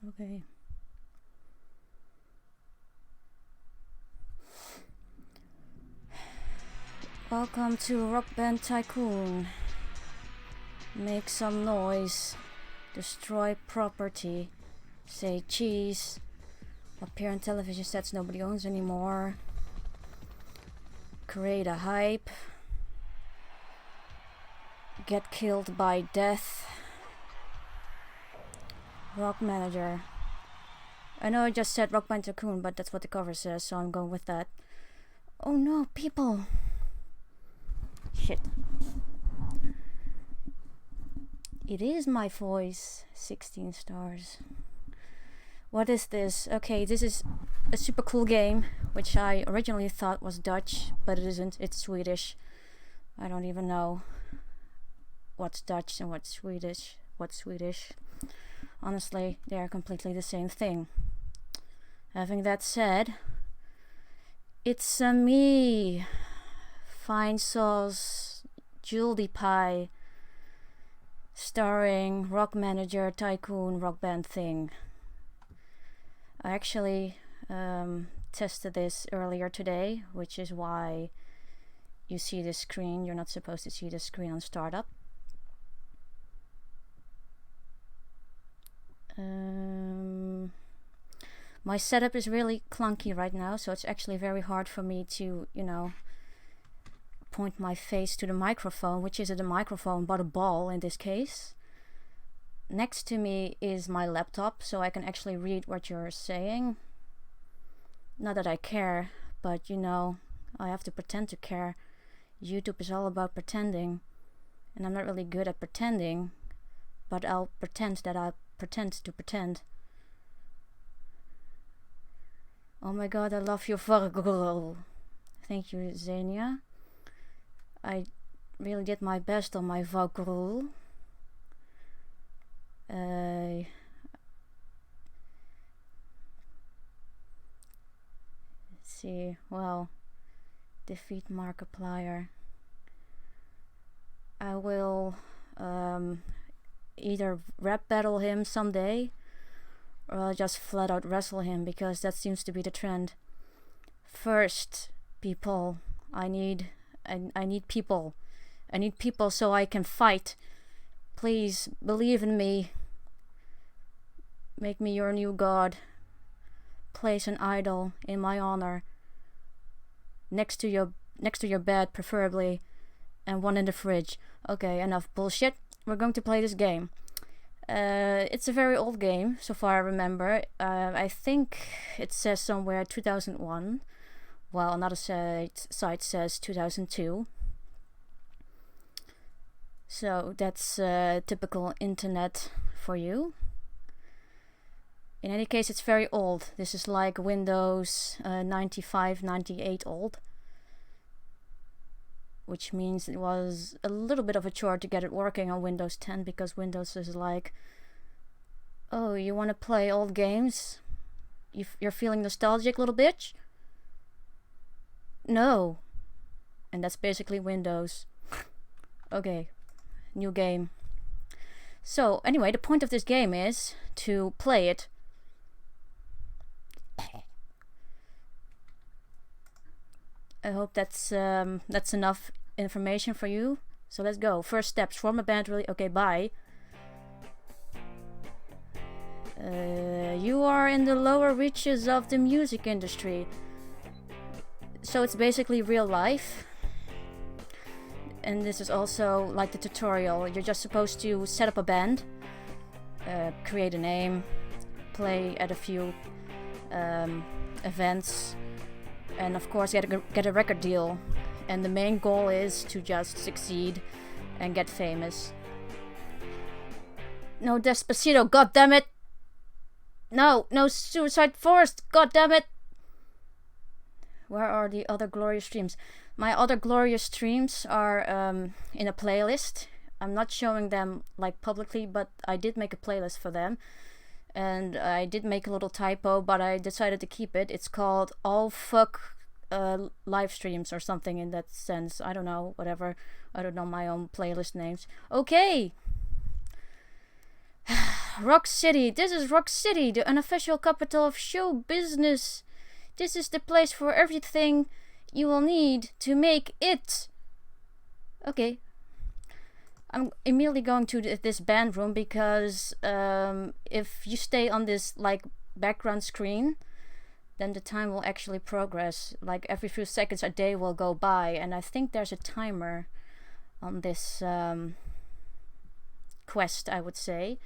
Okay. Welcome to Rock Band Tycoon. Make some noise. Destroy property. Say cheese. Appear on television sets nobody owns anymore. Create a hype. Get killed by death. Rock manager. I know I just said Rock Band Tycoon, but that's what the cover says, so I'm going with that. Oh no, people! Shit. It is my voice. 16 stars. What is this? Okay, this is a super cool game, which I originally thought was Dutch, but it isn't. It's Swedish. I don't even know what's Dutch and what's Swedish. Honestly, they are completely the same thing. Having that said, it's me, Fine Sauce, Juldy Pie, starring Rock Manager Tycoon Rock Band thing. I actually tested this earlier today, which is why you see this screen. You're not supposed to see this screen on startup. My setup is really clunky right now, so it's actually very hard for me to, point my face to the microphone, which isn't a microphone but a ball in this case. Next to me is my laptop, so I can actually read what you're saying. Not that I care, but I have to pretend to care. YouTube is all about pretending, and I'm not really good at pretending, but I'll pretend that I pretend to pretend. Oh my god, I love your Vargol. Thank you, Xenia. I really did my best on my Vargol. Let's see. Well, defeat Markiplier. I will either rap battle him someday, or I'll just flat out wrestle him, because that seems to be the trend. First, people, I need people. I need people so I can fight. Please believe in me. Make me your new god. Place an idol in my honor. Next to your bed, preferably, and one in the fridge. Okay, enough bullshit. We're going to play this game. It's a very old game, so far I remember. I think it says somewhere 2001, while another site says 2002. So that's typical internet for you. In any case, it's very old. This is like Windows 95, 98 old. Which means it was a little bit of a chore to get it working on Windows 10, because Windows is like, oh, you want to play old games? You're feeling nostalgic, little bitch? No. And that's basically Windows. Okay, new game. So, anyway, the point of this game is to play it. I hope that's enough information for you. So let's go. First steps: form a band. Really, okay. Bye. You are in the lower reaches of the music industry, so it's basically real life. And this is also like the tutorial. You're just supposed to set up a band, create a name, play at a few events, and of course get a record deal. And the main goal is to just succeed and get famous. No Despacito, goddammit! No Suicide Forest, goddammit! Where are the other glorious streams? My other glorious streams are in a playlist. I'm not showing them like publicly, but I did make a playlist for them. And I did make a little typo, but I decided to keep it. It's called All Fuck live streams or something in that sense. I don't know, whatever. I don't know my own playlist names. Okay. Rock City. This is Rock City, the unofficial capital of show business. This is the place for everything you will need to make it. Okay. I'm immediately going to this band room because if you stay on this like background screen, then the time will actually progress. Like every few seconds a day will go by, and I think there's a timer on this quest, I would say.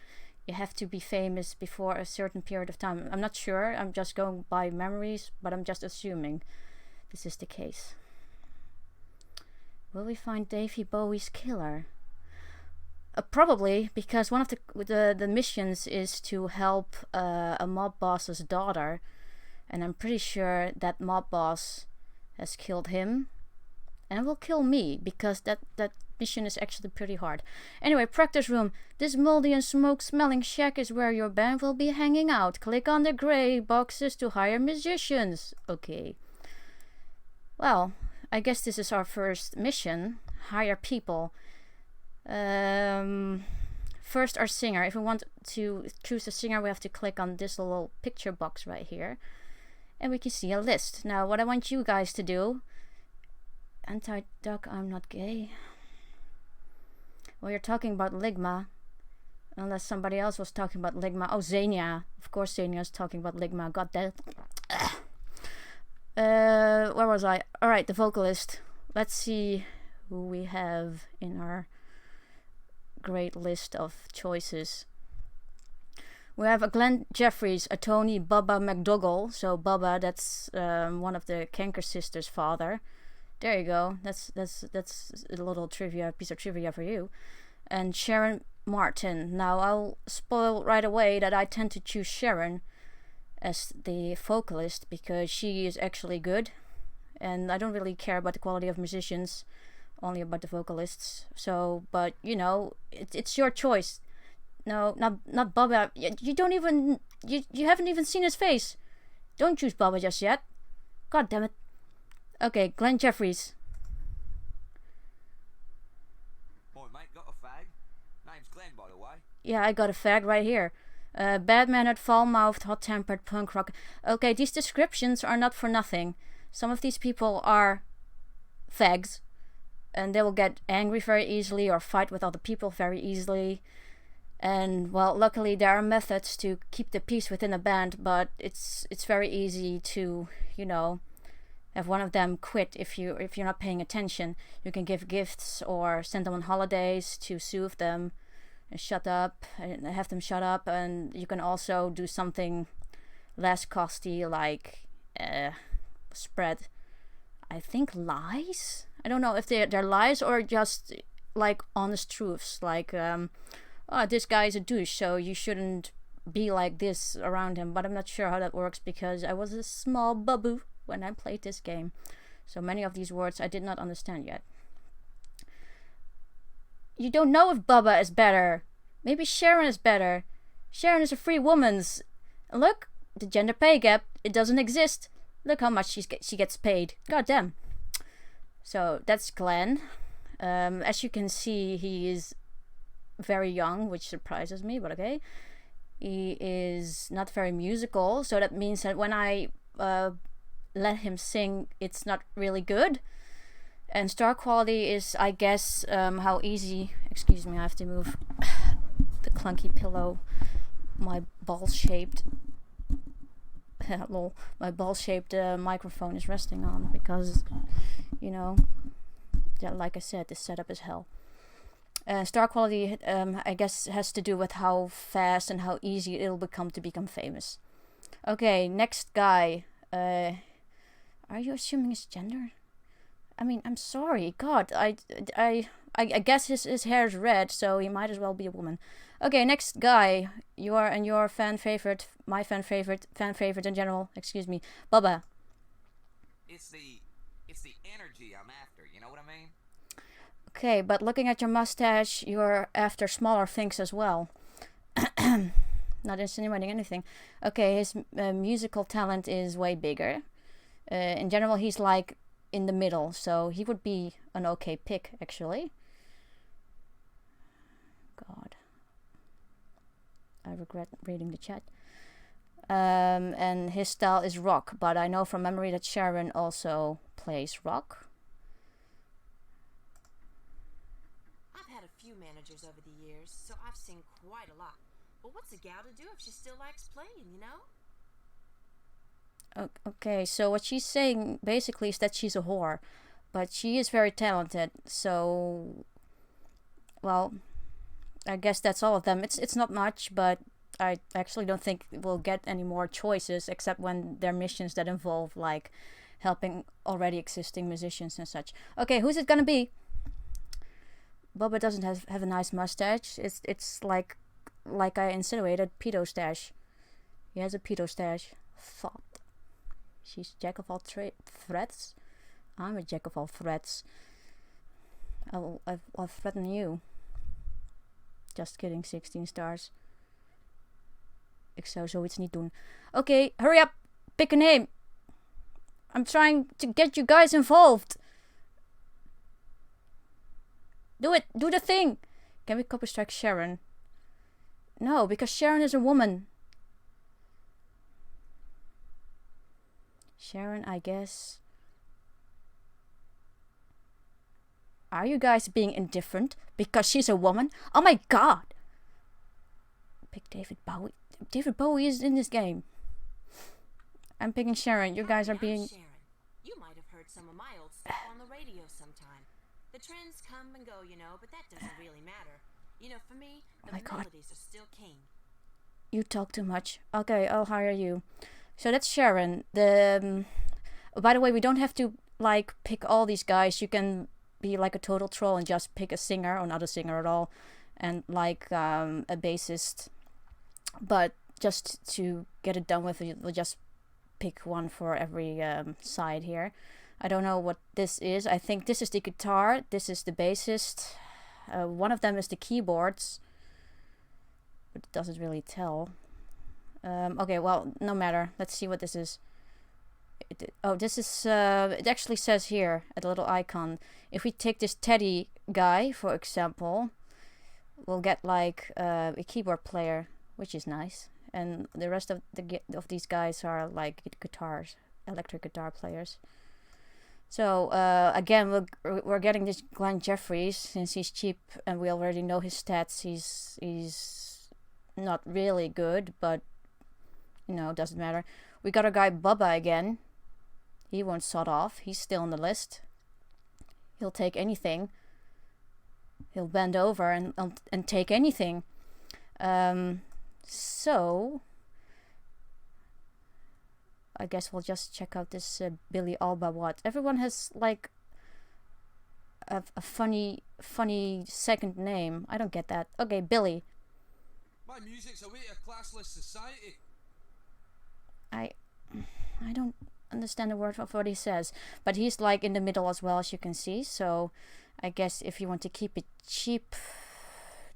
You have to be famous before a certain period of time. I'm not sure, I'm just going by memories, but I'm just assuming this is the case. Will we find Davy Bowie's killer? Probably, because one of the missions is to help a mob boss's daughter, and I'm pretty sure that mob boss has killed him and will kill me, because that mission is actually pretty hard. Anyway, practice room. This moldy and smoke-smelling shack is where your band will be hanging out. Click on the gray boxes to hire musicians. Okay. Well, I guess this is our first mission. Hire people. First, our singer. If we want to choose a singer, we have to click on this little picture box right here. And we can see a list. Now, what I want you guys to do... Anti-duck, I'm not gay. Well, you're talking about Ligma. Unless somebody else was talking about Ligma. Oh, Xenia. Of course Xenia's talking about Ligma. Got that. Where was I? Alright, the vocalist. Let's see who we have in our great list of choices. We have a Glenn Jeffries, a Tony, Bubba McDougall. So Bubba, that's one of the Kanker sisters' father. There you go. That's a little piece of trivia for you. And Sharon Martin. Now I'll spoil right away that I tend to choose Sharon as the vocalist because she is actually good, and I don't really care about the quality of musicians, only about the vocalists. So, but you know, it's your choice. No, not Bubba. You don't even you haven't even seen his face. Don't choose Bubba just yet. God damn it. Okay, Glenn Jeffries. Boy, mate, got a fag? Name's Glenn, by the way. Yeah, I got a fag right here. Bad-mannered, foul-mouthed, hot-tempered punk rock. Okay, these descriptions are not for nothing. Some of these people are fags, and they will get angry very easily or fight with other people very easily. And, well, luckily there are methods to keep the peace within a band, but it's very easy to, you know, have one of them quit if you're not paying attention. You can give gifts or send them on holidays to soothe them and shut up and have them shut up. And you can also do something less costly, like spread, I think, lies. I don't know if they're lies or just like honest truths, like oh, this guy is a douche, so you shouldn't be like this around him. But I'm not sure how that works because I was a small babu when I played this game, so many of these words I did not understand yet. You don't know if Bubba is better. Maybe Sharon is better. Sharon is a free woman's. Look, the gender pay gap, it doesn't exist. Look how much she gets paid. God damn. So that's Glenn. As you can see, he is very young, which surprises me, but okay. He is not very musical, so that means that when I let him sing, it's not really good. And star quality is, I guess, how easy... Excuse me, I have to move the clunky pillow my ball-shaped... lol, my ball-shaped microphone is resting on, because, you know, yeah, like I said, this setup is hell. Star quality, I guess, has to do with how fast and how easy it'll become to become famous. Okay, next guy. Are you assuming his gender? I mean, I'm sorry. God, I guess his hair is red, so he might as well be a woman. Okay, next guy. Your fan favorite, my fan favorite in general. Excuse me, Bubba. It's the energy I'm after. You know what I mean? Okay, but looking at your mustache, you're after smaller things as well. Not insinuating anything. Okay, his musical talent is way bigger. In general, he's like in the middle, so he would be an okay pick, actually. God. I regret reading the chat. And his style is rock, but I know from memory that Sharon also plays rock. I've had a few managers over the years, so I've seen quite a lot. But what's a gal to do if she still likes playing, you know? Okay, so what she's saying basically is that she's a whore, but she is very talented. So, well, I guess that's all of them. It's not much, but I actually don't think we'll get any more choices except when they're missions that involve like helping already existing musicians and such. Okay, who's it gonna be? Boba doesn't have a nice mustache. It's like I insinuated, pedo stash. He has a pedo stash. Thought. She's jack of all threats. I'm a jack of all threats. I'll threaten you. Just kidding, 16 stars. Ik zou zoiets niet doen. Okay, hurry up. Pick a name. I'm trying to get you guys involved. Do it. Do the thing. Can we copy strike Sharon? No, because Sharon is a woman. Sharon, I guess. Are you guys being indifferent because she's a woman? Oh my god! Pick David Bowie. David Bowie is in this game. I'm picking Sharon. You guys are being... Sharon, you might have heard some of my old stuff on the radio sometime. The trends come and go, you know, but that doesn't really matter. You know, for me, the melodies are still king. You talk too much. Okay, I'll hire you. So that's Sharon. By the way, we don't have to like pick all these guys. You can be like a total troll and just pick a singer or not a singer at all, and like a bassist. But just to get it done with, we'll just pick one for every side here. I don't know what this is. I think this is the guitar. This is the bassist. One of them is the keyboards, but it doesn't really tell. Okay, well, no matter. Let's see what this is. This is... it actually says here, at a little icon. If we take this Teddy guy, for example, we'll get like a keyboard player, which is nice. And the rest of these guys are like guitars, electric guitar players. So, again, we're getting this Glenn Jeffries, since he's cheap and we already know his stats. He's not really good, but, you know, doesn't matter. We got our guy Bubba again. He won't sod off. He's still on the list. He'll take anything. He'll bend over and take anything. So... I guess we'll just check out this Billy Alba Watt. Everyone has like a funny second name. I don't get that. Okay, Billy. My music's a way to classless society. I don't understand a word of what he says, but he's like in the middle as well, as you can see. So I guess if you want to keep it cheap,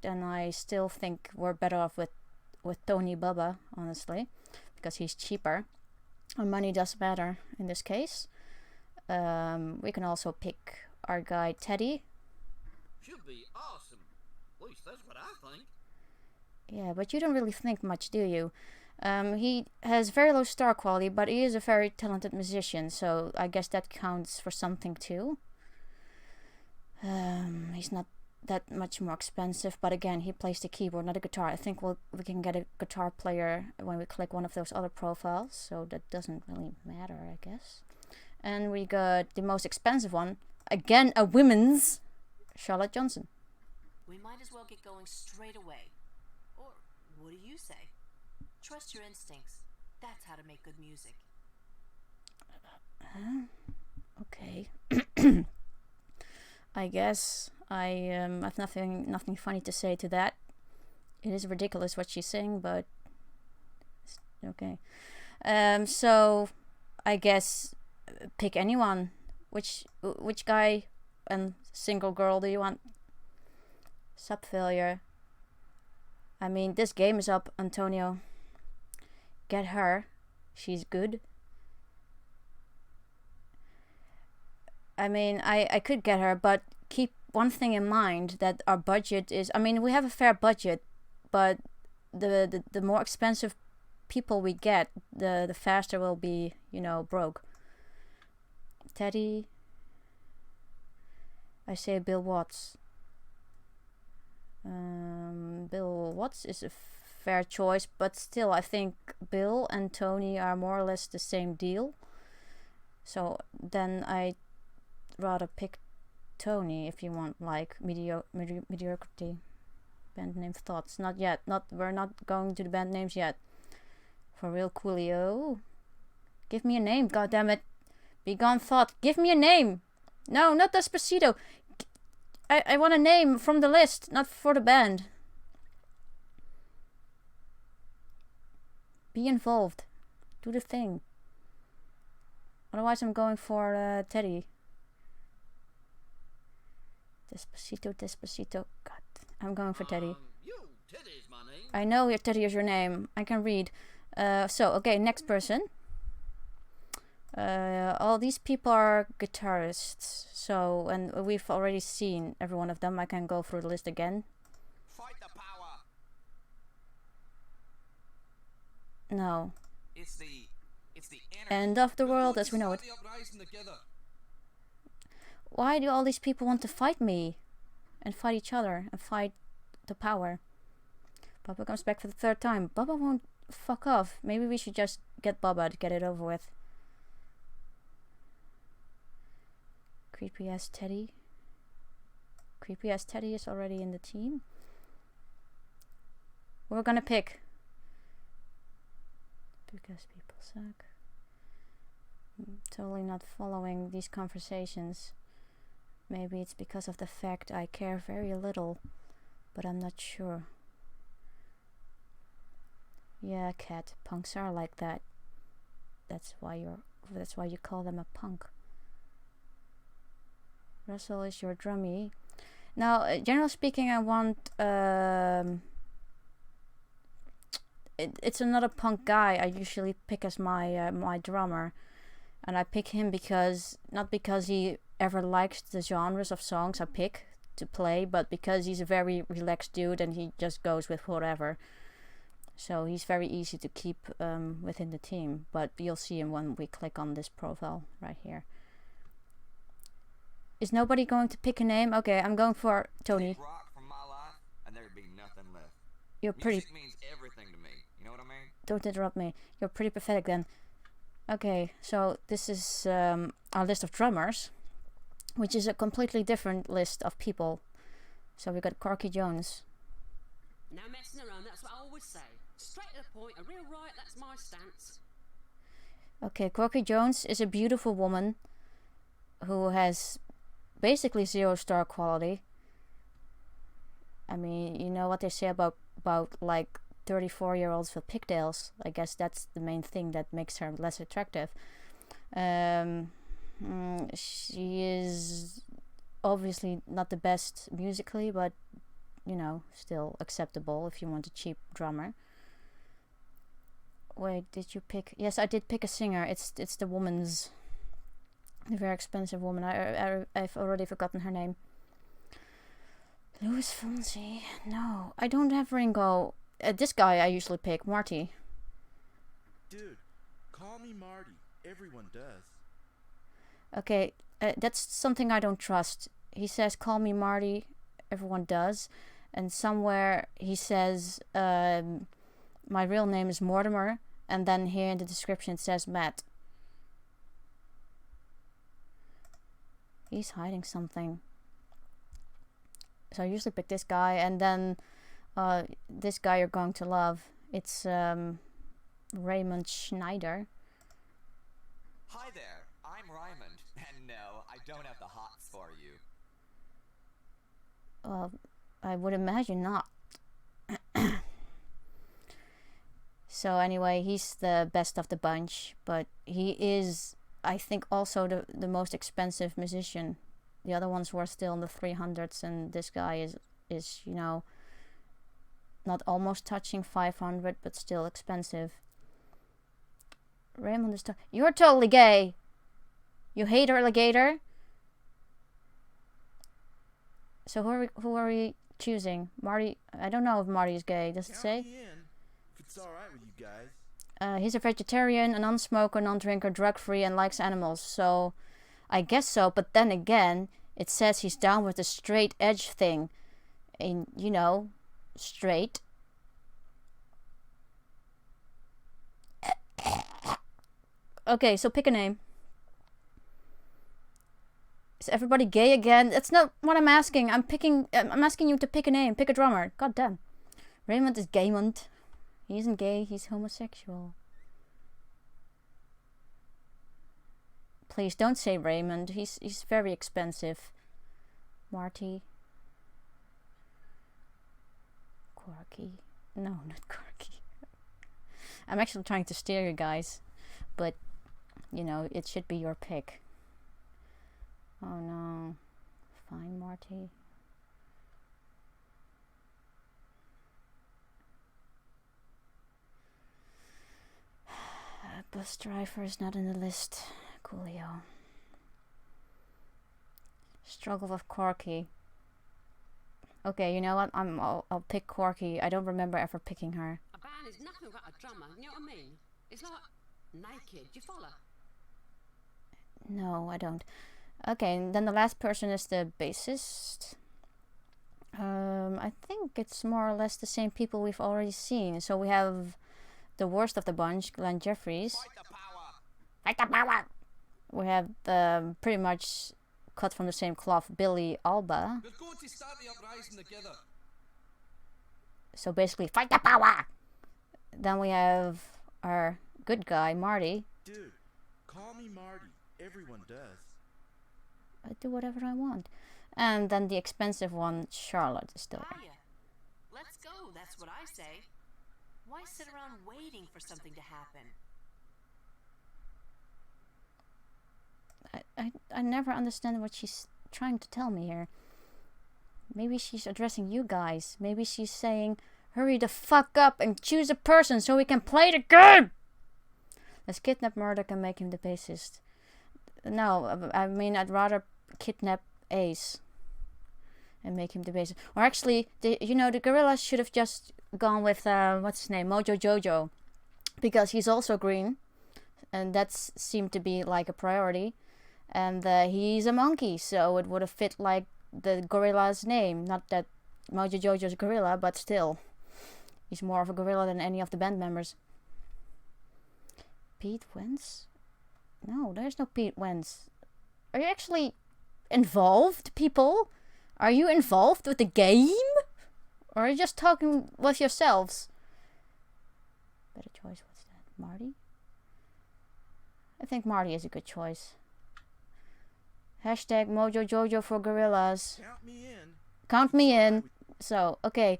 then I still think we're better off with Tony Bubba, honestly, because he's cheaper. And money does matter in this case. We can also pick our guy Teddy. Should be awesome. At least that's what I think. Yeah, but you don't really think much, do you? He has very low star quality, but he is a very talented musician, so I guess that counts for something too. He's not that much more expensive, but again, he plays the keyboard, not a guitar. I think we can get a guitar player when we click one of those other profiles, so that doesn't really matter, I guess. And we got the most expensive one, again a women's, Charlotte Johnson. We might as well get going straight away. Or what do you say? Trust your instincts. That's how to make good music. Okay. I guess I have nothing funny to say to that. It is ridiculous what she's saying, but okay. So I guess pick anyone. Which guy and single girl do you want? Sub failure. I mean, this game is up, Antonio. Get her. She's good. I mean, I could get her, but keep one thing in mind, that our budget is... I mean, we have a fair budget, but the more expensive people we get, the faster we'll be, you know, broke. Teddy. I say Bill Watts. Bill Watts is a fair choice, but still I think Bill and Tony are more or less the same deal. So then I'd rather pick Tony if you want like mediocrity. Band name thoughts. Not yet. We're not going to the band names yet. For real, Coolio. Give me a name, goddammit. Be gone thought. Give me a name. No, not Despacito. I want a name from the list, not for the band. Be involved. Do the thing. Otherwise I'm going for Teddy. Despacito, Despacito. God, I'm going for Teddy. Teddy is my name. I know Teddy is your name. I can read. So, okay, next person. All these people are guitarists. So, and we've already seen every one of them. I can go through the list again. Fight the power. No. It's the energy. End of the world as we know it. The uprising together. Why do all these people want to fight me? And fight each other? And fight the power? Bubba comes back for the third time. Bubba won't fuck off. Maybe we should just get Bubba to get it over with. Creepy ass Teddy. Creepy ass Teddy is already in the team. We're gonna pick. Because people suck. I'm totally not following these conversations. Maybe it's because of the fact I care very little, but I'm not sure. Yeah, Cat. Punks are like that. That's why you call them a punk. Russell is your drummy. Now, generally speaking, I want it's another punk guy I usually pick as my my drummer, and I pick him because not because he ever likes the genres of songs I pick to play, but because he's a very relaxed dude and he just goes with whatever. So he's very easy to keep within the team, but you'll see him when we click on this profile right here. Is nobody going to pick a name? Okay, I'm going for Tony. Take rock from my life, and there'd be nothing left. You're pretty. Music means everything to me. You know what I mean? Don't interrupt me. You're pretty pathetic then. Okay, so this is our list of drummers, which is a completely different list of people. So we got Corky Jones. No messing around, that's what I always say. Straight to the point, a real right, that's my stance. Okay, Corky Jones is a beautiful woman who has basically 0-star quality. I mean, you know what they say about like 34-year-olds with pigtails. I guess that's the main thing that makes her less attractive. She is obviously not the best musically, but you know, still acceptable if you want a cheap drummer. Wait, did you pick? Yes, I did pick a singer. It's the woman's, the very expensive woman. I've already forgotten her name. Louis Fonsi. No, I don't have Ringo. This guy I usually pick, Marty. Dude, call me Marty. Everyone does. Okay, that's something I don't trust. He says, call me Marty. Everyone does. And somewhere he says, my real name is Mortimer. And then here in the description it says Matt. He's hiding something. So I usually pick this guy, and then this guy you're going to love. It's Raymond Schneider. Hi there, I'm Raymond, and no, I don't have the hots for you. I would imagine not. So anyway, he's the best of the bunch, but he is, I think, also the most expensive musician. The other ones were still in the 300s, and this guy is you know, not almost touching 500, but still expensive. Raymond is you're totally gay. You hate alligator. So who are we choosing? Marty? I don't know if Marty is gay. Does it say? Count me in. it's alright with you guys. He's a vegetarian, a non-smoker, non-drinker, drug-free, and likes animals. So, I guess so. But then again, it says he's down with the straight edge thing. And, you know, straight. Okay, so pick a name. Is everybody gay again? That's not what I'm asking. I'm asking you to pick a name. Pick a drummer. God damn. Raymond is Gaymond. He isn't gay. He's homosexual. Please don't say Raymond. He's very expensive. Marty. Corky. No, not Corky. I'm actually trying to steer you guys, but you know it should be your pick. Oh no. Fine, Marty. Bus driver is not in the list. Coolio. Struggle with Corky. Okay, you know what? I'll pick Corky. I don't remember ever picking her. A band is nothing without a drummer, you know what I mean? It's like naked, do you follow? No, I don't. Okay, and then the last person is the bassist. I think it's more or less the same people we've already seen. So we have the worst of the bunch, Glenn Jeffries. Fight the power! Fight the power! We have the pretty much cut from the same cloth, Billy Alba. We're going to start the uprising together. So basically, fight the power! Then we have our good guy, Marty. Dude, call me Marty. Everyone does. I do whatever I want. And then the expensive one, Charlotte, is still there. Hiya. Let's go, that's what I say. Why sit around waiting for something to happen? I never understand what she's trying to tell me here. Maybe she's addressing you guys. Maybe she's saying, hurry the fuck up and choose a person so we can play the game! Let's kidnap Murdoch and make him the bassist. No, I mean, I'd rather kidnap Ace and make him the bassist. Or actually, the Gorillas should have just gone with, what's his name, Mojo Jojo. Because he's also green. And that seemed to be like a priority. And he's a monkey, so it would have fit like the gorilla's name. Not that Mojo Jojo's a gorilla, but still. He's more of a gorilla than any of the band members. Pete Wentz? No, there's no Pete Wentz. Are you actually involved, people? Are you involved with the game? Or are you just talking with yourselves? Better choice, what's that? Marty? I think Marty is a good choice. Hashtag Mojo Jojo for gorillas. Count me in. Count me in. So, okay.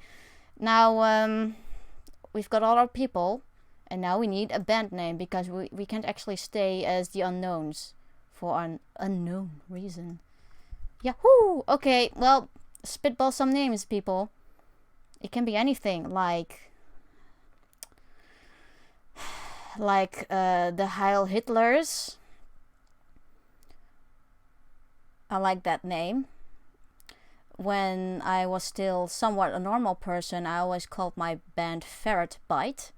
Now, we've got all our people. And now we need a band name because we can't actually stay as the Unknowns for an unknown reason. Yahoo! Okay, well, spitball some names, people. It can be anything, like the Heil Hitlers. I like that name. When I was still somewhat a normal person, I always called my band Ferret Bite.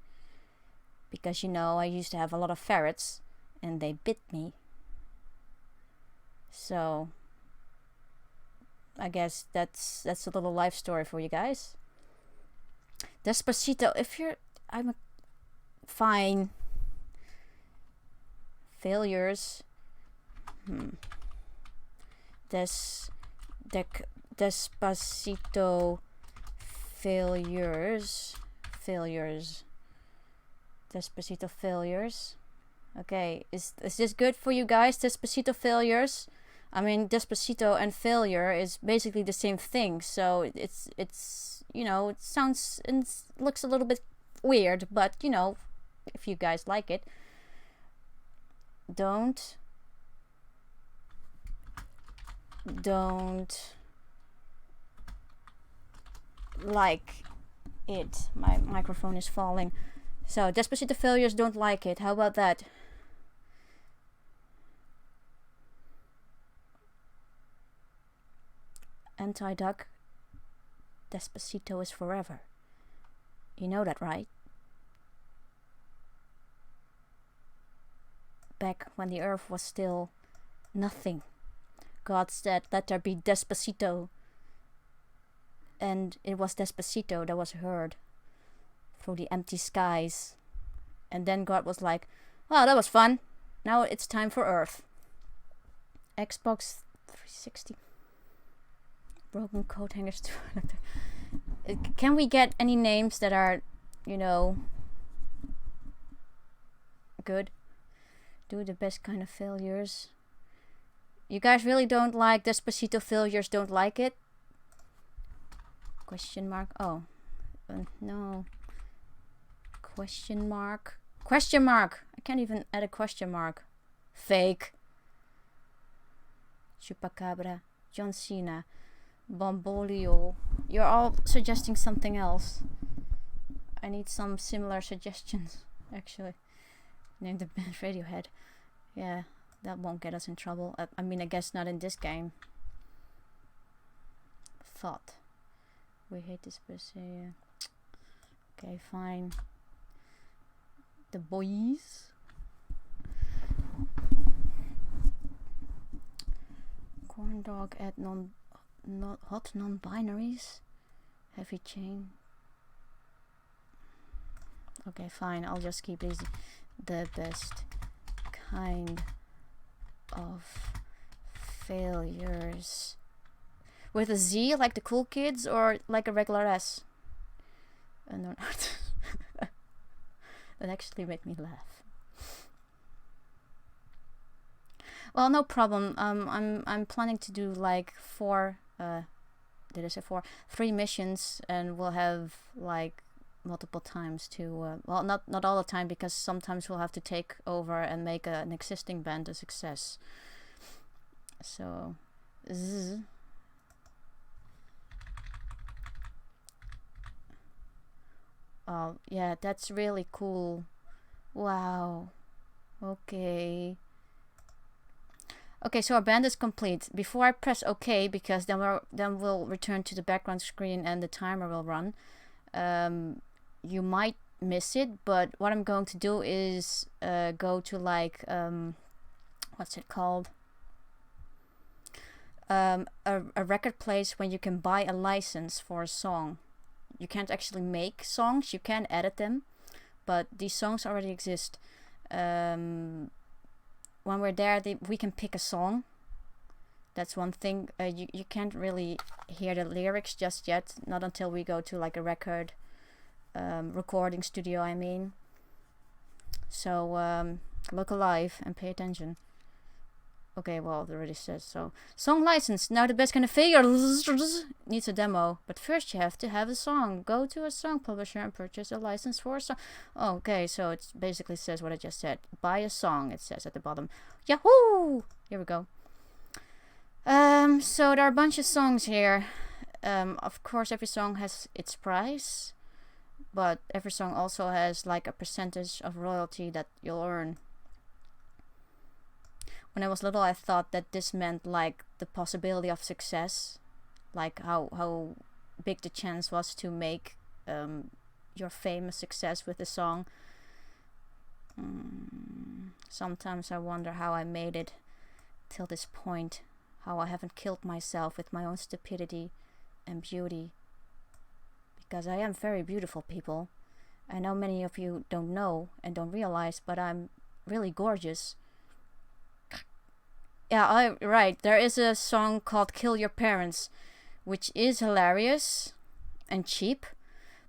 Because, you know, I used to have a lot of ferrets and they bit me. So, I guess that's a little life story for you guys. Despacito, fine. Failures. Despacito failures. Despacito failures. Okay, is this good for you guys? Despacito failures. I mean, Despacito and failure is basically the same thing. So it's you know, it sounds and looks a little bit weird, but you know, if you guys like it, don't like it. My microphone is falling. So, Despacito failures don't like it. How about that? Anti-Duck. Despacito is forever. You know that, right? back when the earth was still nothing. God said, "Let there be Despacito." And it was Despacito that was heard through the empty skies. And then God was like, "Well, that was fun. Now it's time for Earth." Xbox 360. Broken coat hangers. Can we get any names that are, you know, good? Do the best kind of failures. You guys really don't like Despacito failures, don't like it? Question mark. Oh. No. Question mark. Question mark. I can't even add a question mark. Fake. Chupacabra. John Cena. Bombolio. You're all suggesting something else. I need some similar suggestions, actually. Name the band Radiohead. Yeah, that won't get us in trouble. I mean, I guess not in this game. Thought. We hate this person. Okay, fine. The Boys. Corn dog at hot non-binaries. Heavy chain. Okay, fine. I'll just keep these. The best kind of failures. With a Z, like the cool kids, or like a regular S? No, not. That actually made me laugh. Well, no problem. I'm planning to do like 4. Did I say 4? 3 missions, and we'll have like multiple times to. Well, not all the time, because sometimes we'll have to take over and make an existing band a success. So, oh yeah, that's really cool. Wow. Okay. Okay, so our band is complete. Before I press OK, because then we'll return to the background screen and the timer will run. You might miss it, but what I'm going to do is go to like what's it called? A record place when you can buy a license for a song. You can't actually make songs, you can edit them, but these songs already exist. When we're there, we can pick a song. That's one thing. You can't really hear the lyrics just yet, not until we go to like a recording studio, I mean. So look alive and pay attention. Okay, well, it already says so. Song license. Now the best kind of failure needs a demo. But first you have to have a song. Go to a song publisher and purchase a license for a song. Okay, so it basically says what I just said. Buy a song, it says at the bottom. Yahoo! Here we go. So there are a bunch of songs here. Of course, every song has its price. But every song also has like a percentage of royalty that you'll earn. When I was little, I thought that this meant like the possibility of success, like how big the chance was to make your fame a success with a song. Sometimes I wonder how I made it till this point, how I haven't killed myself with my own stupidity and beauty. Because I am very beautiful, people. I know many of you don't know and don't realize, but I'm really gorgeous. Yeah, right. There is a song called "Kill Your Parents," which is hilarious and cheap.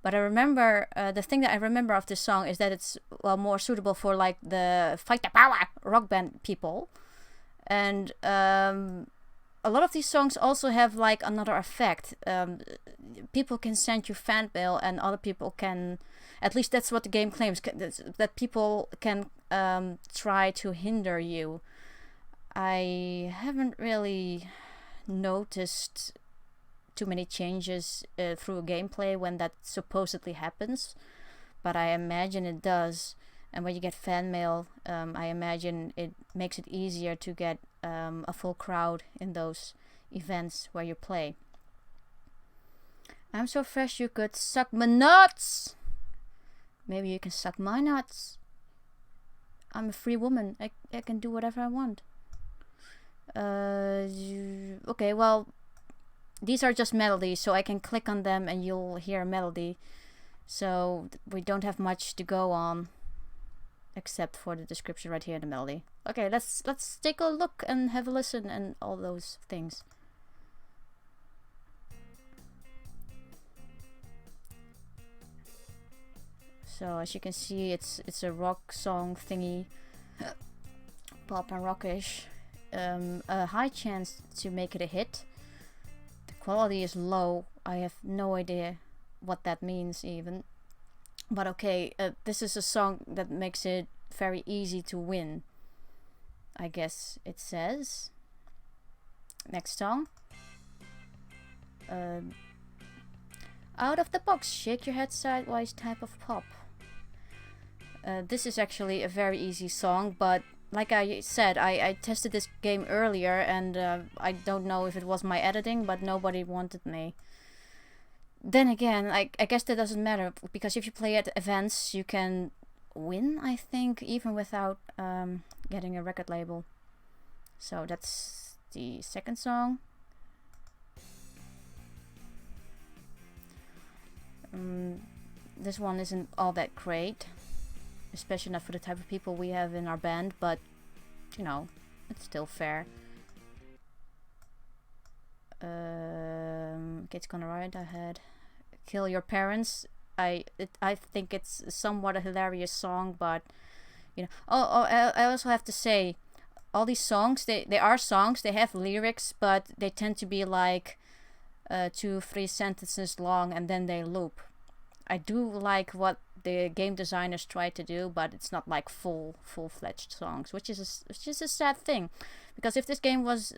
But I remember the thing that I remember of this song is that it's more suitable for like the fight the power rock band people, and a lot of these songs also have like another effect. People can send you fan mail, and other people can. At least that's what the game claims. That people can try to hinder you. I haven't really noticed too many changes through gameplay when that supposedly happens, but I imagine it does. And when you get fan mail, I imagine it makes it easier to get a full crowd in those events where you play. I'm so fresh you could suck my nuts! Maybe you can suck my nuts. I'm a free woman. I can do whatever I want. Okay, well, these are just melodies, so I can click on them and you'll hear a melody. So we don't have much to go on, except for the description right here, the melody. Okay, let's take a look and have a listen and all those things. So as you can see, it's a rock song thingy, pop and rockish. A high chance to make it a hit. The quality is low. I have no idea what that means even. But okay, this is a song that makes it very easy to win, I guess it says. Next song. Out of the box, shake your head sideways type of pop. This is actually a very easy song, but like I said, I tested this game earlier and I don't know if it was my editing, but nobody wanted me. Then again, I guess that doesn't matter, because if you play at events, you can win, I think, even without getting a record label. So that's the second song. This one isn't all that great, especially not for the type of people we have in our band, but you know, it's still fair. Kids Gonna Riot ahead. Kill Your Parents. I think it's somewhat a hilarious song, but you know. I also have to say, all these songs, they are songs, they have lyrics, but they tend to be like 2-3 sentences long and then they loop. I do like what the game designers try to do, but it's not like full-fledged songs, which is a sad thing, because if this game was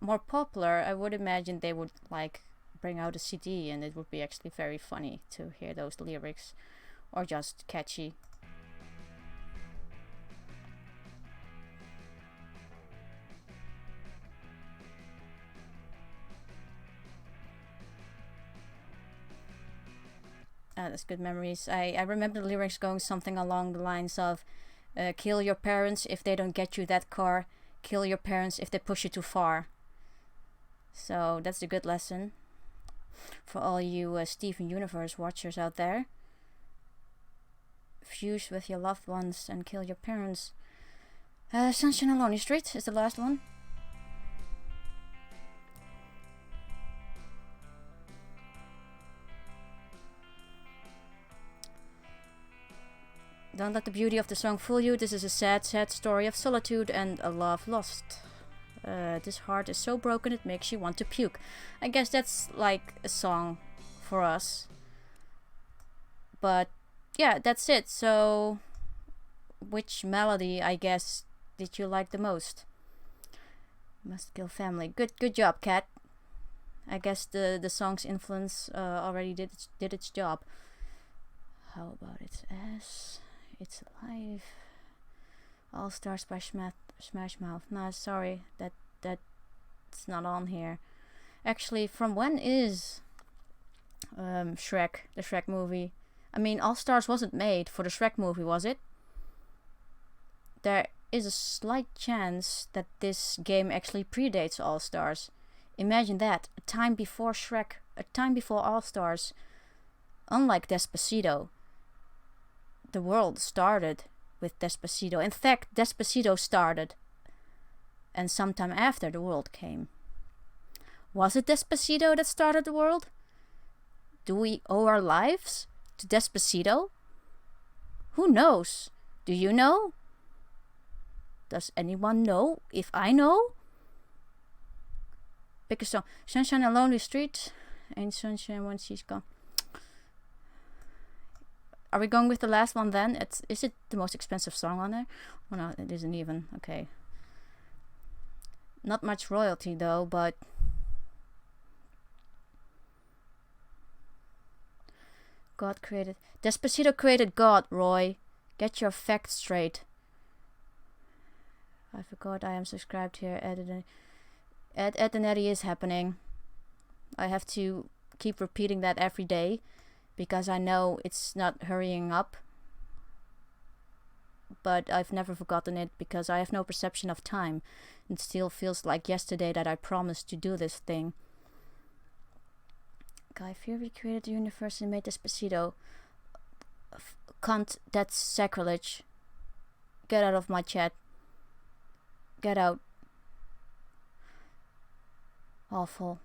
more popular, I would imagine they would like bring out a CD and it would be actually very funny to hear those lyrics, or just catchy. That's good memories. I remember the lyrics going something along the lines of kill your parents if they don't get you that car, kill your parents if they push you too far. So that's a good lesson for all you Steven Universe watchers out there. Fuse with your loved ones and kill your parents. Sunshine on Lonely Street is the last one. Don't let the beauty of the song fool you. This is a sad, sad story of solitude and a love lost. This heart is so broken it makes you want to puke. I guess that's like a song for us. But yeah, that's it. So, which melody, I guess, did you like the most? Must Kill Family. Good job, Kat. I guess the song's influence already did its job. How about its S? It's Alive. All Stars by Smash Mouth. No, sorry, that's not on here. Actually, from when is Shrek, the Shrek movie? I mean, All Stars wasn't made for the Shrek movie, was it? There is a slight chance that this game actually predates All Stars. Imagine that, a time before Shrek, a time before All Stars. Unlike Despacito, the world started with Despacito. In fact, Despacito started, and sometime after the world came. Was it Despacito that started the world? Do we owe our lives to Despacito? Who knows? Do you know? Does anyone know if I know? Pick a song. Sunshine on Lonely Street. Ain't sunshine when she's gone. Are we going with the last one then? Is it the most expensive song on there? Oh no, it isn't even. Okay. Not much royalty though, but God created... Despacito created God, Roy. Get your facts straight. I forgot I am subscribed here. Ed and Eddie is happening. I have to keep repeating that every day, because I know it's not hurrying up. but I've never forgotten it because I have no perception of time. It still feels like yesterday that I promised to do this thing. Guy Fieri created the universe and made Despacito. Cunt, that's sacrilege. Get out of my chat. Get out. Awful.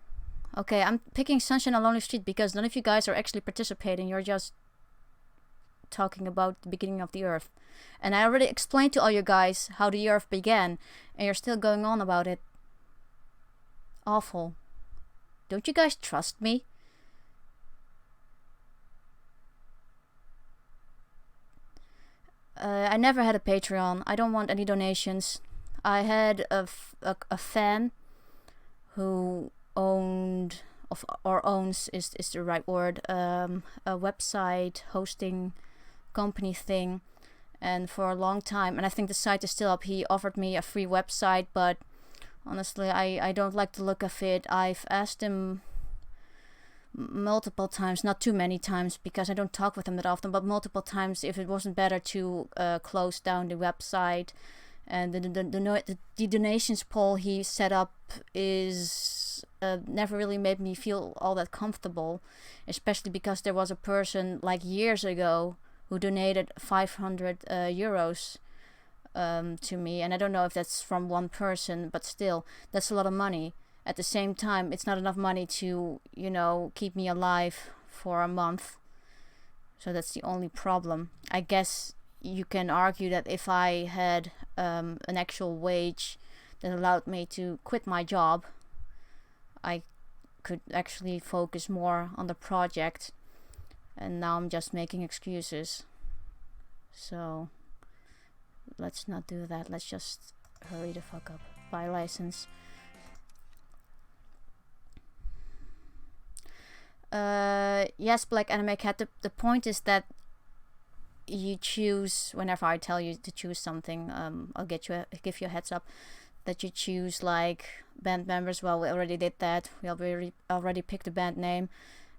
Okay, I'm picking Sunshine on a Lonely Street because none of you guys are actually participating. You're just talking about the beginning of the Earth. And I already explained to all you guys how the Earth began, and you're still going on about it. Awful. Don't you guys trust me? I never had a Patreon. I don't want any donations. I had a fan who owned or owns is the right word, a website hosting company thing, and for a long time, and I think the site is still up, he offered me a free website, but honestly I don't like the look of it. I've asked him multiple times, not too many times because I don't talk with him that often, but multiple times if it wasn't better to close down the website. And the donations poll he set up is never really made me feel all that comfortable, especially because there was a person like years ago who donated 500 euros to me, and I don't know if that's from one person, but still, that's a lot of money. At the same time, it's not enough money to, you know, keep me alive for a month. So that's the only problem. I guess you can argue that if I had an actual wage that allowed me to quit my job, I could actually focus more on the project. And now I'm just making excuses. So let's not do that. Let's just hurry the fuck up. Buy license. Yes, Black Anime Cat. The point is that you choose whenever I tell you to choose something. I'll give you a heads up that you choose like band members. Well, we already did that. We already picked the band name,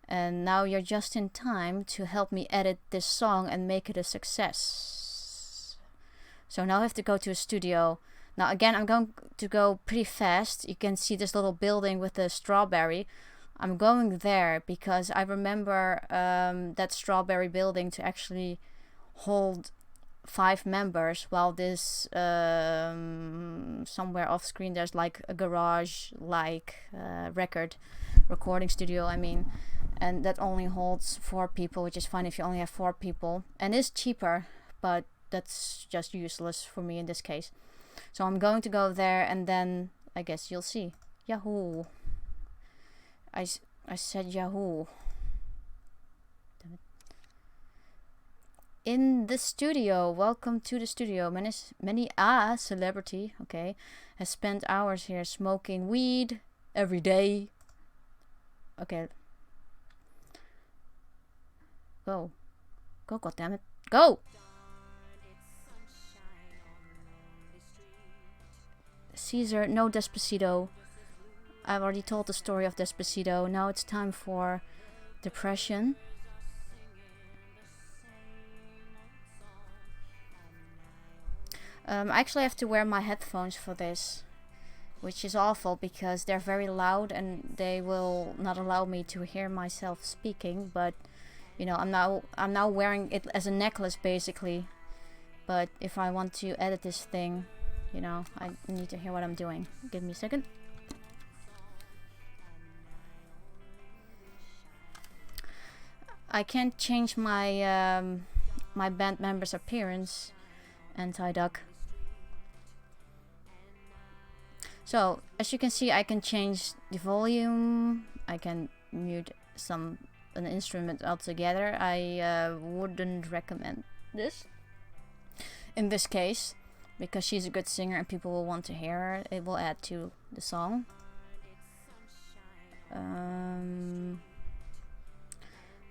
and now you're just in time to help me edit this song and make it a success. So now I have to go to a studio. Now again, I'm going to go pretty fast. You can see this little building with the strawberry. I'm going there because I remember that strawberry building to actually hold 5 members, while this somewhere off screen there's like a garage like recording studio, I mean, and that only holds 4 people, which is fine if you only have 4 people, and is cheaper, but that's just useless for me in this case. So I'm going to go there, and then I guess you'll see. Yahoo! I said Yahoo! Damn it. In the studio, welcome to the studio. Many celebrity, okay, has spent hours here smoking weed every day. Okay. Go, goddammit, go! Caesar, no Despacito. I've already told the story of Despacito. Now it's time for Depression. I actually have to wear my headphones for this, which is awful because they're very loud and they will not allow me to hear myself speaking. But you know, I'm now wearing it as a necklace basically. But if I want to edit this thing, you know, I need to hear what I'm doing. Give me a second. I can't change my my band member's appearance, Anti-Duck. So as you can see, I can change the volume. I can mute an instrument altogether. I wouldn't recommend this in this case because she's a good singer and people will want to hear her. It will add to the song.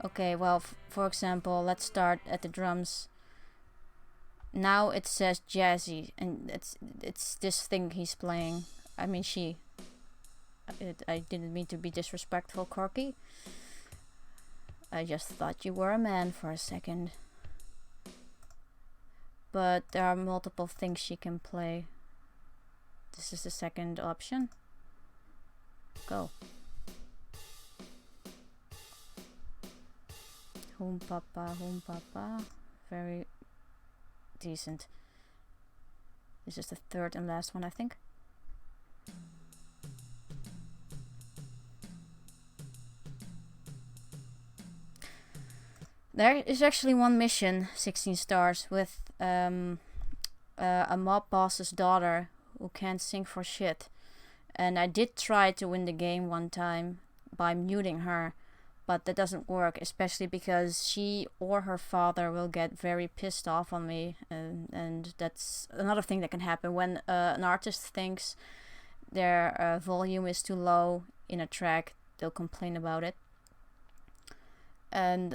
Okay, well, for example, let's start at the drums. Now it says jazzy, and it's this thing he's playing. I mean, she. I didn't mean to be disrespectful, Corky. I just thought you were a man for a second. but there are multiple things she can play. This is the second option. Go. Home Papa, Home Papa. Very decent. This is the third and last one, I think. There is actually one mission, 16 stars, with a mob boss's daughter who can't sing for shit. And I did try to win the game one time by muting her, but that doesn't work, especially because she or her father will get very pissed off on me, and that's another thing that can happen when an artist thinks their volume is too low in a track. They'll complain about it. And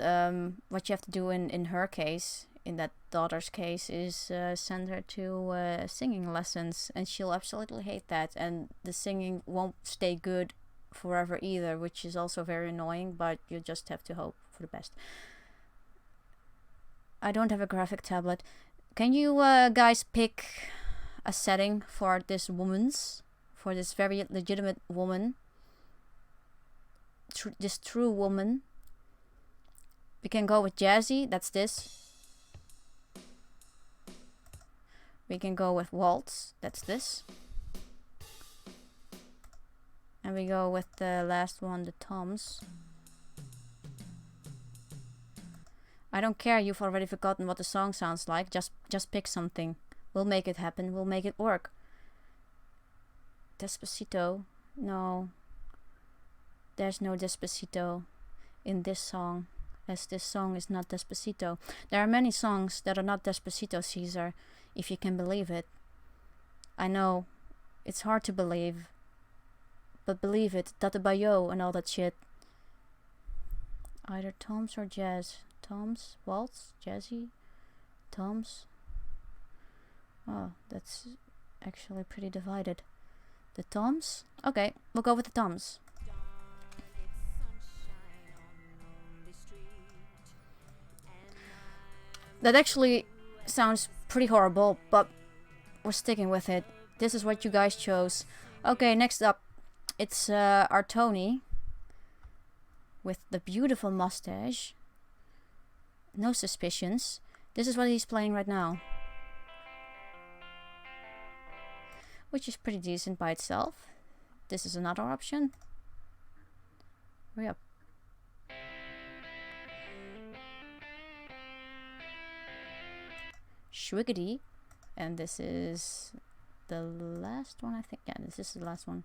what you have to do in her case, in that daughter's case, is send her to singing lessons, and she'll absolutely hate that, and the singing won't stay good forever either, which is also very annoying, but you just have to hope for the best. I don't have a graphic tablet. Can you guys pick a setting for this very legitimate woman, this true woman? We can go with jazzy, that's this. We can go with waltz, that's this. And we go with the last one, the toms. I don't care, you've already forgotten what the song sounds like. Just pick something. We'll make it happen, we'll make it work. Despacito. No. There's no Despacito in this song, as this song is not Despacito. There are many songs that are not Despacito, Caesar, if you can believe it. I know, it's hard to believe, but believe it, Tata Bayo and all that shit. Either toms or jazz. Toms, waltz, jazzy, toms. Oh, that's actually pretty divided. The toms? Okay, we'll go with the toms. That actually sounds pretty horrible, but we're sticking with it. This is what you guys chose. Okay, next up, it's our Tony with the beautiful mustache. No suspicions. This is what he's playing right now, which is pretty decent by itself. This is another option. Hurry up. Schwiggity. And this is the last one, I think. Yeah, this is the last one.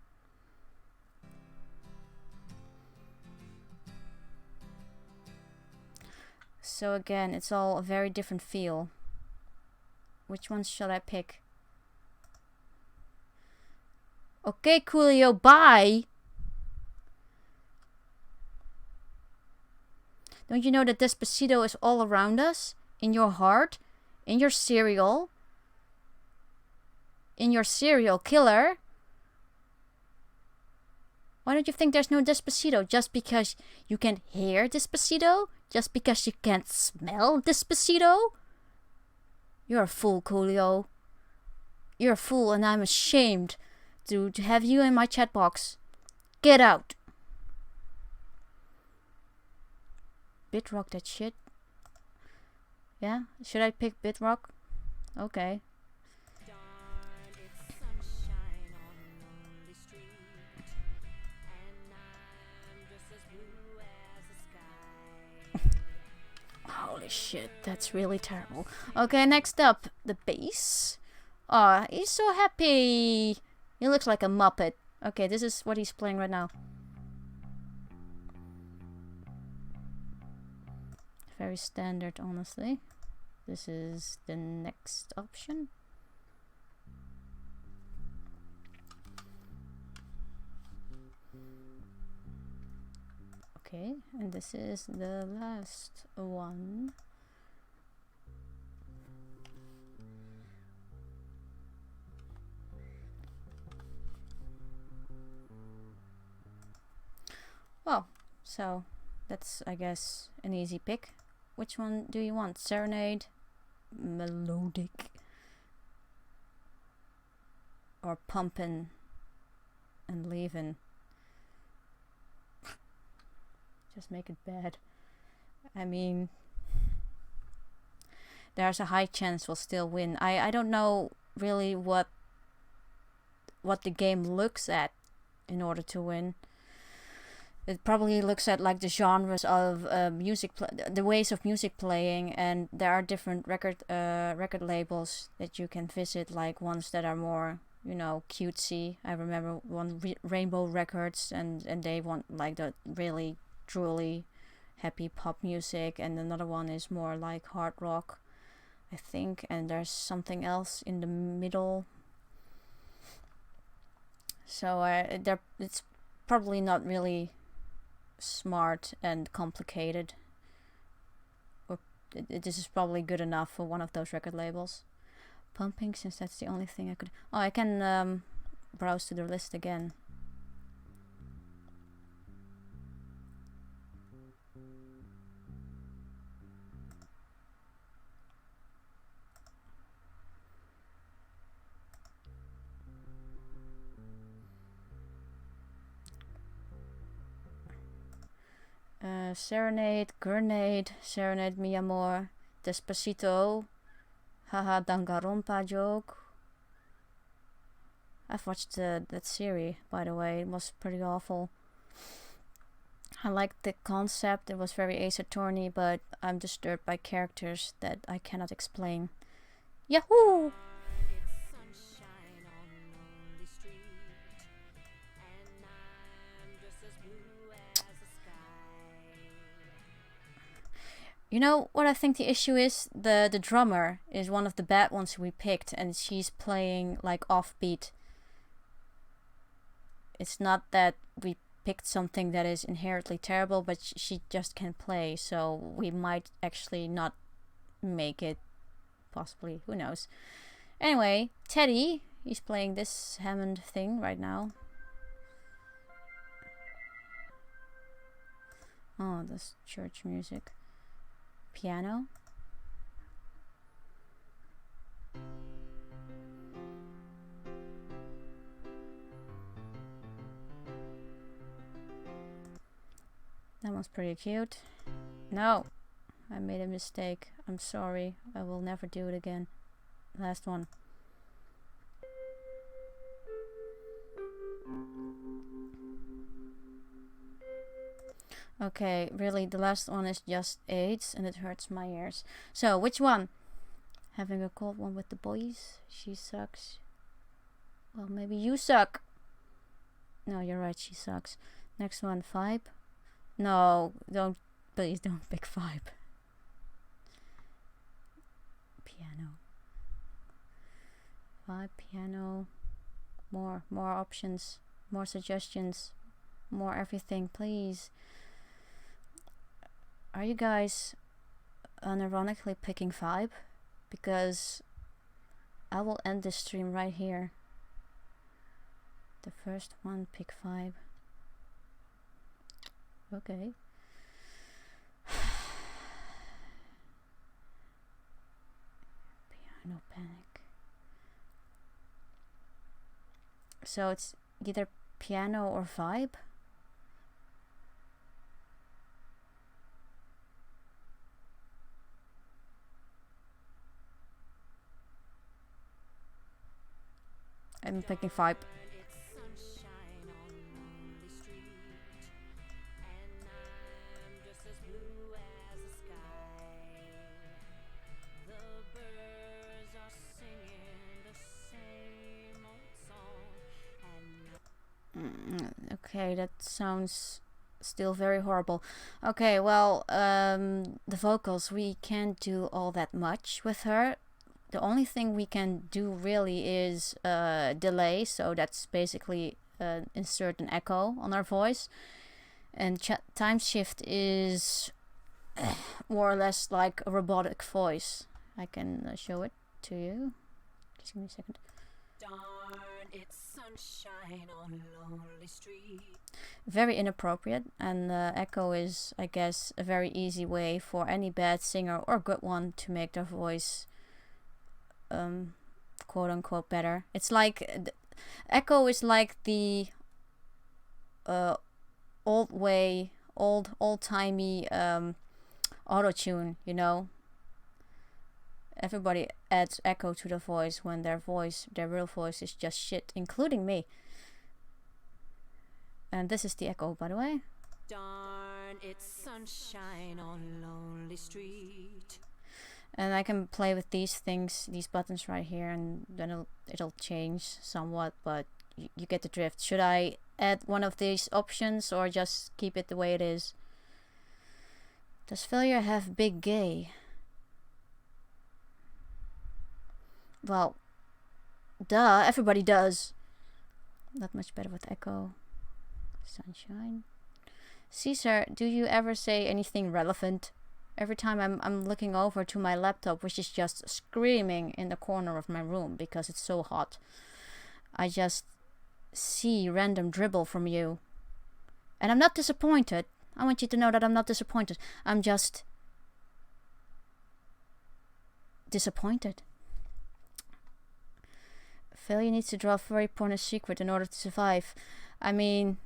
So again, it's all a very different feel. Which ones shall I pick? Okay, Coolio, bye! Don't you know that Despacito is all around us? In your heart? In your cereal? In your serial killer? Why don't you think there's no Despacito? Just because you can't hear Despacito? Just because you can't smell Despacito? You're a fool, Coolio. You're a fool, and I'm ashamed to have you in my chat box. Get out. Bitrock that shit. Yeah? Should I pick Bitrock? Okay. Holy shit, that's really terrible. Okay, next up, the bass. Aw, he's so happy. He looks like a Muppet. Okay, this is what he's playing right now. Very standard, honestly. This is the next option. Okay, and this is the last one. Well, so that's, I guess, an easy pick. Which one do you want? Serenade, melodic. Or pumping and leaving. Just make it bad. I mean, there's a high chance we'll still win. I don't know really what the game looks at in order to win. It probably looks at like the genres of the ways of music playing, and there are different record labels that you can visit, like ones that are more, you know, cutesy. I remember one Rainbow Records, and they want like the really truly happy pop music, and another one is more like hard rock, I think, and there's something else in the middle. So it's probably not really smart and complicated, or this is probably good enough for one of those record labels. Pumping, since that's the only thing I could... Oh, I can browse to the list again. Serenade, Grenade, Serenade Mi Amor, Despacito, Haha Danganronpa joke. I've watched that series, by the way. It was pretty awful. I liked the concept. It was very Ace Attorney, but I'm disturbed by characters that I cannot explain. Yahoo! You know what I think the issue is? The drummer is one of the bad ones we picked, and she's playing like offbeat. It's not that we picked something that is inherently terrible, but she just can't play, so we might actually not make it. Possibly, who knows. Anyway, Teddy, he's playing this Hammond thing right now. Oh, this church music. Piano. That one's pretty cute. No, I made a mistake. I'm sorry. I will never do it again. Last one. Okay, really, the last one is just AIDS, and it hurts my ears. So, which one? Having a cold one with the boys? She sucks. Well, maybe you suck. No, you're right, she sucks. Next one, Vibe. No, please don't pick Vibe. Piano. Vibe, piano. More options. More suggestions. More everything, please. Are you guys unironically picking Vibe? Because I will end this stream right here. The first one, pick Vibe. Okay. Piano Panic. So it's either piano or Vibe. I'm picking Vibe. Okay, that sounds still very horrible. Okay, well, the vocals, we can't do all that much with her. The only thing we can do really is delay, so that's basically insert an echo on our voice. And time shift is more or less like a robotic voice. I can show it to you. Just give me a second. Darn, it's sunshine on lonely street. Very inappropriate, and echo is, I guess, a very easy way for any bad singer or good one to make their voice quote unquote better. It's like Echo is like the old timey auto tune, you know. Everybody adds echo to the voice when their real voice is just shit, including me. And this is the echo, by the way. Darn, it's sunshine on lonely street. And I can play with these things, these buttons right here, and then it'll change somewhat, but you get the drift. Should I add one of these options or just keep it the way it is? Does failure have big gay? Well, duh, everybody does. Not much better with echo. Sunshine. Caesar, do you ever say anything relevant? Every time I'm looking over to my laptop, which is just screaming in the corner of my room because it's so hot, I just see random dribble from you. And I'm not disappointed. I want you to know that I'm not disappointed. I'm just disappointed. Failure needs to draw furry porn a secret in order to survive. I mean,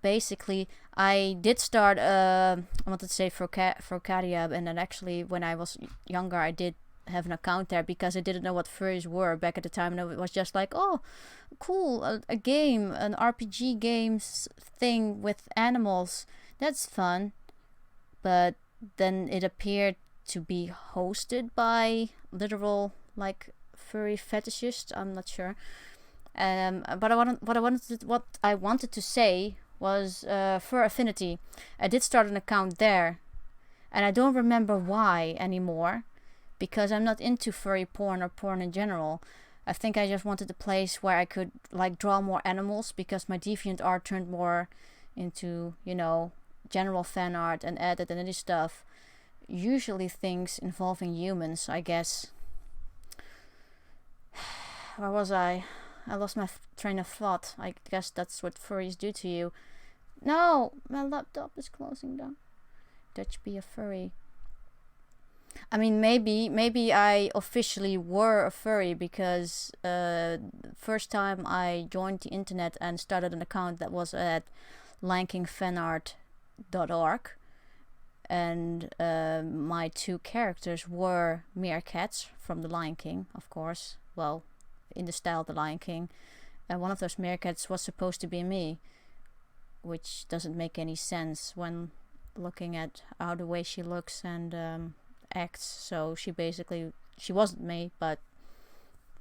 basically, I did start, I wanted to say Frocadia, and then actually when I was younger I did have an account there because I didn't know what furries were back at the time, and it was just like, oh, cool, a game, an RPG games thing with animals, that's fun. But then it appeared to be hosted by literal, like, furry fetishists, I'm not sure. But what I wanted to say was Fur Affinity. I did start an account there, and I don't remember why anymore, because I'm not into furry porn or porn in general. I think I just wanted a place where I could like draw more animals, because my DeviantArt turned more into, you know, general fan art and edit and any stuff. Usually things involving humans, I guess. Where was I? I lost my train of thought. I guess that's what furries do to you. No! My laptop is closing down. Dutch be a furry. I mean, maybe I officially were a furry because first time I joined the internet and started an account that was at LionKingFanArt.org, and my two characters were meerkats from The Lion King, of course. Well, in the style of The Lion King. And one of those meerkats was supposed to be me, which doesn't make any sense when looking at how the way she looks and acts. So she wasn't me, but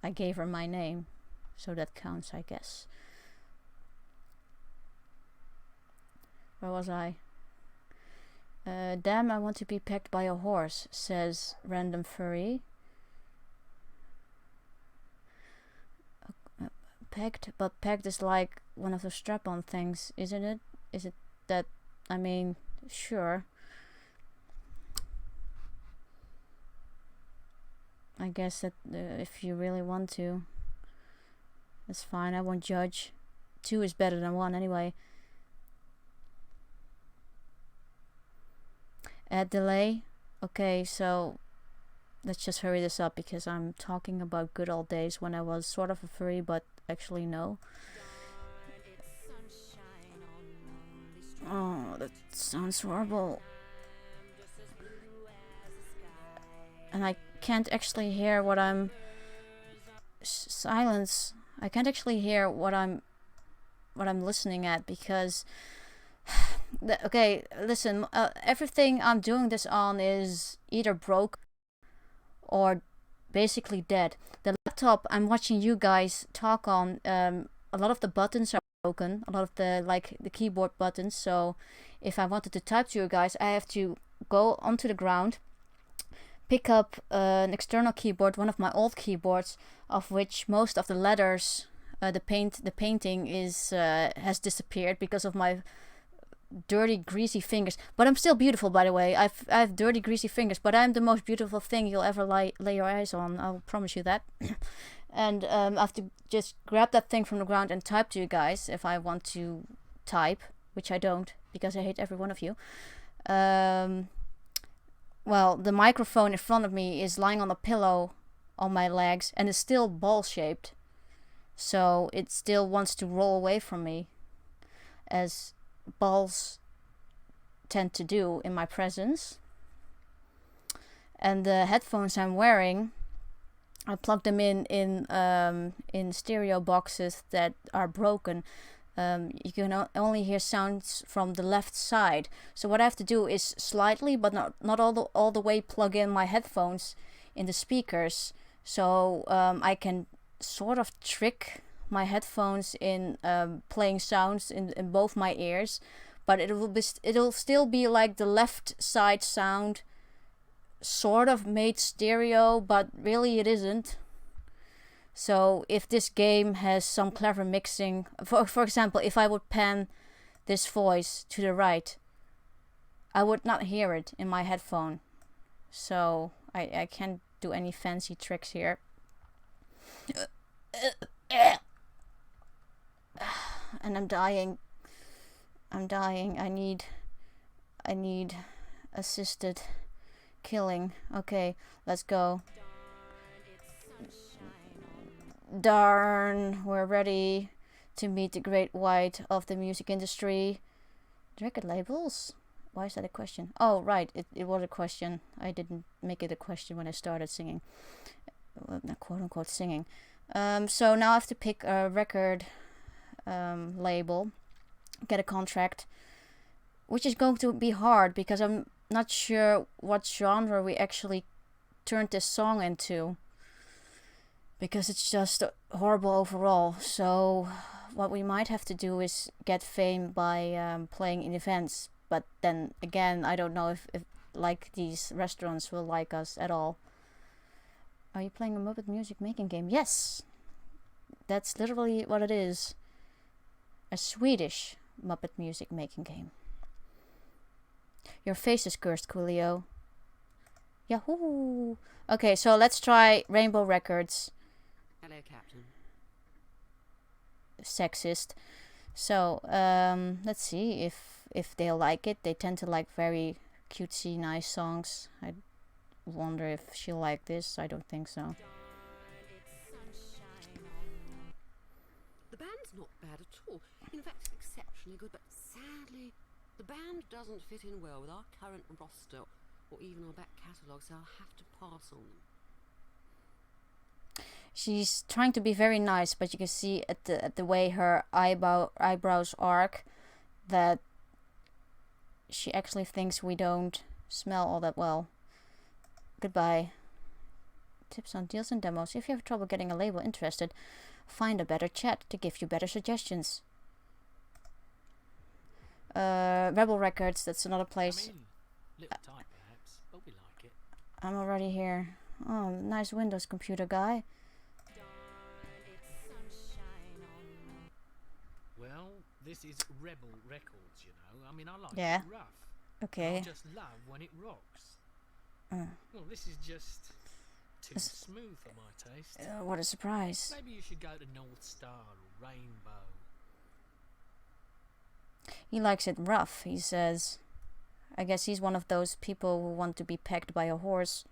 I gave her my name, so that counts, I guess. Where was I? Damn, I want to be pecked by a horse, says Random Furry. Pegged, but pegged is like one of those strap-on things, isn't it? Is it that? I mean, sure. I guess that if you really want to, that's fine. I won't judge. 2 is better than 1 anyway. Add delay. Okay, so let's just hurry this up because I'm talking about good old days when I was sort of a furry, but actually no. Oh, that sounds horrible. And I can't actually hear what I'm... Silence. I can't actually hear what I'm listening at because... Okay, listen, everything I'm doing this on is either broke or basically dead. The laptop I'm watching you guys talk on, a lot of the buttons are broken, a lot of the keyboard buttons, so if I wanted to type to you guys, I have to go onto the ground, pick up an external keyboard, one of my old keyboards, of which most of the letters, the painting is has disappeared because of my dirty greasy fingers. But I'm still beautiful, by the way. I have dirty greasy fingers, but I'm the most beautiful thing you'll ever lay your eyes on, I'll promise you that. And I have to just grab that thing from the ground and type to you guys if I want to type, which I don't because I hate every one of you. Well, the microphone in front of me is lying on a pillow on my legs, and it's still ball shaped. So it still wants to roll away from me, as balls tend to do in my presence. And the headphones I'm wearing, I plugged them in stereo boxes that are broken. You can only hear sounds from the left side. So what I have to do is slightly, but not all the way, plug in my headphones in the speakers, so I can sort of trick my headphones in playing sounds in both my ears, but it'll still be like the left side sound sort of made stereo, but really it isn't. So if this game has some clever mixing, for example, if I would pan this voice to the right, I would not hear it in my headphone. So I can't do any fancy tricks here. And I'm dying. I need assisted killing. Okay, let's go. Darn, we're ready to meet the great white of the music industry. Record labels? Why is that a question? Oh, right, it was a question. I didn't make it a question when I started singing. Quote unquote singing. So now I have to pick a record label, get a contract, which is going to be hard because I'm not sure what genre we actually turned this song into, because it's just horrible overall. So what we might have to do is get fame by playing in events, but then again, I don't know if like these restaurants will like us at all. Are you playing a Muppet music making game? Yes, that's literally what it is. A Swedish Muppet music making game. Your face is cursed, Coolio. Yahoo! Okay, so let's try Rainbow Records. Hello, Captain. Sexist. So, let's see if they'll like it. They tend to like very cutesy, nice songs. I wonder if she'll like this. I don't think so. The band's not bad at all. In fact, it's exceptionally good, but sadly, the band doesn't fit in well with our current roster or even our back catalogue, so I'll have to pass on them. She's trying to be very nice, but you can see at the way her eyebrows arc that she actually thinks we don't smell all that well. Goodbye. Tips on deals and demos. If you have trouble getting a label interested, find a better chat to give you better suggestions. Rebel Records, that's another place. I mean, little tight perhaps, but we like it. I'm already here. Oh, nice Windows computer guy. Well, this is Rebel Records, you know. I mean, I like Yeah. it rough. Okay. I just love when it rocks. Well, this is just too smooth for my taste. What a surprise. Maybe you should go to North Star or Rainbow. He likes it rough, he says. I guess he's one of those people who want to be pegged by a horse.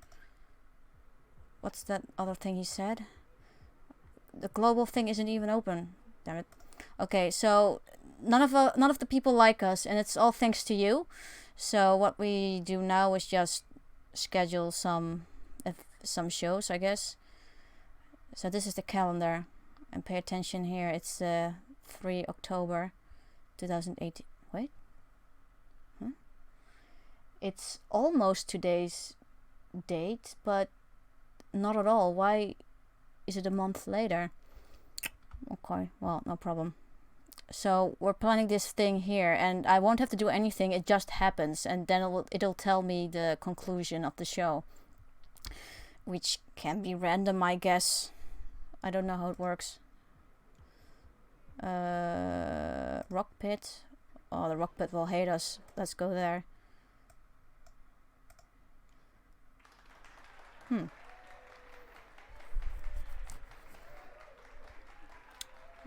What's that other thing he said? The global thing isn't even open. Damn it. Okay, so none of the people like us, and it's all thanks to you. So what we do now is just schedule some shows, I guess. So this is the calendar, and pay attention here. It's 3 October 2018. Wait. Huh? It's almost today's date, but not at all. Why is it a month later? Okay, well, no problem. So we're planning this thing here, and I won't have to do anything. It just happens, and then it'll tell me the conclusion of the show, which can be random, I guess. I don't know how it works. Rock Pit. Oh, the Rock Pit will hate us. Let's go there.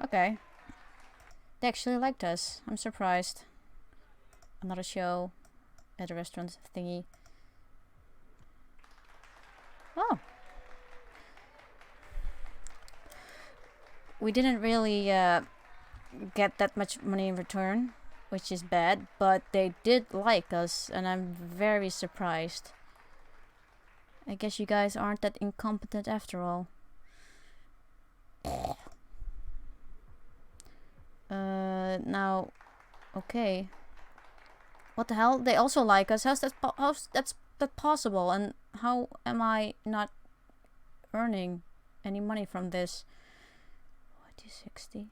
Okay. They actually liked us. I'm surprised. Another show at a restaurant thingy. Oh. we didn't really get that much money in return, which is bad, but they did like us, and I'm very surprised. I guess you guys aren't that incompetent after all. Now, okay. What the hell? They also like us. How's that possible? And how am I not earning any money from this? 260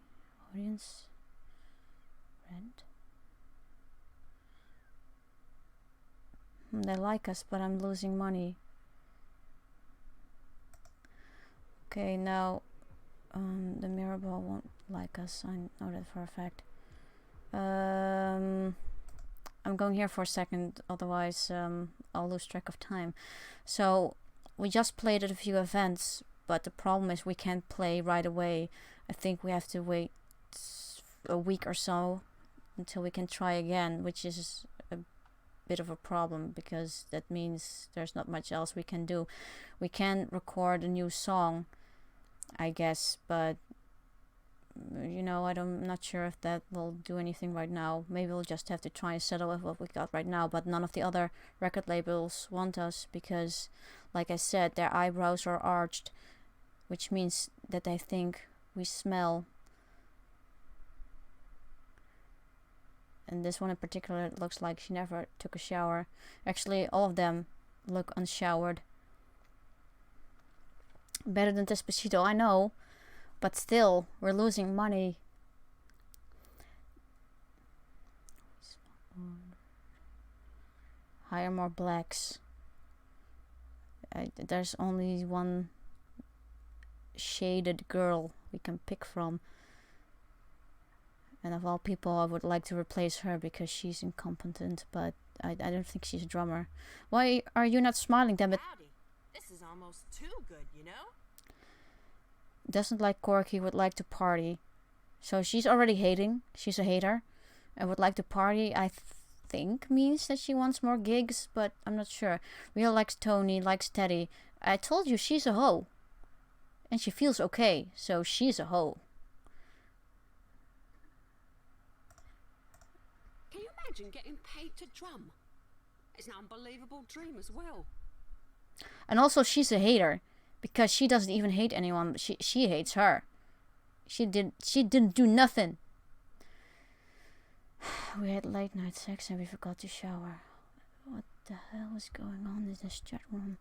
audience rent. They like us, but I'm losing money. Okay, now the mirror ball won't like us. I know that for a fact. I'm going here for a second, otherwise I'll lose track of time. So we just played at a few events, but the problem is we can't play right away. I think we have to wait a week or so until we can try again, which is a bit of a problem because that means there's not much else we can do. We can record a new song, I guess, but you know, I'm not sure if that will do anything right now. Maybe we'll just have to try and settle with what we got right now, but none of the other record labels want us because, like I said, their eyebrows are arched, which means that they think we smell. And this one in particular looks like she never took a shower. Actually, all of them look unshowered. Better than Despacito, I know. But still, we're losing money. Hire more blacks. There's only one shaded girl we can pick from. And of all people, I would like to replace her because she's incompetent, but I don't think she's a drummer. Why are you not smiling, damn it? Howdy. This is almost too good, you know? Doesn't like Corky, would like to party. So she's already hating. She's a hater. And would like to party, I think means that she wants more gigs, but I'm not sure. Real likes Tony, likes Teddy. I told you she's a hoe. And she feels okay, so she's a hoe. Can you imagine getting paid to drum? It's an unbelievable dream as well. And also she's a hater. Because she doesn't even hate anyone, but she hates her. She didn't do nothing. We had late night sex and we forgot to shower. What the hell is going on in this chat room?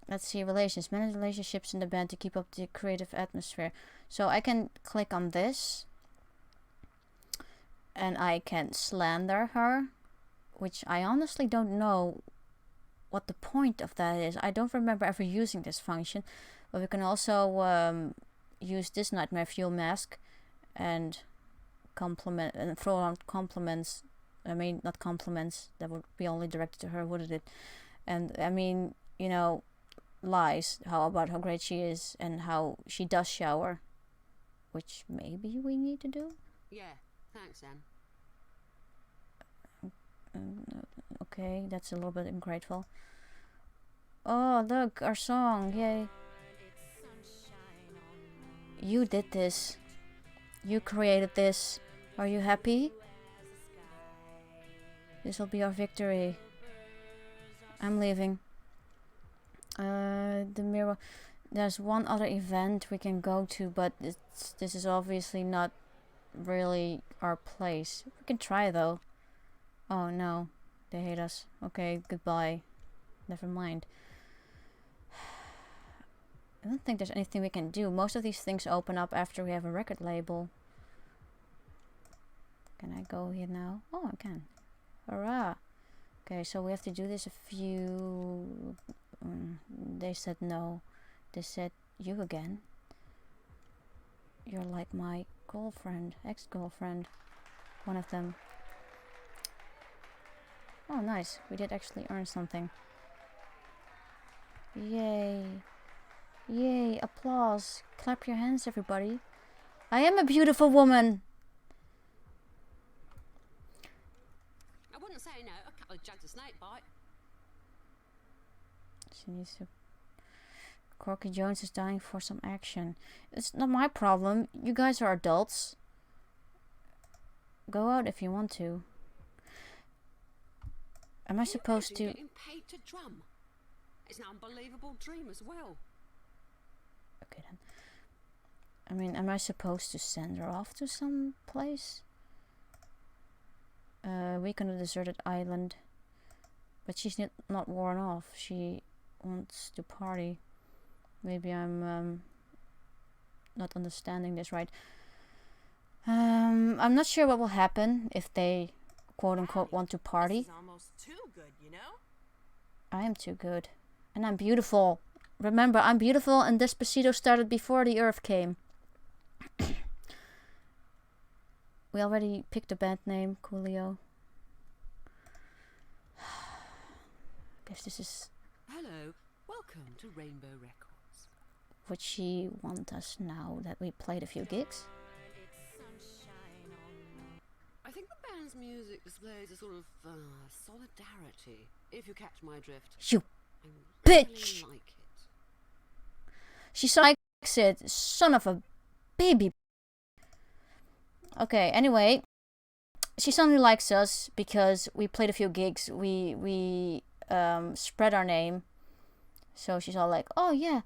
Let's see, relations. Manage relationships in the band to keep up the creative atmosphere. So I can click on this. And I can slander her. Which I honestly don't know what the point of that is. I don't remember ever using this function, but we can also use this Nightmare Fuel mask and compliment and throw out compliments. I mean, not compliments, that would be only directed to her, wouldn't it? And I mean, you know, lies about how great she is and how she does shower, which maybe we need to do. Yeah, thanks, Anne. Okay, that's a little bit ungrateful. Oh, look, our song, yay. You did this. You created this. Are you happy? This will be our victory. I'm leaving. The mirror. There's one other event we can go to, but this is obviously not really our place. We can try though. Oh no, they hate us. Okay, goodbye. Never mind. I don't think there's anything we can do. Most of these things open up after we have a record label. Can I go here now? Oh, I can. Hurrah! Okay, so we have to do this a few... they said no. They said, you again? You're like my girlfriend, ex-girlfriend. One of them. Oh, nice. We did actually earn something. Yay. Yay, applause. Clap your hands, everybody. I am a beautiful woman. I wouldn't say no. A couple of jugs of snake bite. She needs to Corky Jones is dying for some action. It's not my problem. You guys are adults. Go out if you want to. Am I supposed to... Getting paid to drum. It's an unbelievable dream as well. Okay then. I mean, am I supposed to send her off to some place? Week on a deserted island. But she's not worn off. She wants to party. Maybe I'm not understanding this right. I'm not sure what will happen if they quote unquote want to party. This is almost too good, you know? I am too good. And I'm beautiful. Remember, I'm beautiful and Despacito started before the earth came. We already picked a band name, Coolio. Guess this is... Hello, welcome to Rainbow Records. Would she want us now that we played a few gigs? I think the band's music displays a sort of solidarity, if you catch my drift. You I really bitch! like it. She likes it, son of a baby. Okay, anyway, she suddenly likes us because we played a few gigs. We spread our name, so she's all like, "Oh yeah."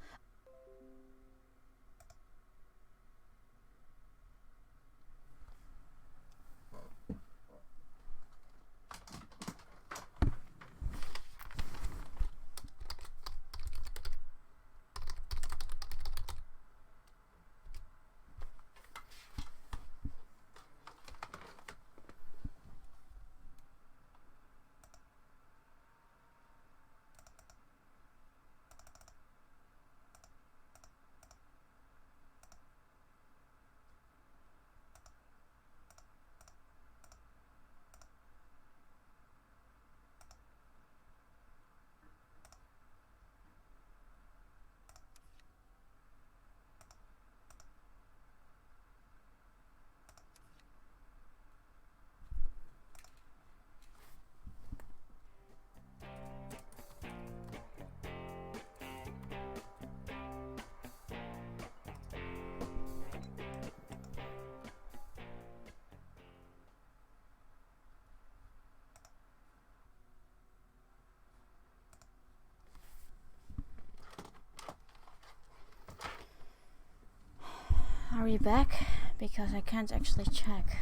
Are you back? Because I can't actually check.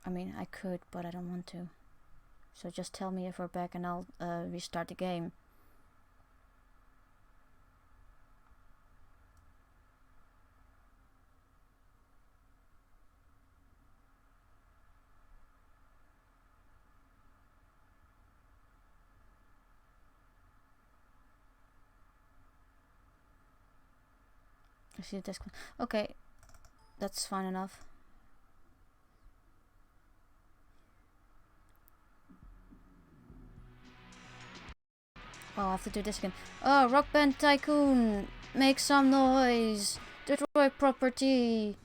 I mean, I could, but I don't want to. So just tell me if we're back and I'll restart the game. I see the desk. Okay, that's fine enough. Oh, I have to do this again. Oh, Rock Band Tycoon! Make some noise! Detroit property!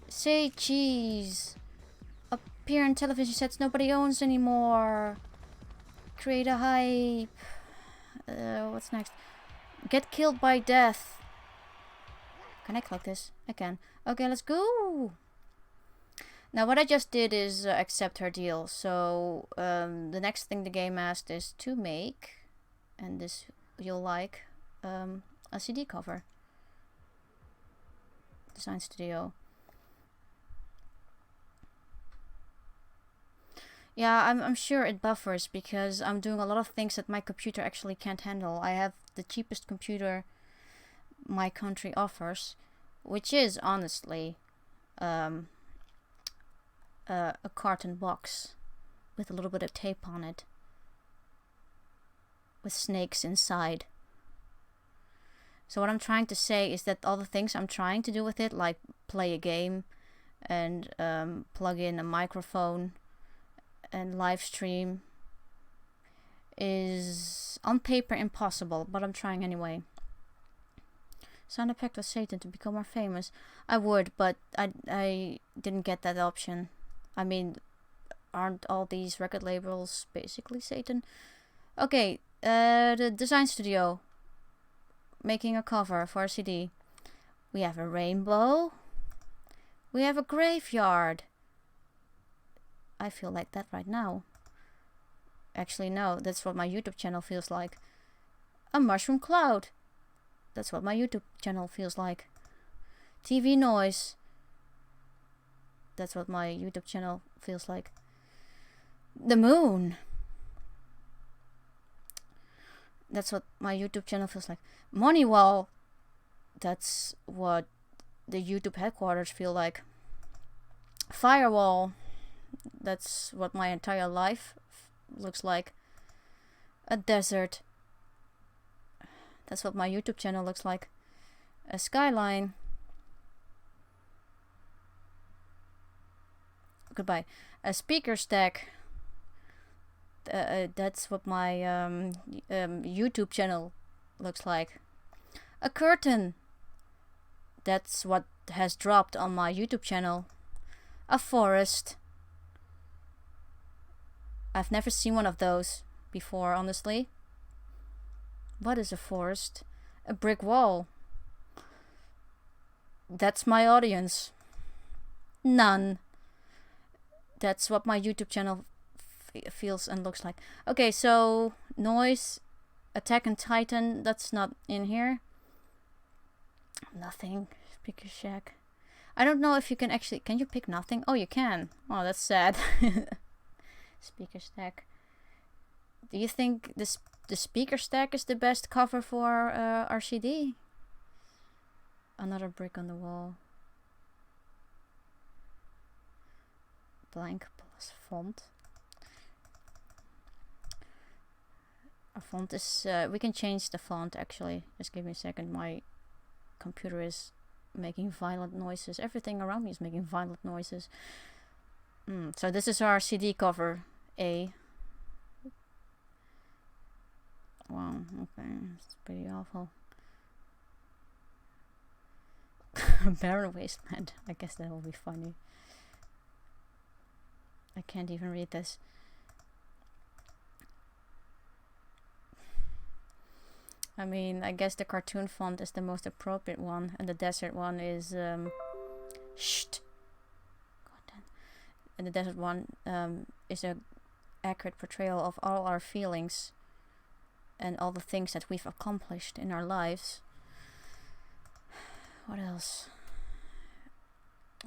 Say cheese! Appear in television sets nobody owns anymore! Create a hype! What's next? Get killed by death! Can I click this? I can. Okay, let's go! Now what I just did is accept her deal. So the next thing the game asked is to make, and this you'll like, a CD cover. Design Studio. Yeah, I'm sure it buffers because I'm doing a lot of things that my computer actually can't handle. I have the cheapest computer my country offers, which is honestly a carton box with a little bit of tape on it with snakes inside. So what I'm trying to say is that all the things I'm trying to do with it, like play a game and plug in a microphone and live stream, is on paper impossible, but I'm trying anyway. Sign a pact with Satan to become more famous. I would, but I didn't get that option. I mean, aren't all these record labels basically Satan? Okay, the design studio making a cover for a CD. We have a rainbow. We have a graveyard. I feel like that right now. Actually, no, that's what my YouTube channel feels like. A mushroom cloud. That's what my YouTube channel feels like. TV noise. That's what my YouTube channel feels like. The moon. That's what my YouTube channel feels like. Money wall. That's what the YouTube headquarters feel like. Firewall. That's what my entire life looks like. A desert. That's what my YouTube channel looks like. A skyline. Goodbye. A speaker stack. That's what my YouTube channel looks like. A curtain. That's what has dropped on my YouTube channel. A forest. I've never seen one of those before, honestly. What is a forest? A brick wall. That's my audience. None. That's what my YouTube channel feels and looks like. Okay, so noise, Attack on Titan, that's not in here. Nothing. Speaker shack. I don't know if you can actually... Can you pick nothing? Oh, you can. Oh, that's sad. Speaker stack. Do you think the speaker stack is the best cover for RCD? Another brick on the wall. Blank plus font. Our font is... we can change the font actually. Just give me a second. My computer is making violent noises. Everything around me is making violent noises. So this is our CD cover. A. Wow, okay. It's pretty awful. Barren Wasteland. I guess that will be funny. I can't even read this. I mean, I guess the cartoon font is the most appropriate one, and the desert one is shh. And the desert one is a accurate portrayal of all our feelings and all the things that we've accomplished in our lives. What else?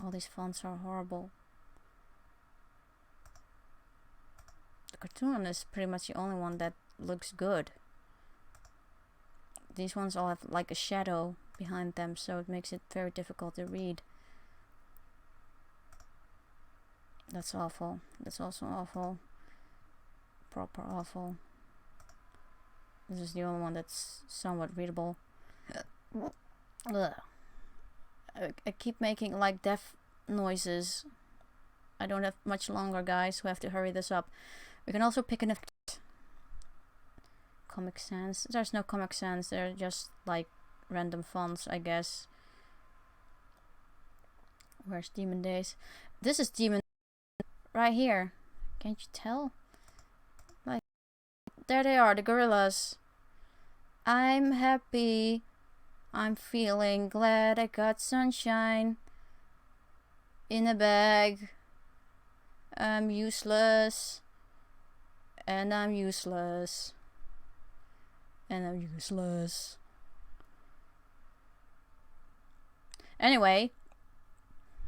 All these fonts are horrible. The cartoon one is pretty much the only one that looks good. These ones all have like a shadow behind them, so it makes it very difficult to read. That's awful. That's also awful. Proper awful. This is the only one that's somewhat readable. Ugh. I keep making like deaf noises. I don't have much longer, guys, so I have to hurry this up. We can also pick an effect. Comic Sans. There's no Comic Sans, they're just like random fonts, I guess. Where's Demon Days? This is Demon right here. Can't you tell? Like, there they are, the gorillas. I'm happy. I'm feeling glad I got sunshine in a bag. I'm useless. And I'm useless. And I'm useless. Anyway,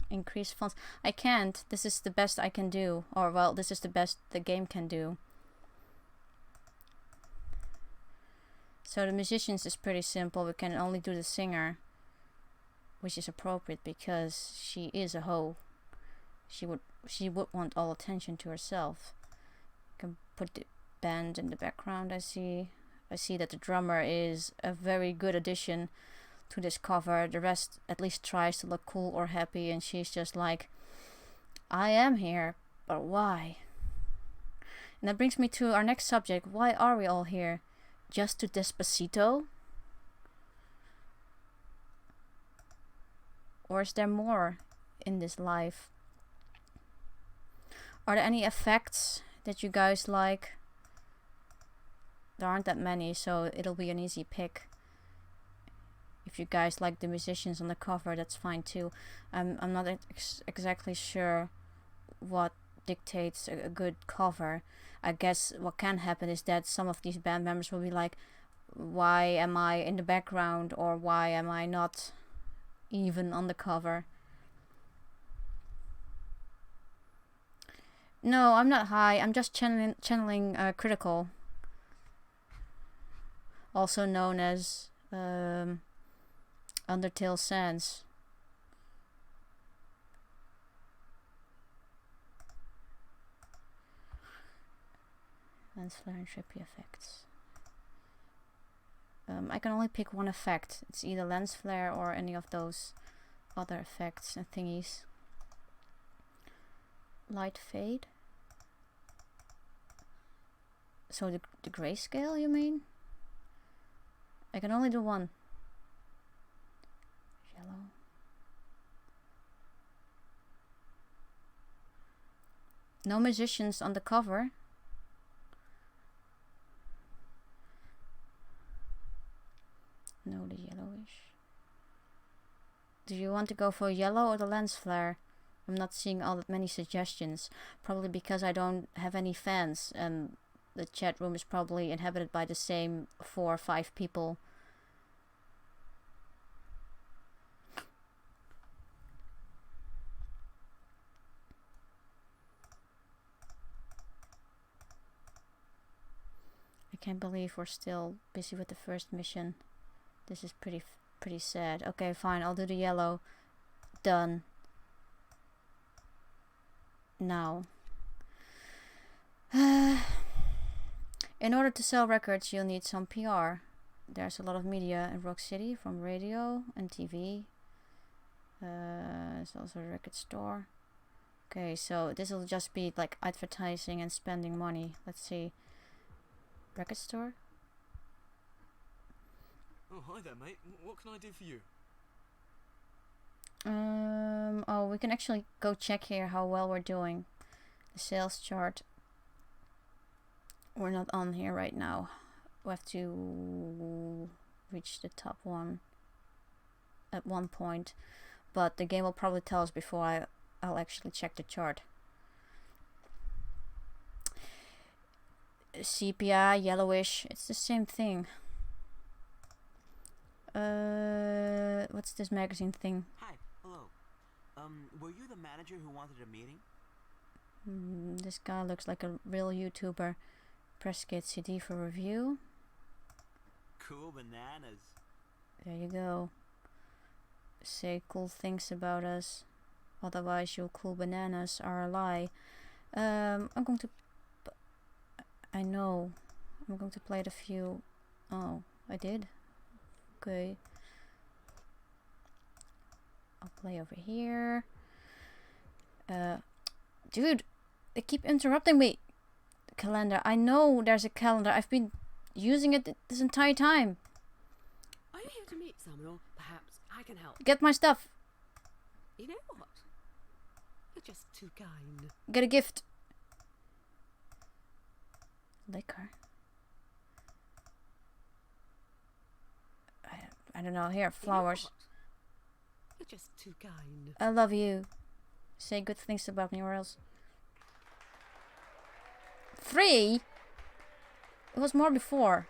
increase fonts. I can't. This is the best I can do. Or, well, this is the best the game can do. So the musicians is pretty simple. We can only do the singer, which is appropriate because she is a hoe. She would want all attention to herself. Can put the band in the background. I see that the drummer is a very good addition to this cover. The rest at least tries to look cool or happy, and she's just like, I am here, but why? And that brings me to our next subject. Why are we all here? Just to Despacito? Or is there more in this life? Are there any effects that you guys like? there aren't that many, so it'll be an easy pick. If you guys like the musicians on the cover, that's fine too. I'm not exactly sure what dictates a good cover. I guess what can happen is that some of these band members will be like, why am I in the background, or why am I not even on the cover? No, I'm not high. I'm just channeling Critical, also known as Undertale Sans. Lens flare and trippy effects. I can only pick one effect. It's either lens flare or any of those other effects and thingies. Light fade. So the grayscale, you mean? I can only do one. Yellow. No musicians on the cover. No, the yellowish. Do you want to go for yellow or the lens flare? I'm not seeing all that many suggestions. Probably because I don't have any fans, and the chat room is probably inhabited by the same 4 or 5 people. I can't believe we're still busy with the first mission. This is pretty sad. Okay, fine, I'll do the yellow. Done. Now. In order to sell records, you'll need some PR. There's a lot of media in Rock City, from radio and TV. There's also a record store. Okay, so this will just be like advertising and spending money. Let's see. Record store? Oh, hi there, mate. What can I do for you? Oh, we can actually go check here how well we're doing. The sales chart. We're not on here right now. We have to reach the top one at one point. But the game will probably tell us before I'll actually check the chart. Sepia, yellowish, it's the same thing. What's this magazine thing? Hi, hello. Were you the manager who wanted a meeting? This guy looks like a real YouTuber. Press kit CD for review. Cool bananas. There you go. Say cool things about us. Otherwise, your cool bananas are a lie. I'm going to... I know. I'm going to play the few... Oh, I did? Okay. I'll play over here. Dude, they keep interrupting me. Calendar. I know there's a calendar. I've been using it this entire time. Are you here to meet someone, or perhaps I can help? Get my stuff. You know what? You're just too kind. Get a gift. Liquor. I don't know. Here, flowers. You know what? You're just too kind. I love you. Say good things about me or else. 3? It was more before.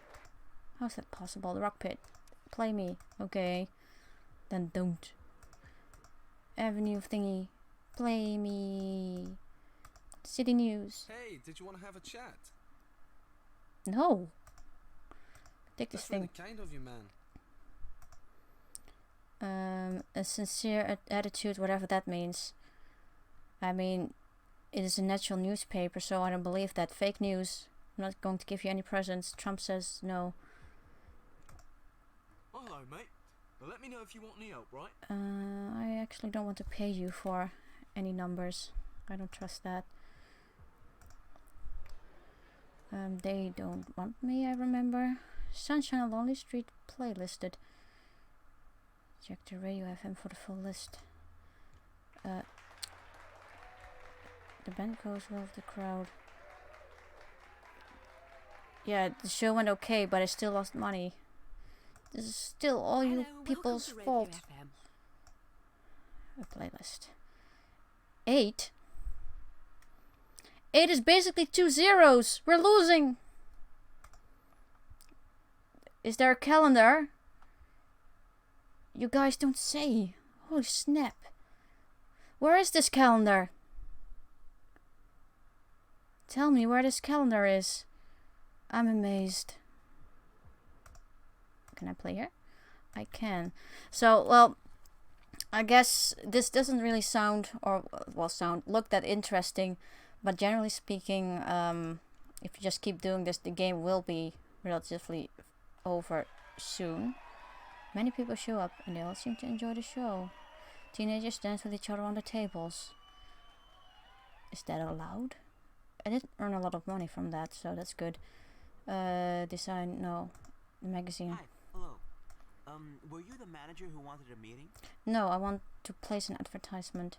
How's that possible? The rock pit. Play me. Okay. Then don't. Avenue thingy. Play me. City news. Hey, did you want to have a chat? No. Take this That's thing. really kind of you, man. A sincere attitude, whatever that means. I mean, it is a natural newspaper, so I don't believe that. Fake news. I'm not going to give you any presents. Trump says no. Oh, hello, mate. Well, let me know if you want any help, right? I actually don't want to pay you for any numbers. I don't trust that. They don't want me, I remember. Sunshine on Lonely Street playlisted. Check the radio FM for the full list. The band goes well with the crowd. Yeah, the show went okay, but I still lost money. This is still all you Hello, people's welcome to fault. Radio FM. A playlist. 8? 8 is basically 2 zeros. We're losing. Is there a calendar? You guys don't say. Holy snap. Where is this calendar? Tell me where this calendar is. I'm amazed. Can I play here? I can. So, well, I guess this doesn't really sound, or, well, look that interesting. But generally speaking, if you just keep doing this, the game will be relatively over soon. Many people show up and they all seem to enjoy the show. Teenagers dance with each other on the tables. Is that allowed? I did earn a lot of money from that, so that's good. Design, no. The magazine. Hi, hello. Were you the manager who wanted a meeting? No, I want to place an advertisement.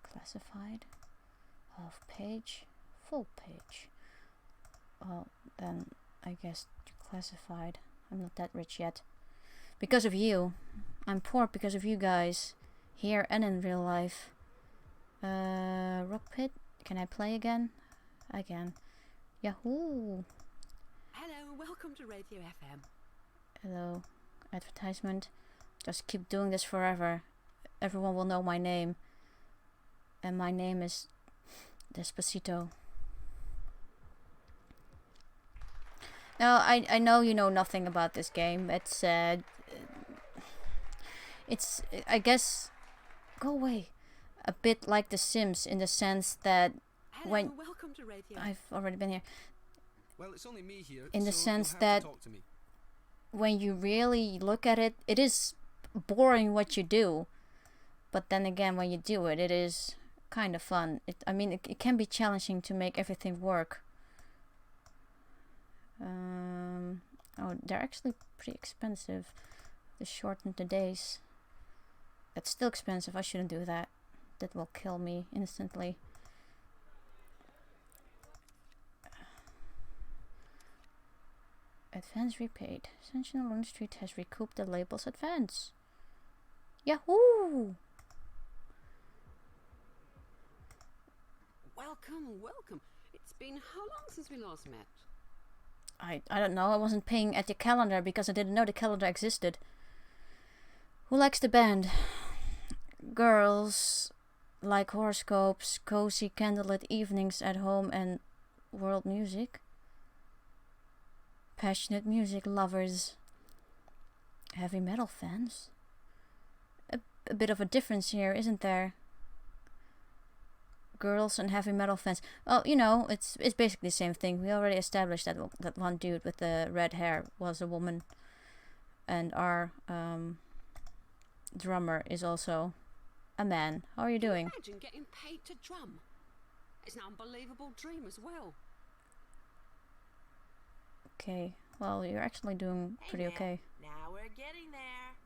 Classified. Half page. Full page. Well, then I guess classified. I'm not that rich yet. Because of you. I'm poor because of you guys. Here and in real life. Rock Pit. Can I play again? I can. Yahoo! Hello, welcome to Radio FM. Hello. Advertisement. Just keep doing this forever. Everyone will know my name. And my name is Despacito. Now, I know you know nothing about this game. It's I guess, go away. A bit like The Sims in the sense that Hello, welcome to Radio. I've already been here. Well, it's only me here. In the so sense you'll have that to talk to me. when you really look at it, it is boring what you do. But then again, when you do it, it is kind of fun. It can be challenging to make everything work. Oh, they're actually pretty expensive. They shortened the days. That's still expensive. I shouldn't do that. That will kill me instantly. Advance repaid. Sentinel Lone Street has recouped the label's advance. Yahoo! Welcome. It's been how long since we last met? I don't know. I wasn't paying at the calendar because I didn't know the calendar existed. Who likes the band? Girls like horoscopes, cozy candlelit evenings at home, and world music. Passionate music lovers. Heavy metal fans. A bit of a difference here, isn't there? Girls and heavy metal fans. Well, you know, it's basically the same thing. We already established that that one dude with the red hair was a woman, and our drummer is also a man. How are you doing? Imagine getting paid to drum. It's an unbelievable dream as well. Okay. Well, you're actually doing pretty Hey, okay. Now we're getting there.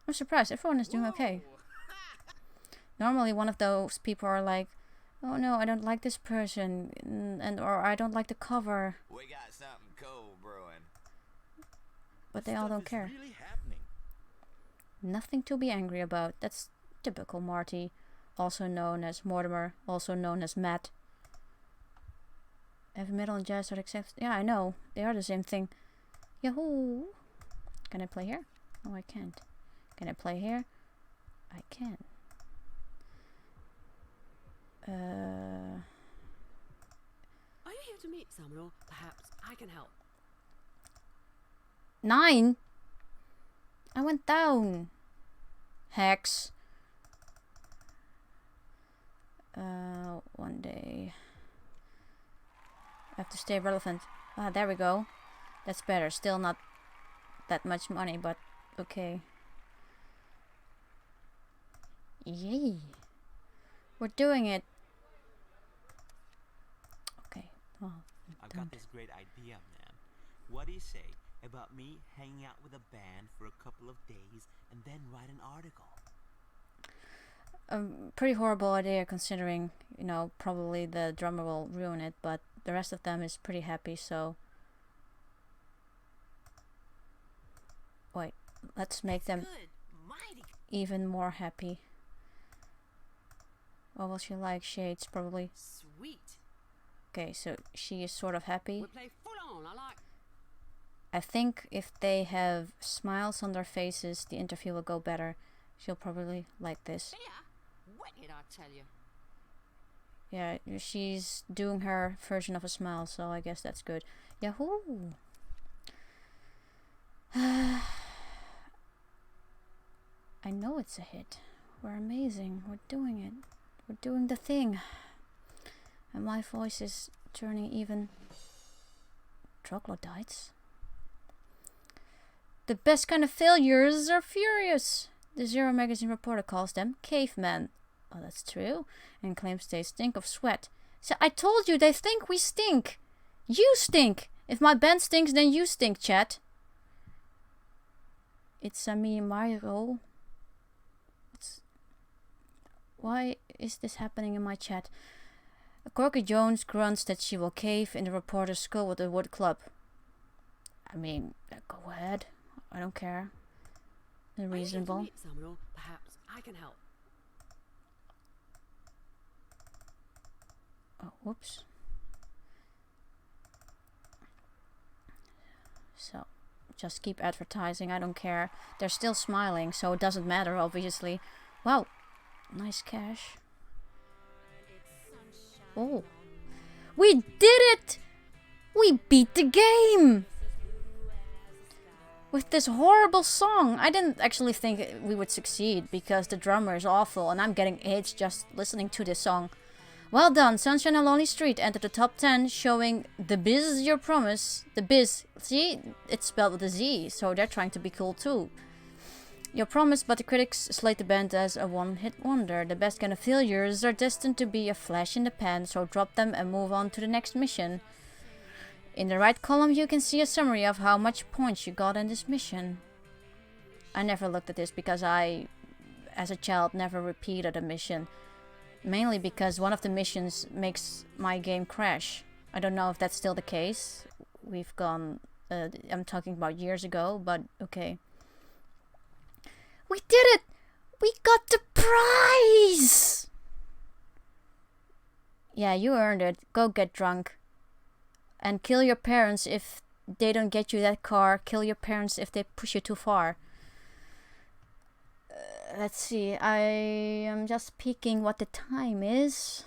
I'm surprised. Everyone is doing okay. Normally, one of those people are like, "Oh no, I don't like this person," or "I don't like the cover," We got something cool brewing. but they all don't care. Really happening. Nothing to be angry about. That's typical Marty, also known as Mortimer, also known as Matt. Heavy metal and jazz are except. Yeah, I know. They are the same thing. Yahoo! Can I play here? Oh, I can't. Can I play here? I can. Are you here to meet someone, or perhaps I can help? 9? I went down. Hex. One day. I have to stay relevant. Ah, there we go. That's better. Still not that much money, but okay. Yay. We're doing it. Okay. Well, I've got this great idea, man. What do you say about me hanging out with a band for a couple of days and then write an article? Pretty horrible idea considering, you know, probably the drummer will ruin it, but the rest of them is pretty happy, so... Wait, let's make them Good. Mighty. even more happy. What will she like? Shades, probably. Sweet. Okay, so she is sort of happy. We'll play full on. I like. I think if they have smiles on their faces, the interview will go better. She'll probably like this. Here, what did I tell you? Yeah, she's doing her version of a smile, so I guess that's good. Yahoo! I know it's a hit. We're amazing. We're doing it. We're doing the thing. And my voice is turning even troglodytes. The best kind of failures are furious. The Zero Magazine reporter calls them cavemen. Oh, that's true. And claims they stink of sweat. So I told you they think we stink. You stink. If my band stinks, then you stink, chat. It's me, Mario. Why is this happening in my chat? Corky Jones grunts that she will cave in the reporter's skull with a wood club. I mean, go ahead. I don't care. They're reasonable. Meet someone, or perhaps I can help. Oh, whoops. So, just keep advertising. I don't care. They're still smiling, so it doesn't matter, obviously. Wow. Nice cash. Oh. We did it! We beat the game! With this horrible song. I didn't actually think we would succeed because the drummer is awful and I'm getting AIDS just listening to this song. Well done, Sunshine on Lonely Street entered the top 10 showing The Biz Your Promise. The Biz, see? It's spelled with a Z, so they're trying to be cool too. Your Promise, but the critics slate the band as a one-hit wonder. The best kind of failures are destined to be a flash in the pan, so drop them and move on to the next mission. In the right column you can see a summary of how much points you got in this mission. I never looked at this because I, as a child, never repeated a mission. Mainly because one of the missions makes my game crash. I don't know if that's still the case. We've gone, I'm talking about years ago, but okay. We did it! We got the prize! Yeah, you earned it. Go get drunk. And kill your parents if they don't get you that car. Kill your parents if they push you too far. Let's see. I am just peeking what the time is.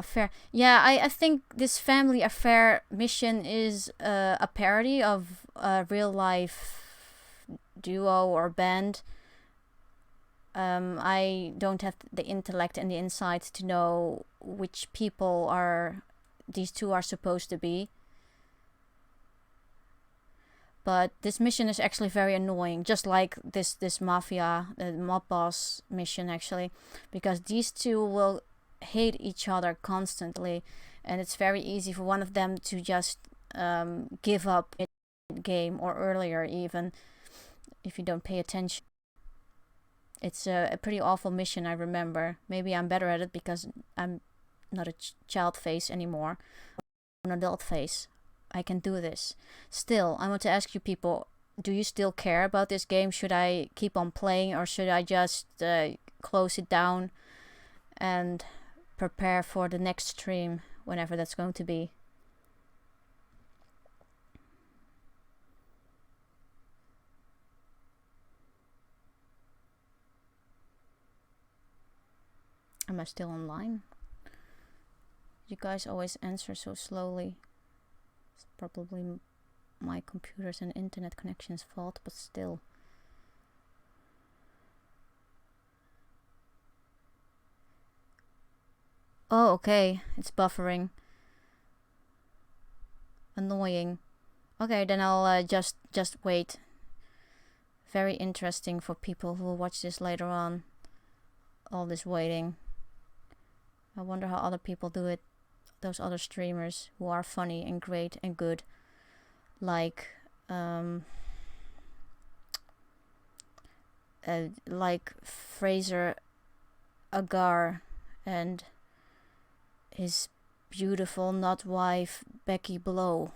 Fair. Yeah, I think this family affair mission is a parody of a real life duo or band. I don't have the intellect and the insight to know which people are these two are supposed to be. But this mission is actually very annoying, just like this mafia, the mob boss mission actually, because these two will hate each other constantly, and it's very easy for one of them to just give up in the game or earlier even, if you don't pay attention. It's a pretty awful mission, I remember. Maybe I'm better at it because I'm not a child face anymore. I'm an adult face. I can do this. Still, I want to ask you people, do you still care about this game? Should I keep on playing or should I just close it down and prepare for the next stream, whenever that's going to be? Am I still online? You guys always answer so slowly. It's probably my computer's and internet connection's fault, but still. Oh, okay. It's buffering. Annoying. Okay, then I'll just wait. Very interesting for people who will watch this later on. All this waiting. I wonder how other people do it. Those other streamers who are funny and great and good. Like Fraser Agar and his beautiful not wife Becky Blow.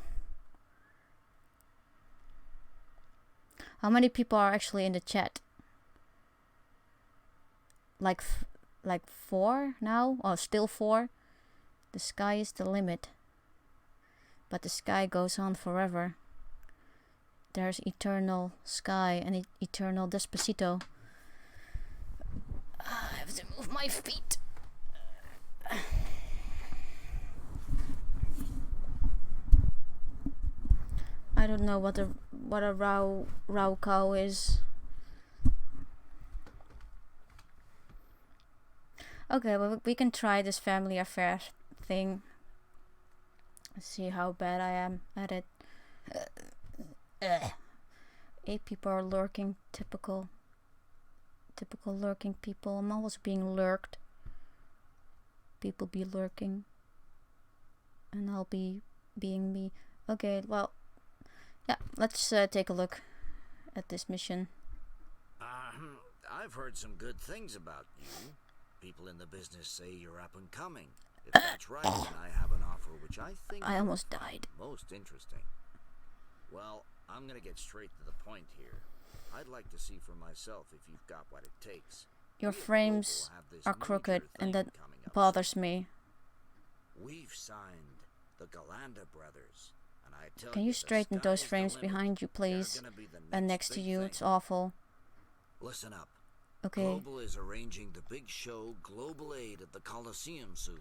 How many people are actually in the chat? Like 4 now? Oh, still 4? The sky is the limit. But the sky goes on forever. There's eternal sky and eternal Despacito. I have to move my feet. I don't know what a row cow is. Okay, well, we can try this family affair thing. See how bad I am at it. 8 people are lurking. Typical lurking people. I'm always being lurked. People be lurking. And I'll be being me. Okay, well, yeah, let's take a look at this mission. I've heard some good things about you. People in the business say you're up and coming. If that's right, then I have an offer which I think I almost died. Most interesting. Well, I'm gonna get straight to the point here. I'd like to see for myself if you've got what it takes. Your frames are crooked, and that bothers me. We've signed the Galanda brothers, and I tell Can you straighten those frames behind you, please? And next to you, it's awful. Listen up. Okay. Global is arranging the big show Global Aid at the Coliseum soon.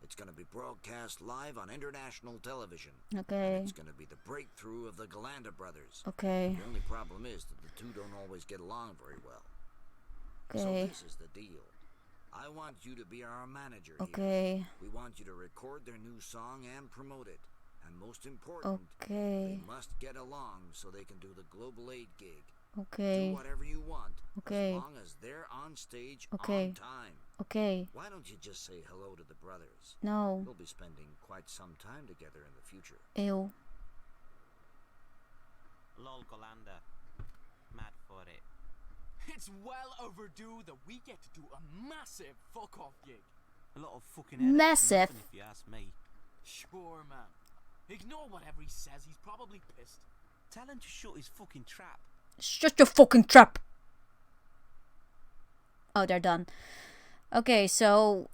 It's going to be broadcast live on international television. Okay. And it's going to be the breakthrough of the Galanda brothers. Okay. The only problem is that the two don't always get along very well. Okay. So this is the deal. I want you to be our manager okay. here. We want you to record their new song and promote it. And most important, okay. they must get along so they can do the Global Aid gig. Okay. Do whatever you want, okay. as long as they're on stage okay. on time. Okay. Why don't you just say hello to the brothers? No. We'll be spending quite some time together in the future. Ew. Lol, Galanda. Mad for it. It's well overdue that we get to do a massive fuck-off gig. A lot of fucking massive, if you ask me. Sure, man. Ignore whatever he says. He's probably pissed. Tell him to shut his fucking trap. Shut your fucking trap. Oh, they're done. Okay, so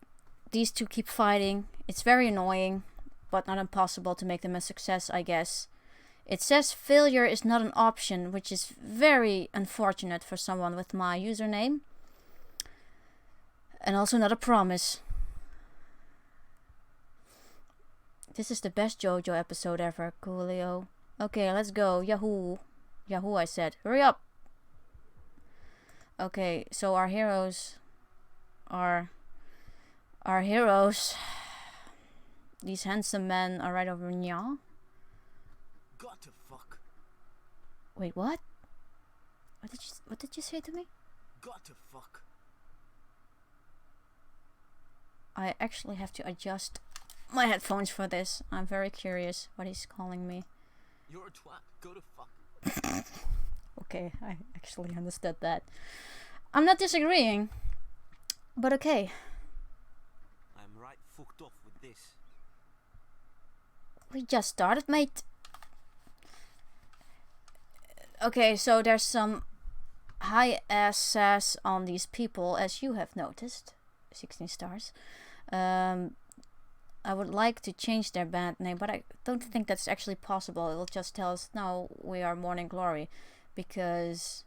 these two keep fighting. It's very annoying, but not impossible to make them a success, I guess. It says failure is not an option, which is very unfortunate for someone with my username. And also not a promise. This is the best JoJo episode ever, Coolio. Okay, let's go. Yahoo. Yahoo, I said. Hurry up. Okay, so our heroes are... Our heroes... These handsome men are right over here. Got to fuck. Wait, what? What did you say to me? Got to fuck. I actually have to adjust my headphones for this. I'm very curious what he's calling me. You're a twat. Go to fuck. Okay, I actually understood that. I'm not disagreeing, but okay. I'm right fucked off with this. We just started, mate. Okay, so there's some high ass sass on these people, as you have noticed. 16 stars. I would like to change their band name, but I don't think that's actually possible. It'll just tell us, no, we are Morning Glory, because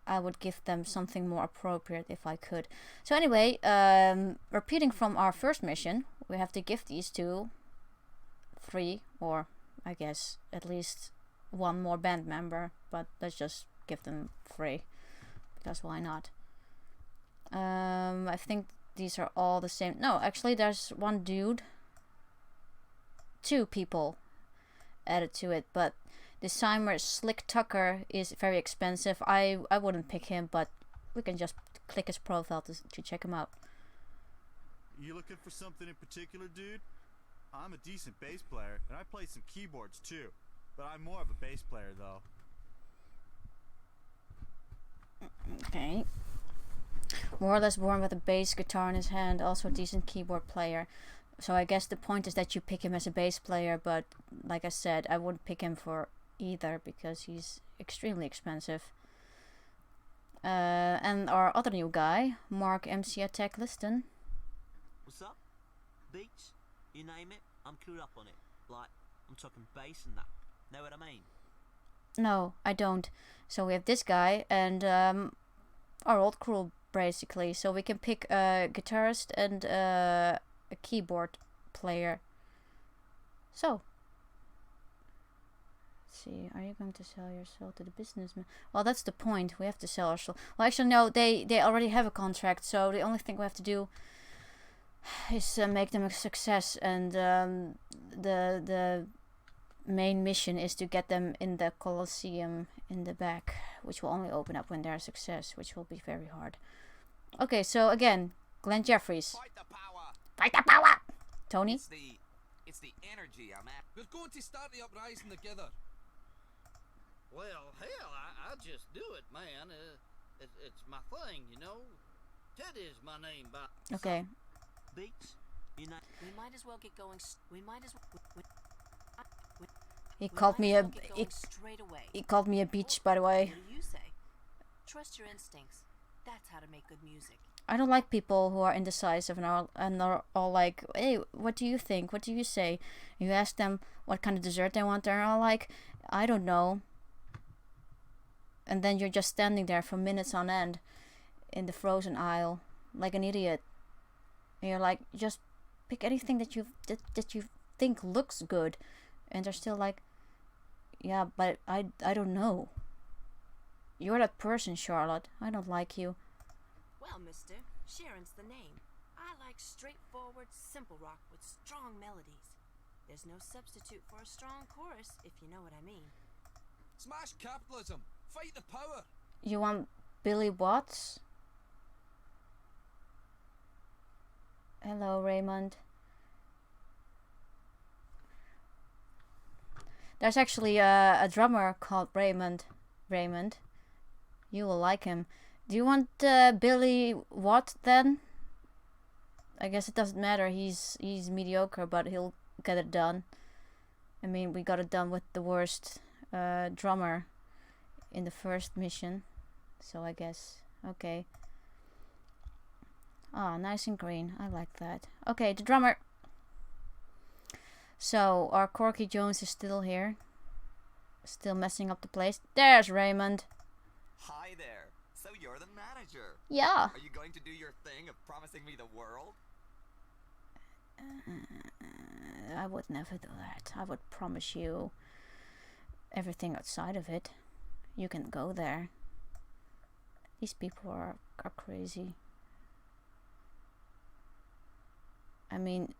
I would give them something more appropriate if I could. So anyway, repeating from our first mission, we have to give these two 3, or I guess at least 1 more band member, but let's just give them 3, because why not? I think these are all the same. No, actually there's 1 dude, 2 people added to it, but the Simer Slick Tucker is very expensive. I wouldn't pick him, but we can just click his profile to check him out. You looking for something in particular, dude? I'm a decent bass player, and I play some keyboards too, but I'm more of a bass player though. Okay. more or less born with a bass guitar in his hand, also a decent keyboard player. So I guess the point is that you pick him as a bass player, but like I said, I wouldn't pick him for either because he's extremely expensive. And our other new guy, Mark MC Attack Liston. What's up? Beats? You name it, I'm clued up on it. Like, I'm talking bass and that. Know what I mean? No, I don't. So we have this guy and our old crew basically. So we can pick a guitarist and a keyboard player. So, let's see, are you going to sell your soul to the businessman? Well, that's the point. We have to sell our soul. Well, actually, no, they already have a contract. So the only thing we have to do is make them a success, and the main mission is to get them in the Colosseum in the back, which will only open up when they're a success, which will be very hard. Okay, so again, Glenn Jeffries. Fight the power. Fight the power! Tony? It's the energy I'm at. We're going to start the uprising together. Well, hell, I'll just do it, man. It's my thing, you know. Ted is my name, but... Okay. Beats? You know... We might as well get going. We might as well. He called me a... straight away. He called me a beach, by the way. What do you say? Trust your instincts. That's how to make good music. I don't like people who are indecisive and are all like, hey, what do you think? What do you say? You ask them what kind of dessert they want, they're all like, I don't know. And then you're just standing there for minutes on end in the frozen aisle like an idiot. And you're like, just pick anything that you think looks good. And they're still like, yeah, but I don't know. You're that person, Charlotte. I don't like you. Well, mister, Sharon's the name. I like straightforward, simple rock with strong melodies. There's no substitute for a strong chorus, if you know what I mean. Smash capitalism. Fight the power. You want Billy Watts? Hello, Raymond. There's actually a drummer called Raymond. Raymond. You will like him. Do you want Billy Watt then? I guess it doesn't matter. He's mediocre, but he'll get it done. I mean, we got it done with the worst drummer in the first mission. So I guess. Okay. Ah, nice and green. I like that. Okay, the drummer. So, our Corky Jones is still here. Still messing up the place. There's Raymond. Hi there. So you're the manager. Yeah. Are you going to do your thing of promising me the world? I would never do that. I would promise you everything outside of it. You can go there. These people are crazy. I mean,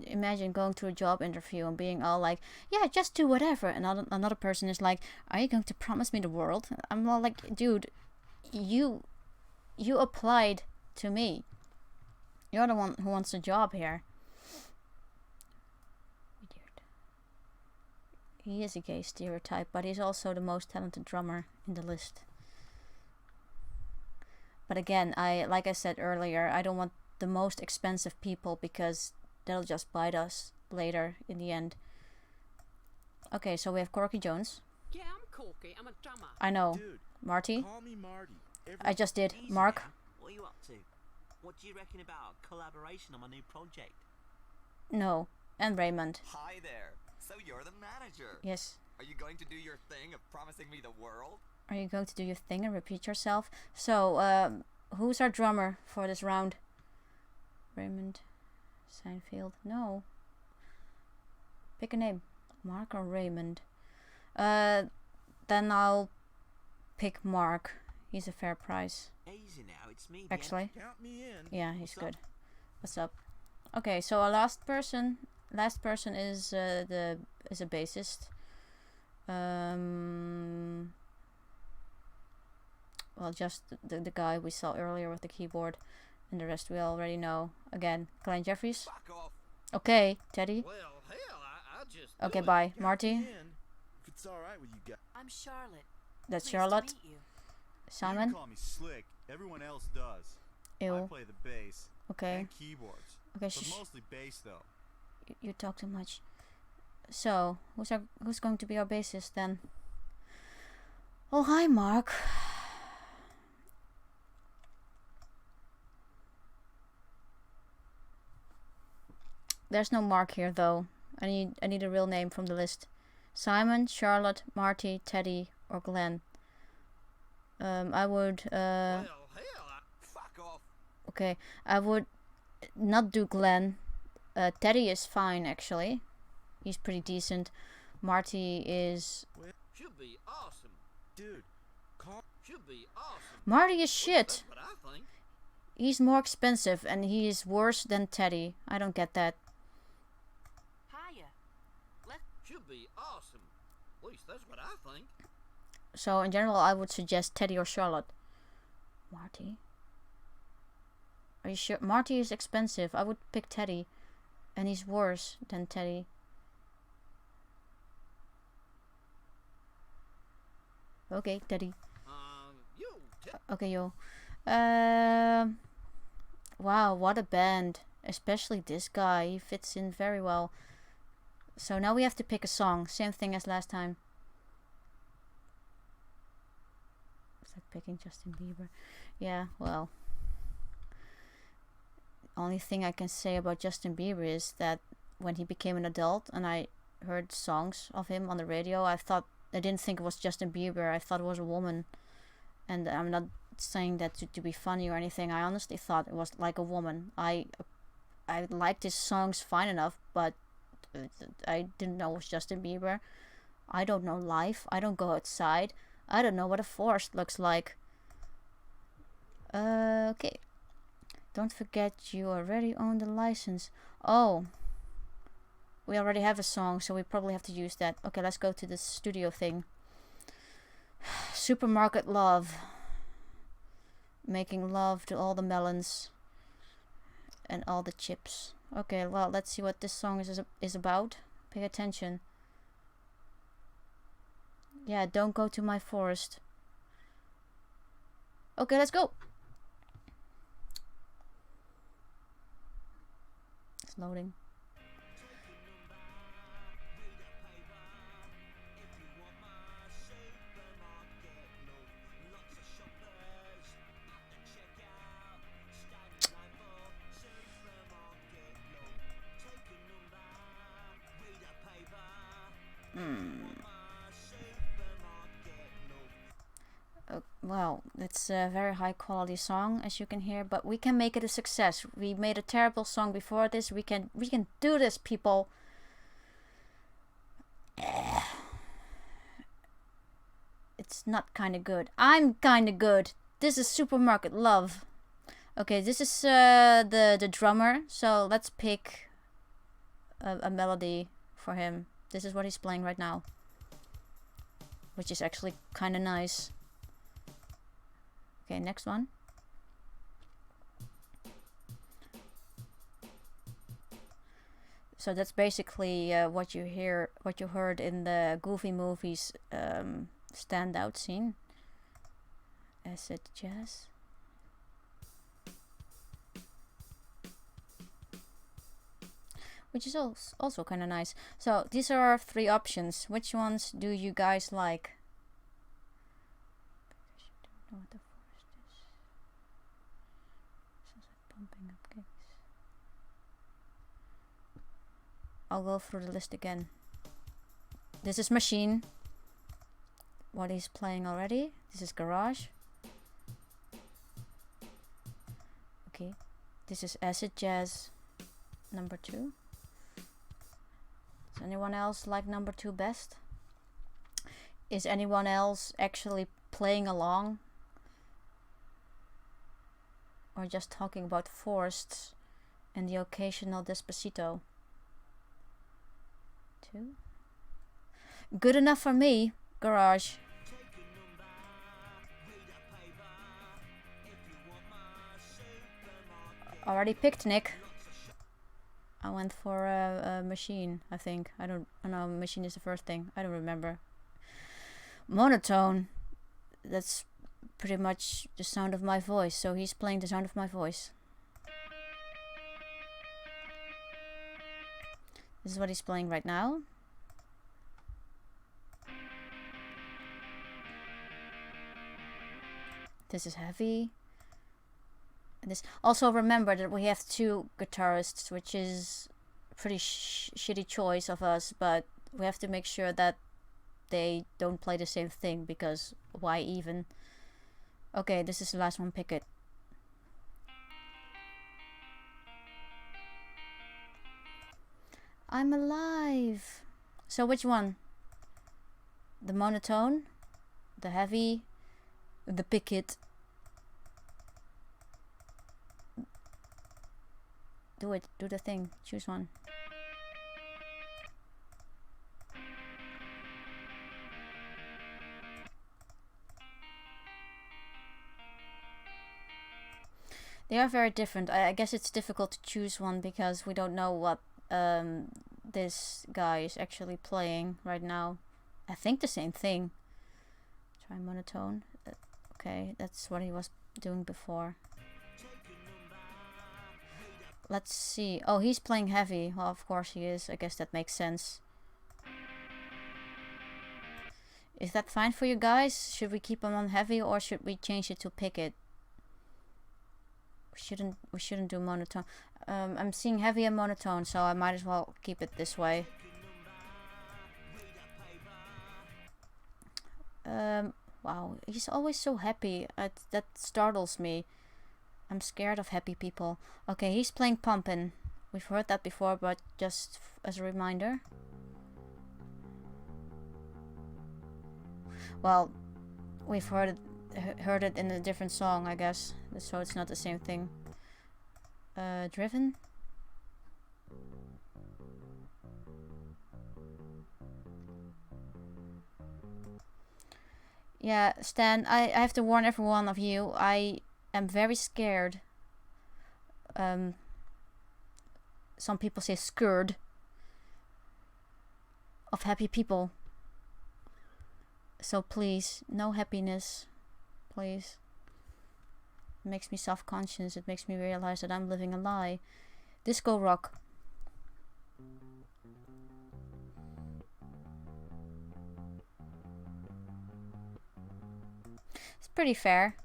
imagine going to a job interview and being all like, yeah, just do whatever. And another person is like, are you going to promise me the world? I'm all like, dude, you applied to me. You're the one who wants a job here. Weird. He is a gay stereotype, but he's also the most talented drummer in the list. But again, like I said earlier, I don't want the most expensive people because they'll just bite us later in the end. Okay, so we have Corky Jones. Yeah, I'm Corky. I'm a drummer. I know. Dude, Marty? call me Marty. I just did. Easy Mark? now. What are you up to? What do you reckon about collaboration on my new project? No. And Raymond. Hi there. So you're the manager. Yes. Are you going to do your thing of promising me the world? Are you going to do your thing and repeat yourself? So, who's our drummer for this round? Raymond Seinfeld. No. Pick a name. Mark or Raymond? Then I'll pick Mark. He's a fair price. Easy now, it's me. Actually. Count me in. Yeah, he's What's up? good. What's up? Okay, so our last person is a bassist. Well, just the guy we saw earlier with the keyboard, and the rest we already know. Again, Glenn Jeffries. Fuck off. Okay, Teddy. Well, hell, I'll just Okay, do it. bye, Count Marty. me in. If it's all right with you guys. I'm Charlotte. That's Pleased Charlotte. To meet you. Simon. You call me Slick. Everyone else does. I Ew. play the bass Okay. and keyboards, Okay. but mostly bass though. You talk too much. So who's going to be our bassist then? Oh, hi, Mark. There's no Mark here though. I need a real name from the list. Simon, Charlotte, Marty, Teddy, or Glenn. I would Well, hell, Fuck off. okay. I would not do Glenn. Teddy is fine actually. He's pretty decent. Marty is should be awesome. Dude, Should be awesome. Marty is shit. That's what I think. He's more expensive and he is worse than Teddy. I don't get that. Hiya. Should be awesome. At least that's what I think. So in general, I would suggest Teddy or Charlotte. Marty? Are you sure? Marty is expensive. I would pick Teddy. And he's worse than Teddy. Okay, Teddy. Yo, Okay, yo. Wow, what a band. Especially this guy. He fits in very well. So now we have to pick a song. Same thing as last time. It's like picking Justin Bieber. Yeah, well. Only thing I can say about Justin Bieber is that when he became an adult and I heard songs of him on the radio, I didn't think it was Justin Bieber. I thought it was a woman. And I'm not saying that to be funny or anything. I honestly thought it was like a woman. I liked his songs fine enough, but I didn't know it was Justin Bieber. I don't know life. I don't go outside. I don't know what a forest looks like. Okay. Don't forget you already own the license. Oh. We already have a song, so we probably have to use that. Okay, let's go to the studio thing. Supermarket love. Making love to all the melons. And all the chips. Okay, well, let's see what this song is about. Pay attention. Yeah, don't go to my forest. Okay, let's go. It's loading. Well, it's a very high quality song, as you can hear, but we can make it a success. We made a terrible song before this. We can do this, people. It's not kind of good. I'm kind of good. This is Supermarket Love. Okay, this is the drummer. So let's pick a melody for him. This is what he's playing right now, which is actually kind of nice. Okay, next one. So that's basically what you heard in the Goofy Movies standout scene. Acid jazz. Which is also kind of nice. So these are our three options. Which ones do you guys like? I don't know what the forest is. Sounds like pumping up cakes. I'll go through the list again. This is Machine. What he's playing already. This is Garage. Okay. This is Acid Jazz number 2. Does anyone else like number 2 best? Is anyone else actually playing along? Or just talking about forests and the occasional Despacito? 2. Good enough for me, Garage. Already picked Nick. I went for a Machine, I think. I don't know, Machine is the first thing. I don't remember. Monotone. That's pretty much the sound of my voice, so he's playing the sound of my voice. This is what he's playing right now. This is heavy. And this also, remember that we have two guitarists, which is a pretty shitty choice of us, but we have to make sure that they don't play the same thing, because why even? Okay, this is the last one, pick it. I'm alive! So which one? The monotone? The heavy? The pick it? Do it, do the thing, choose one. They are very different. I guess it's difficult to choose one because we don't know what this guy is actually playing right now. I think the same thing. Try monotone. Okay, that's what he was doing before. Let's see. Oh, he's playing heavy. Well, of course he is. I guess that makes sense. Is that fine for you guys? Should we keep him on heavy or should we change it to pick it? We shouldn't do monotone. I'm seeing heavy and monotone, so I might as well keep it this way. Wow, he's always so happy. That startles me. I'm scared of happy people. Okay, he's playing Pumpin'. We've heard that before, but just as a reminder. Well, we've heard it in a different song, I guess, so it's not the same thing. Driven. Yeah, Stan, I have to warn every one of you, I am very scared. Some people say scared of happy people. So please, no happiness, please. It makes me self-conscious. It makes me realize that I'm living a lie. Disco rock. It's pretty fair.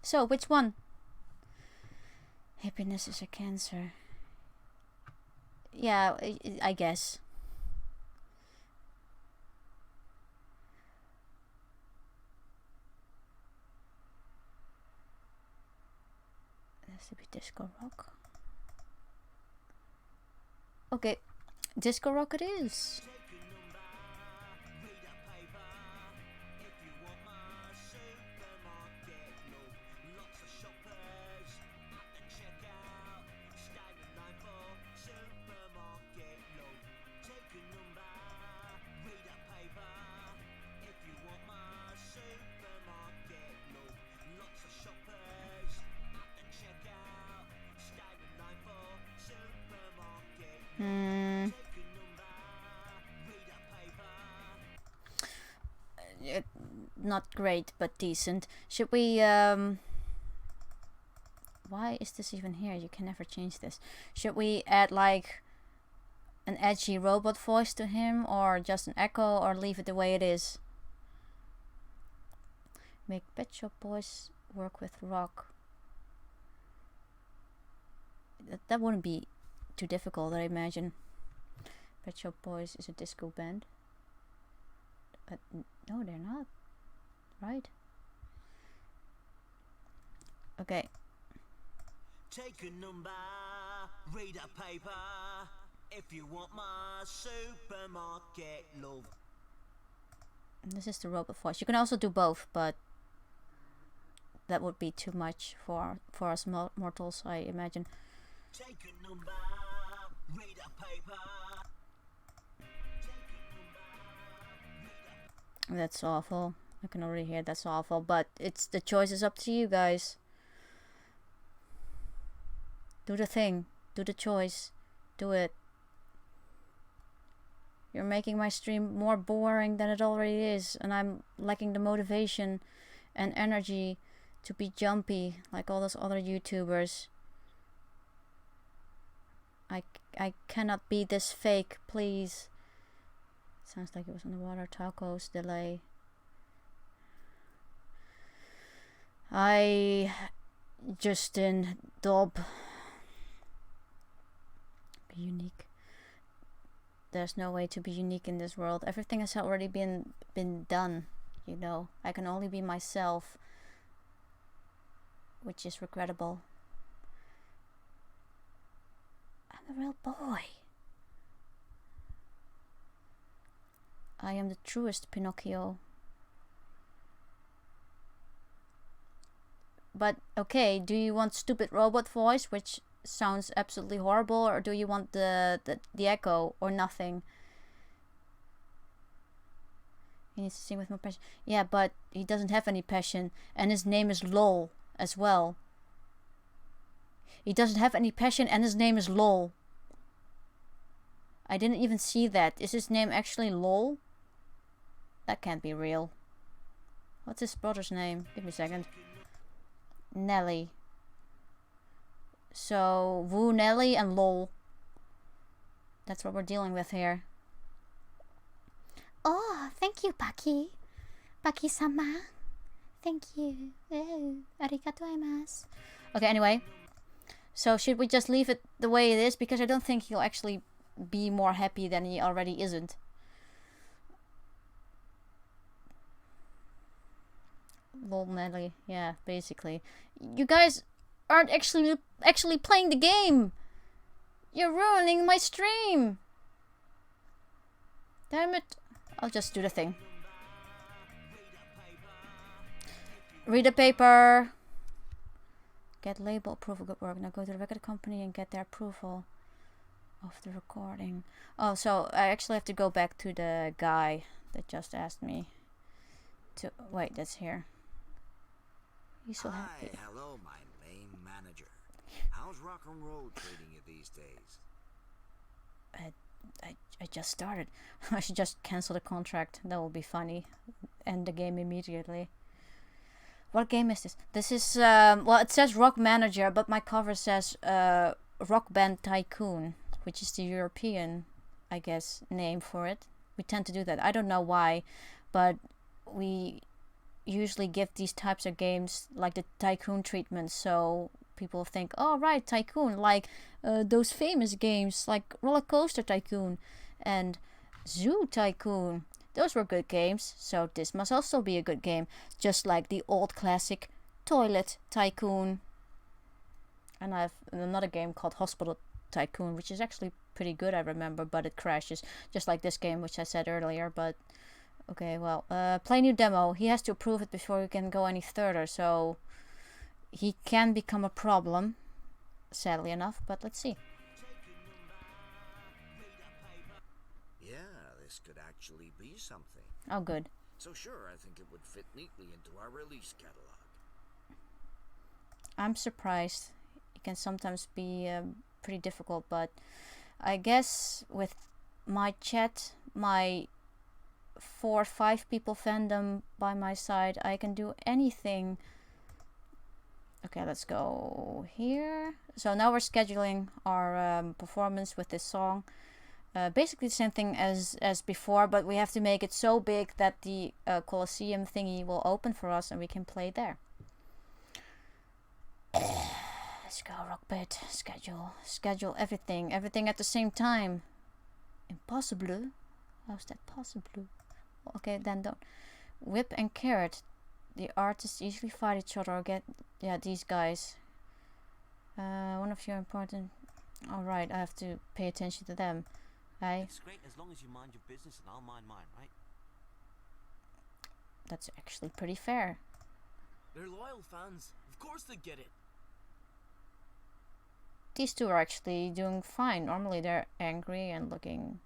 So, which one? Happiness is a cancer. Yeah, I guess. It has to be disco rock. Okay, disco rock it is. Not great, but decent. Should we, why is this even here? You can never change this. Should we add like an edgy robot voice to him, or just an echo, or leave it the way it is? Make Pet Shop Boys work with rock. That wouldn't be too difficult, I imagine. Pet Shop Boys is a disco band. But no, they're not. Right? Okay. Take a number, read a paper, if you want my supermarket love. This is the robot voice. You can also do both, but that would be too much for us mortals, I imagine. Take a number, read a paper. That's awful. I can already hear that's awful, but it's the choice is up to you guys. Do the thing. Do the choice. Do it. You're making my stream more boring than it already is, and I'm lacking the motivation and energy to be jumpy like all those other YouTubers. I cannot be this fake, please. Sounds like it was underwater. Tacos delay. Justin Dob. Be unique. There's no way to be unique in this world. Everything has already been done, you know. I can only be myself, which is regrettable. I'm a real boy. I am the truest Pinocchio. But okay, do you want stupid robot voice, which sounds absolutely horrible, or do you want the echo, or nothing? He needs to sing with more passion. Yeah, but he doesn't have any passion, and his name is LOL as well. He doesn't have any passion, and his name is LOL. I didn't even see that. Is his name actually LOL? That can't be real. What's his brother's name? Give me a second. Nelly. So, Woo, Nelly, and LOL. That's what we're dealing with here. Oh, thank you, Paki. Paki-sama. Thank you. Oh, arigatou gozaimasu. Okay, anyway. So, should we just leave it the way it is? Because I don't think he'll actually be more happy than he already isn't. Lol, Nelly. Yeah, basically. You guys aren't actually playing the game. You're ruining my stream. Damn it. I'll just do the thing. Read the paper. Get label approval. Good work. Now go to the record company and get their approval of the recording. Oh, so I actually have to go back to the guy that just asked me to wait. That's here. He's so happy. Hi, hello, my main manager. How's rock and roll treating you these days? I just started. I should just cancel the contract. That will be funny. End the game immediately. What game is this? This is well, it says Rock Manager, but my cover says Rock Band Tycoon, which is the European, I guess, name for it. We tend to do that. I don't know why, but we usually give these types of games like the Tycoon treatment, so people think, oh right, Tycoon, like those famous games like Roller Coaster Tycoon and Zoo Tycoon. Those were good games, so this must also be a good game, just like the old classic Toilet Tycoon. And I have another game called Hospital Tycoon, which is actually pretty good, I remember, but it crashes, just like this game, which I said earlier. But okay, well, play new demo. He has to approve it before we can go any further, so he can become a problem, sadly enough, but let's see. Yeah, this could actually be something. Oh, good. So sure, I think it would fit neatly into our release catalog. I'm surprised. It can sometimes be pretty difficult, but I guess with my chat, my 4 or 5 people fandom by my side, I can do anything. Okay, let's go here. So now we're scheduling our performance with this song. Basically the same thing as before, but we have to make it so big that the Colosseum thingy will open for us and we can play there. Let's go, Rockbit. Schedule everything at the same time. Impossible. How's that possible? Okay, then don't. Whip and Carrot. The artists usually fight each other or get... Yeah, these guys. One of your important... Alright, I have to pay attention to them. It's great as long as you mind your business and I'll mind mine, right? That's actually pretty fair. They're loyal fans. Of course they get it. These two are actually doing fine. Normally they're angry and looking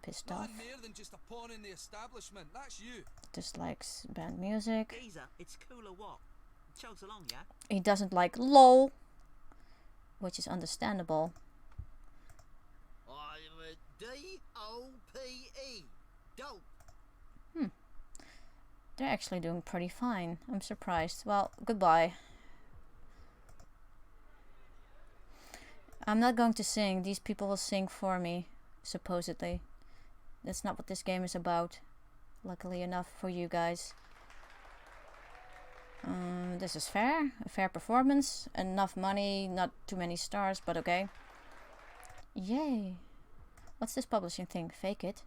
pissed off. Nothing more than just a pawn in the establishment. That's you. Dislikes band music. Geezer, it's cool or what? Chugs along, yeah? He doesn't like LOL, which is understandable. D-O-P-E. Dope. They're actually doing pretty fine. I'm surprised. Well, goodbye. I'm not going to sing. These people will sing for me, supposedly. That's not what this game is about. Luckily enough for you guys. This is fair. A fair performance. Enough money. Not too many stars, but okay. Yay. What's this publishing thing? Fake It?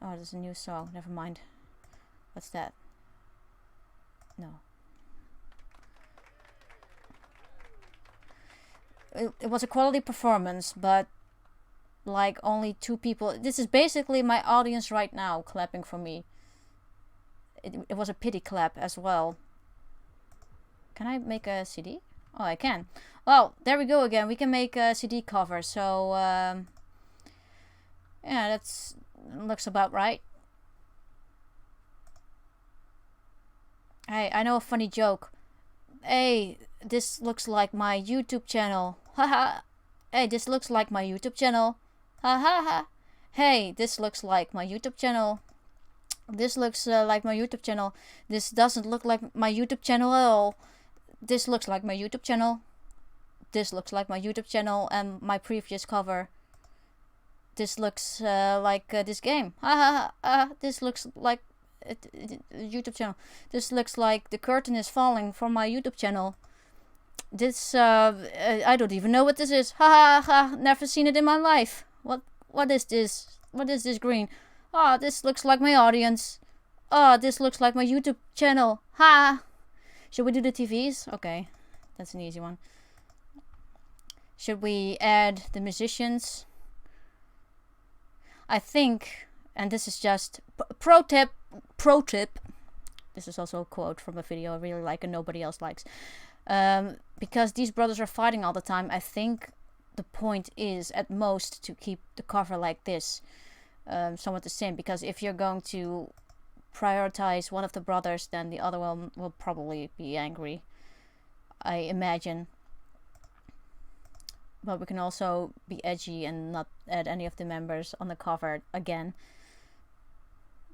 Oh, there's a new song. Never mind. What's that? No. It was a quality performance, but like only 2 people. This is basically my audience right now clapping for me. It was a pity clap as well. Can I make a CD? Oh, I can. Well, there we go again. We can make a CD cover. So, yeah, that's looks about right. Hey, I know a funny joke. Hey, this looks like my YouTube channel. Haha. Hey, this looks like my YouTube channel. Ha ha ha. Hey, this looks like my YouTube channel. This looks like my YouTube channel. This doesn't look like my YouTube channel at all. This looks like my YouTube channel. This looks like my YouTube channel and my previous cover. This looks like this game. Ha ha ha. This looks like YouTube channel. This looks like the curtain is falling from my YouTube channel. This I don't even know what this is. Ha ha ha. Never seen it in my life. What is this? What is this green? Oh, this looks like my audience. Oh, this looks like my YouTube channel. Ha! Should we do the TVs? Okay, that's an easy one. Should we add the musicians? I think, and this is just pro tip. This is also a quote from a video I really like and nobody else likes. Because these brothers are fighting all the time, I think the point is at most to keep the cover like this. Somewhat the same, because if you're going to prioritize one of the brothers, then the other one will probably be angry, I imagine. But we can also be edgy and not add any of the members on the cover again.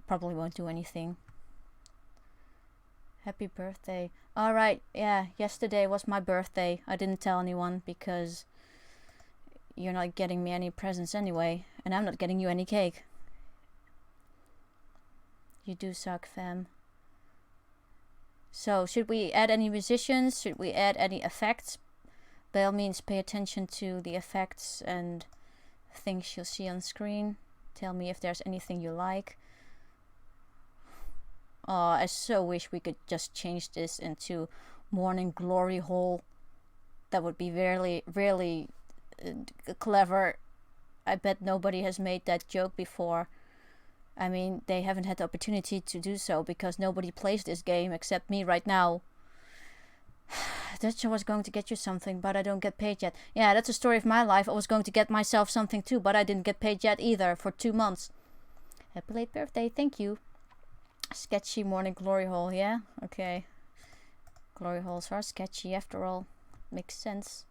Probably won't do anything. Happy birthday. Alright, yeah, yesterday was my birthday. I didn't tell anyone because you're not getting me any presents anyway, and I'm not getting you any cake. You do suck, fam. So, should we add any musicians? Should we add any effects? By all means, pay attention to the effects and things you'll see on screen. Tell me if there's anything you like. Oh, I so wish we could just change this into Morning Glory Hole. That would be really, really clever. I bet nobody has made that joke before. I mean, they haven't had the opportunity to do so because nobody plays this game except me right now. That I was going to get you something, but I don't get paid yet. Yeah, that's the story of my life. I was going to get myself something too, but I didn't get paid yet either for 2 months. Happy late birthday, thank you. Sketchy Morning Glory Hole, yeah? Okay. Glory holes are sketchy after all. Makes sense.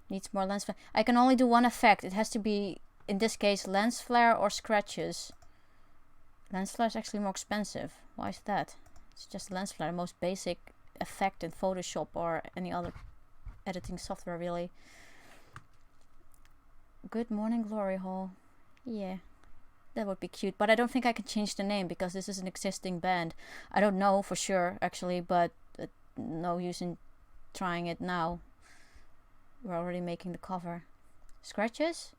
Needs more lens flare. I can only do one effect. It has to be, in this case, lens flare or scratches. Lens flare is actually more expensive. Why is that? It's just lens flare, most basic effect in Photoshop or any other editing software, really. Good Morning Glory Hole. Yeah. That would be cute, but I don't think I can change the name because this is an existing band. I don't know for sure, actually, but no use in trying it now. We're already making the cover. Scratches?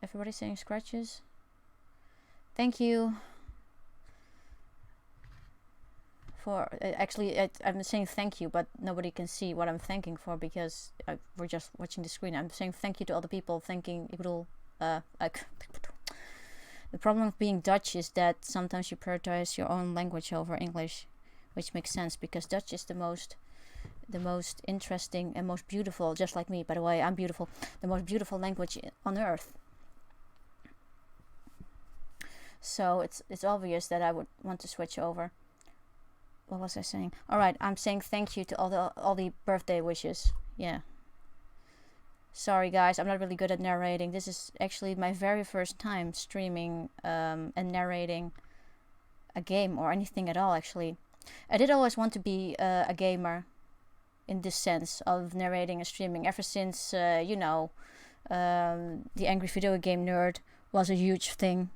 Everybody's saying scratches? Thank you. For actually, I'm saying thank you, but nobody can see what I'm thanking for because we're just watching the screen. I'm saying thank you to other people, thanking people. The problem with being Dutch is that sometimes you prioritize your own language over English, which makes sense because Dutch is the most interesting and most beautiful, just like me, by the way, I'm beautiful, the most beautiful language on earth. So it's obvious that I would want to switch over. What was I saying? All right, I'm saying thank you to all the birthday wishes. Yeah. Sorry guys, I'm not really good at narrating. This is actually my very first time streaming and narrating a game or anything at all, actually. I did always want to be a gamer in this sense of narrating and streaming ever since, you know, the Angry Video Game Nerd was a huge thing.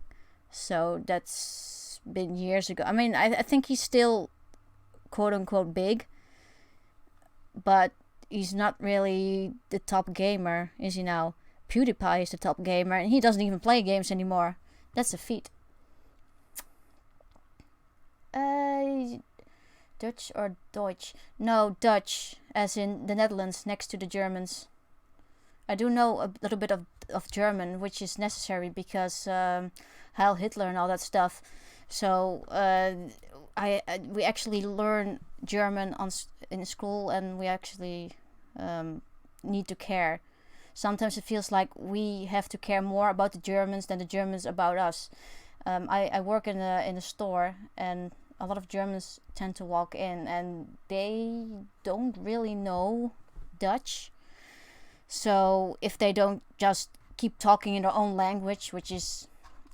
So that's been years ago. I mean, I think he's still quote-unquote big, but he's not really the top gamer, is he now? PewDiePie is the top gamer, and he doesn't even play games anymore. That's a feat. Dutch or Deutsch? No, Dutch, as in the Netherlands, next to the Germans. I do know a little bit of German, which is necessary because Heil Hitler and all that stuff. So we actually learn German in school, and we actually need to care. Sometimes it feels like we have to care more about the Germans than the Germans about us. I work in a store, and a lot of Germans tend to walk in, and they don't really know Dutch. So if they don't just keep talking in their own language, which is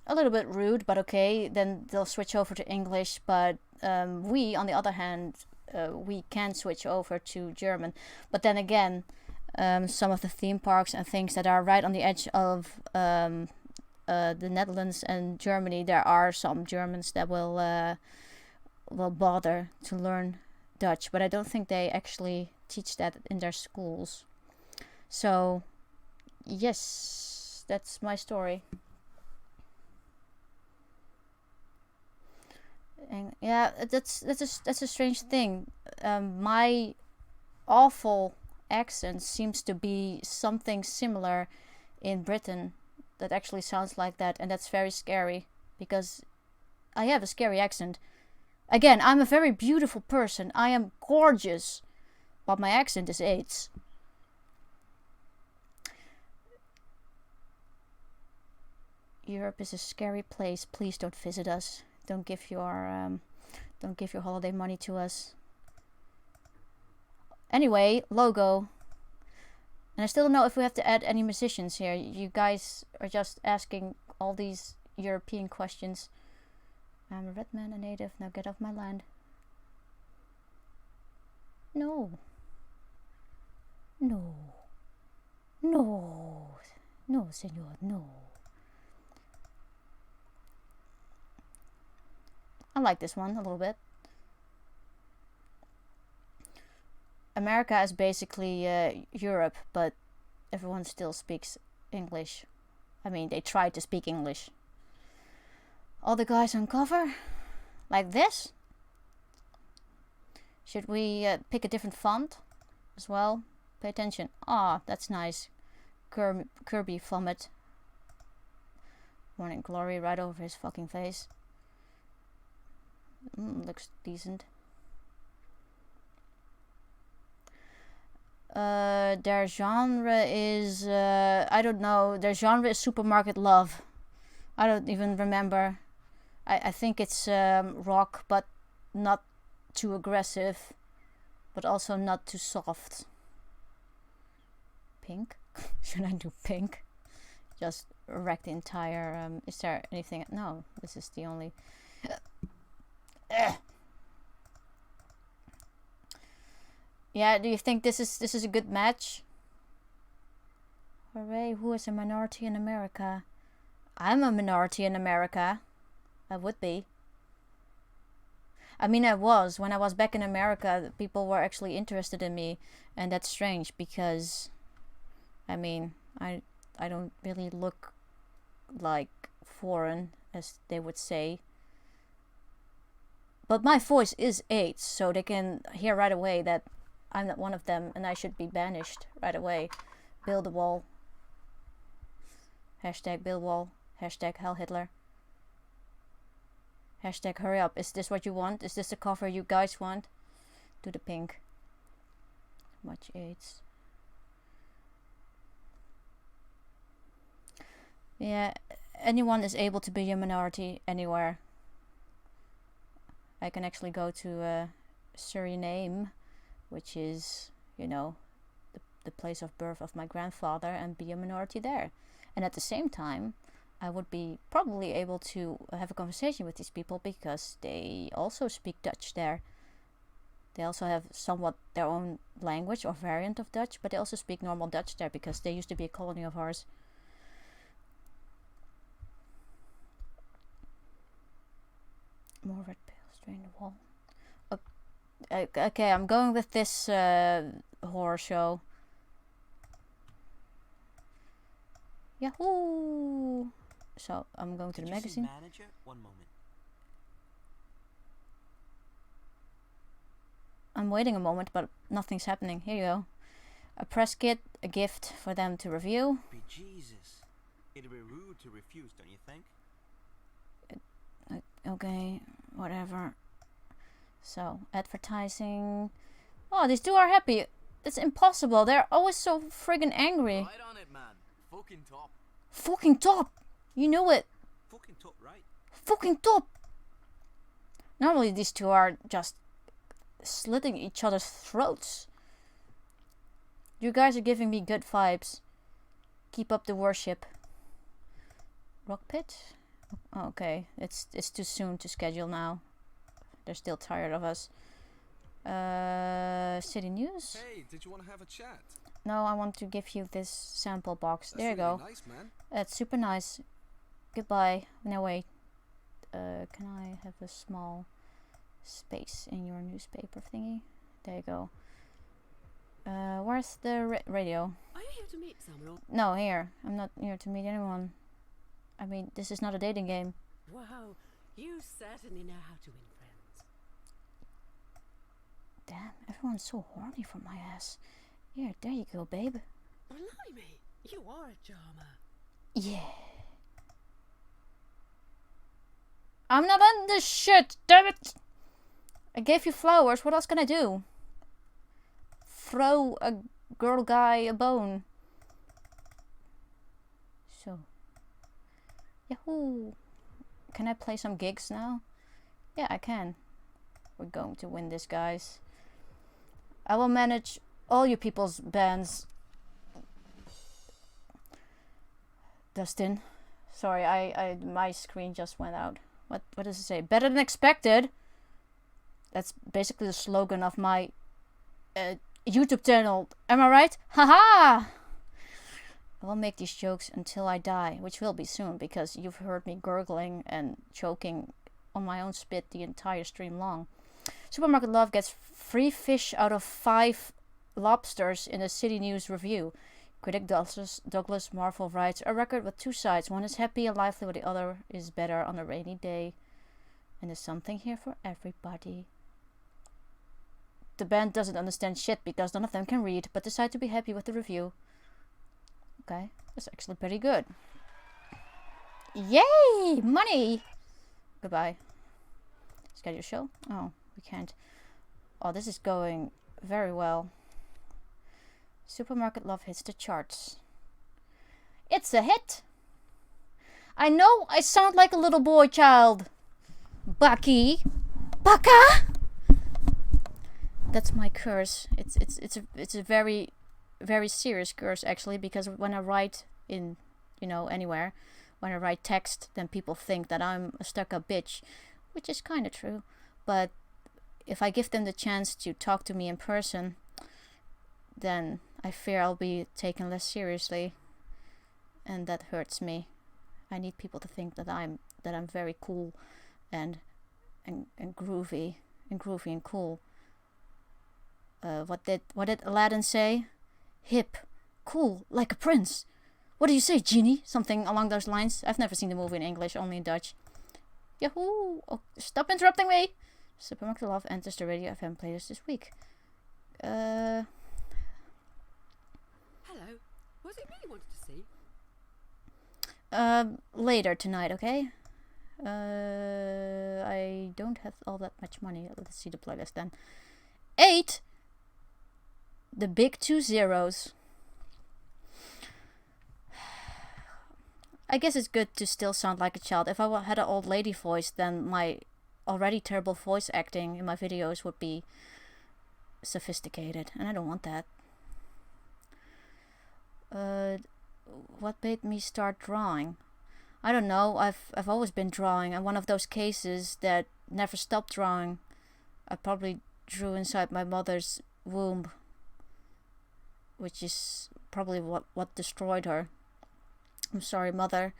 a little bit rude, but okay, then they'll switch over to English. But we, on the other hand, we can switch over to German. But then again, some of the theme parks and things that are right on the edge of the Netherlands and Germany, there are some Germans that will bother to learn Dutch, but I don't think they actually teach that in their schools. So yes, that's my story. And yeah, that's a strange thing. My awful accent seems to be something similar in Britain that actually sounds like that, and that's very scary because I have a scary accent. Again, I'm a very beautiful person. I am gorgeous, but my accent is AIDS. Europe is a scary place. Please don't visit us. Don't give your holiday money to us. Anyway, logo. And I still don't know if we have to add any musicians here. You guys are just asking all these European questions. I'm a red man, a native. Now get off my land. No. No. No. No, senor, no. I like this one a little bit. America is basically Europe, but everyone still speaks English. I mean, they try to speak English. All the guys on cover, like this. Should we pick a different font as well? Pay attention. Ah, that's nice. Kirby Vomit. Morning Glory right over his fucking face. Looks decent. Their genre is I don't know. Their genre is Supermarket Love. I don't even remember. I think it's rock, but not too aggressive, but also not too soft. Pink? Should I do pink? Just wreck the entire. Is there anything? No, this is the only. Yeah, do you think this is a good match? Hooray, who is a minority in America? I'm a minority in America. I would be. I mean, I was. When I was back in America, people were actually interested in me. And that's strange because, I mean, I don't really look like foreign, as they would say. But my voice is AIDS, so they can hear right away that I'm not one of them and I should be banished right away. Build a wall. Hashtag build wall. Hashtag Heil Hitler. Hashtag hurry up. Is this what you want? Is this the cover you guys want? Do the pink. Much AIDS. Yeah, anyone is able to be a minority anywhere. I can actually go to Suriname, which is, you know, the place of birth of my grandfather and be a minority there. And at the same time, I would be probably able to have a conversation with these people because they also speak Dutch there. They also have somewhat their own language or variant of Dutch, but they also speak normal Dutch there because they used to be a colony of ours. More red pills drain the wall. Okay, I'm going with this horror show. Yahoo! So I'm going to the magazine. Manager? One moment. I'm waiting a moment, but nothing's happening. Here you go. A press kit, a gift for them to review. Jesus. It'd be rude to refuse, don't you think? Okay, whatever. So, advertising. Oh, these two are happy. It's impossible. They're always so friggin' angry. Right on it, man. Fucking top. Fucking top! You knew it. Fucking top right. Fucking top! Normally these two are just slitting each other's throats. You guys are giving me good vibes. Keep up the worship. Rock pit? Okay, it's too soon to schedule now. They're still tired of us. City news? Hey, did you want to have a chat? No, I want to give you this sample box. That's there you really go. nice, man. It's super nice. Goodbye. No, wait. Can I have a small space in your newspaper thingy? There you go. Where's the radio? Are you here to meet someone? No, here. I'm not here to meet anyone. I mean, this is not a dating game. Wow, you certainly know how to win friends. Damn, everyone's so horny for my ass. Here, there you go, babe. Blimey, you are a charmer. Yeah. I'm not in this shit, damn it! I gave you flowers, what else can I do? Throw a girl guy a bone. So. Yahoo! Can I play some gigs now? Yeah, I can. We're going to win this, guys. I will manage all you people's bands. Dustin. Sorry, I my screen just went out. What does it say? Better than expected. That's basically the slogan of my YouTube channel. Am I right? Haha! I will make these jokes until I die, which will be soon because you've heard me gurgling and choking on my own spit the entire stream long. Supermarket Love gets free fish out of 5 lobsters in a City News review. Critic Douglas Marvel writes, a record with 2 sides. One is happy and lively, while the other is better on a rainy day. And there's something here for everybody. The band doesn't understand shit because none of them can read, but decide to be happy with the review. Okay, that's actually pretty good. Yay! Money! Goodbye. Schedule show? Oh, we can't. Oh, this is going very well. Supermarket Love hits the charts. It's a hit! I know I sound like a little boy child. Bucky. Baka! That's my curse. It's a very serious curse actually, because when I write in, you know, anywhere, when I write text, then people think that I'm a stuck-up bitch, which is kind of true. But if I give them the chance to talk to me in person, then I fear I'll be taken less seriously, and that hurts me. I need people to think that I'm very cool and groovy and cool. What did Aladdin say? Hip, cool, like a prince. What do you say, genie? Something along those lines. I've never seen the movie in English, only in Dutch. Yahoo! Oh, stop interrupting me! Supermarket Love enters the Radio FM playlist this week. Hello. Was it me you wanted to see? Later tonight, okay? I don't have all that much money. Let's see the playlist then. 8! The big 2 zeros. I guess it's good to still sound like a child. If I had an old lady voice, then my already terrible voice acting in my videos would be sophisticated, and I don't want that. What made me start drawing? I don't know. I've always been drawing. I'm one of those cases that never stopped drawing. I probably drew inside my mother's womb, which is probably what destroyed her. I'm sorry, Mother.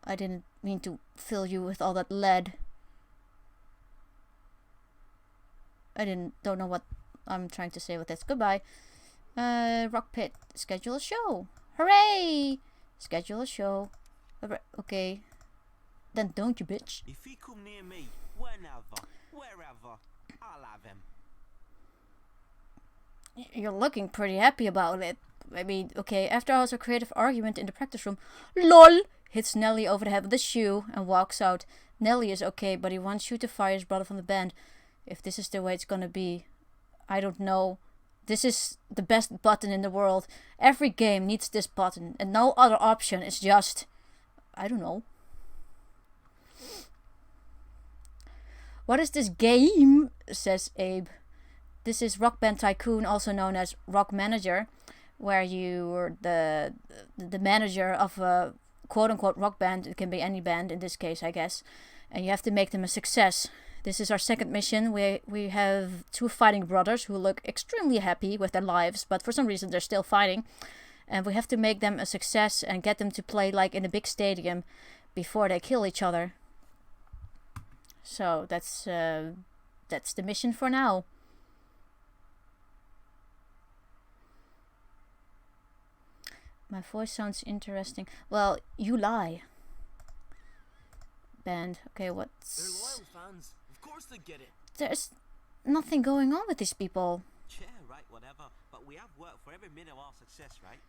I didn't mean to fill you with all that lead. Don't know what I'm trying to say with this. Goodbye. Rock Pit. Schedule a show. Hooray! Schedule a show. Okay. Then don't you, bitch. If he come near me, wherever, I'll have him. You're looking pretty happy about it. I mean, okay, after hours of creative argument in the practice room, LOL hits Nelly over the head with a shoe and walks out. Nelly is okay, but he wants you to fire his brother from the band. If this is the way it's gonna be, I don't know. This is the best button in the world. Every game needs this button, and no other option is just, I don't know. What is this game? Says Abe. This is Rock Band Tycoon, also known as Rock Manager, where you're the manager of a quote-unquote rock band. It can be any band in this case, I guess. And you have to make them a success. This is our second mission. We have two fighting brothers who look extremely happy with their lives, but for some reason they're still fighting. And we have to make them a success and get them to play like in a big stadium before they kill each other. So that's the mission for now. My voice sounds interesting. Well, you lie. Band. Okay, what's... They're loyal fans. Of course they get it. There's nothing going on with these people. Yeah, right, whatever. But we have worked for every minute of our success, right?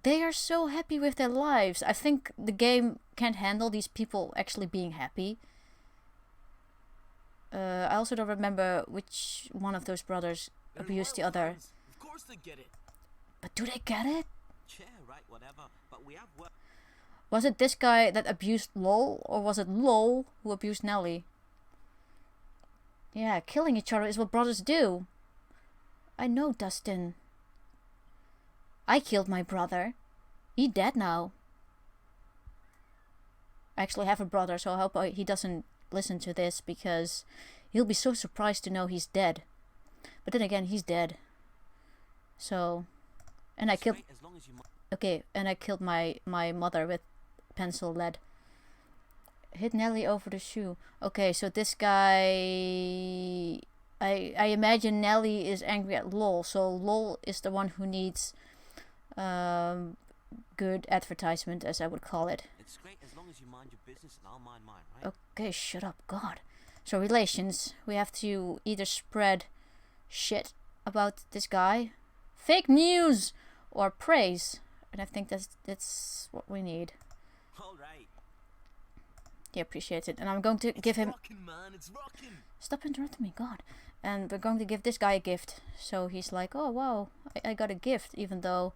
They are so happy with their lives. I think the game can't handle these people actually being happy. I also don't remember which one of those brothers abused the other. Fans. Of course they get it. But do they get it? Yeah, right, whatever. But we have worked. Was it this guy that abused LOL, or was it LOL who abused Nelly? Yeah, killing each other is what brothers do. I know, Dustin. I killed my brother. He's dead now. I actually have a brother, so I hope he doesn't listen to this, because he'll be so surprised to know he's dead. But then again, he's dead. So... And I killed... Okay, and I killed my mother with pencil lead. Hit Nelly over the shoe. Okay, so this guy... I imagine Nelly is angry at LOL. So LOL is the one who needs good advertisement, as I would call it. It's great as long as you mind your business and I'll mind mine, right? Okay, shut up, God. So relations. We have to either spread shit about this guy, fake news, or praise. And I think that's what we need. All right. He appreciates it. And I'm going to give him... Rockin', man, it's rockin'. Stop interrupting me, God. And we're going to give this guy a gift. So he's like, oh, wow, I got a gift, even though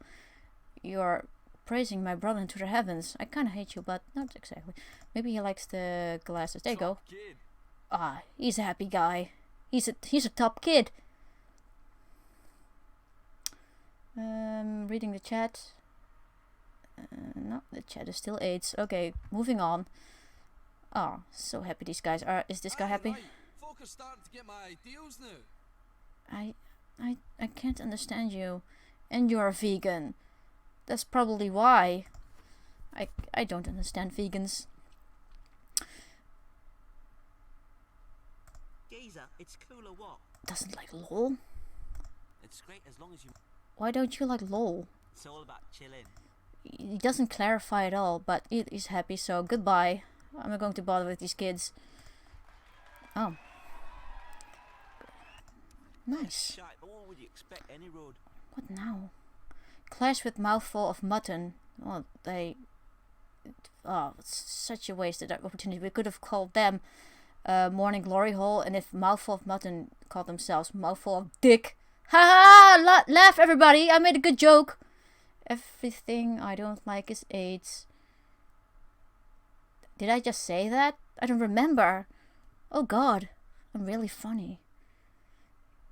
you're praising my brother into the heavens. I kind of hate you, but not exactly. Maybe he likes the glasses. There you go. Kid. Ah, he's a happy guy. He's a top kid. Reading the chat. No, the chat is still AIDS. Okay, moving on. Oh, so happy these guys are. Is this guy happy? Right. Folk are starting to get my ideals now. I can't understand you. And you're a vegan. That's probably why. I don't understand vegans. Geezer, it's cool or what? Doesn't like LOL? It's great as long as you... Why don't you like LOL? It's all about chilling. He doesn't clarify at all, but he's happy, so goodbye. I'm not going to bother with these kids. Oh. Nice. Shite, but what would you expect any road? What now? Clash with mouthful of mutton. Oh, they... Oh, it's such a wasted opportunity. We could have called them Morning Glory Hole, and if Mouthful of Mutton called themselves Mouthful of Dick. Ha ha! Laugh, everybody! I made a good joke! Everything I don't like is AIDS. Did I just say that? I don't remember. Oh God, I'm really funny.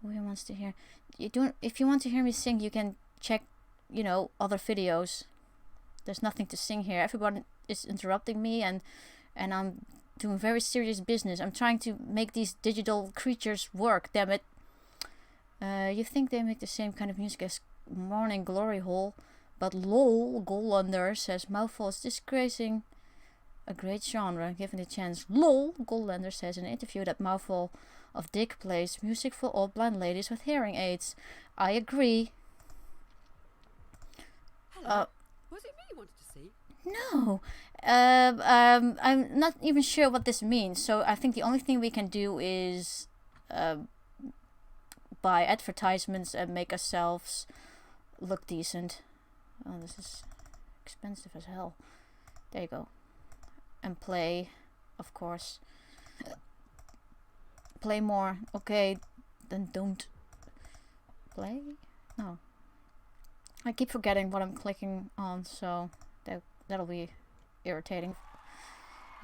Who wants to hear? If you want to hear me sing, you can check you know, other videos. There's nothing to sing here. Everyone is interrupting me, and I'm doing very serious business. I'm trying to make these digital creatures work, damn it. You think they make the same kind of music as Morning Glory Hole, but lol, Golander says Mouthful is disgracing a great genre given the chance. Lol, Golander says in an interview that Mouthful of Dick plays music for old blind ladies with hearing aids. I agree. Hello. Was it me you wanted to see? No. I'm not even sure what this means, so I think the only thing we can do is buy advertisements and make ourselves look decent. Oh, this is expensive as hell. There you go. And play, of course. Play more. Okay, then don't play? No. I keep forgetting what I'm clicking on, so that'll be irritating.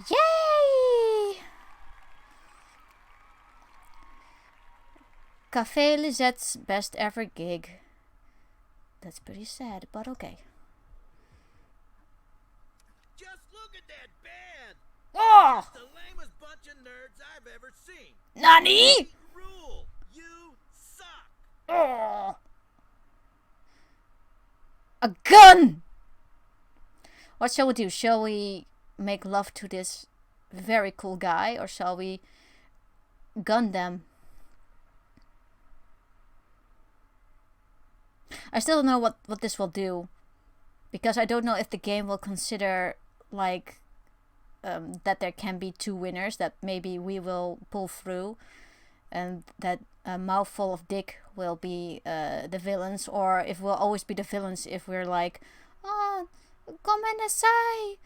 Yay! Café Lizette's best ever gig. That's pretty sad, but okay. Just look at that band! Oh! It's the lamest bunch of nerds I've ever seen. Nani? Rule! You suck! Oh! A gun! What shall we do? Shall we make love to this very cool guy, or shall we gun them? I still don't know what this will do, because I don't know if the game will consider like that there can be two winners, that maybe we will pull through, and that a Mouthful of Dick will be the villains, or if we'll always be the villains if we're like, oh, gomenasai,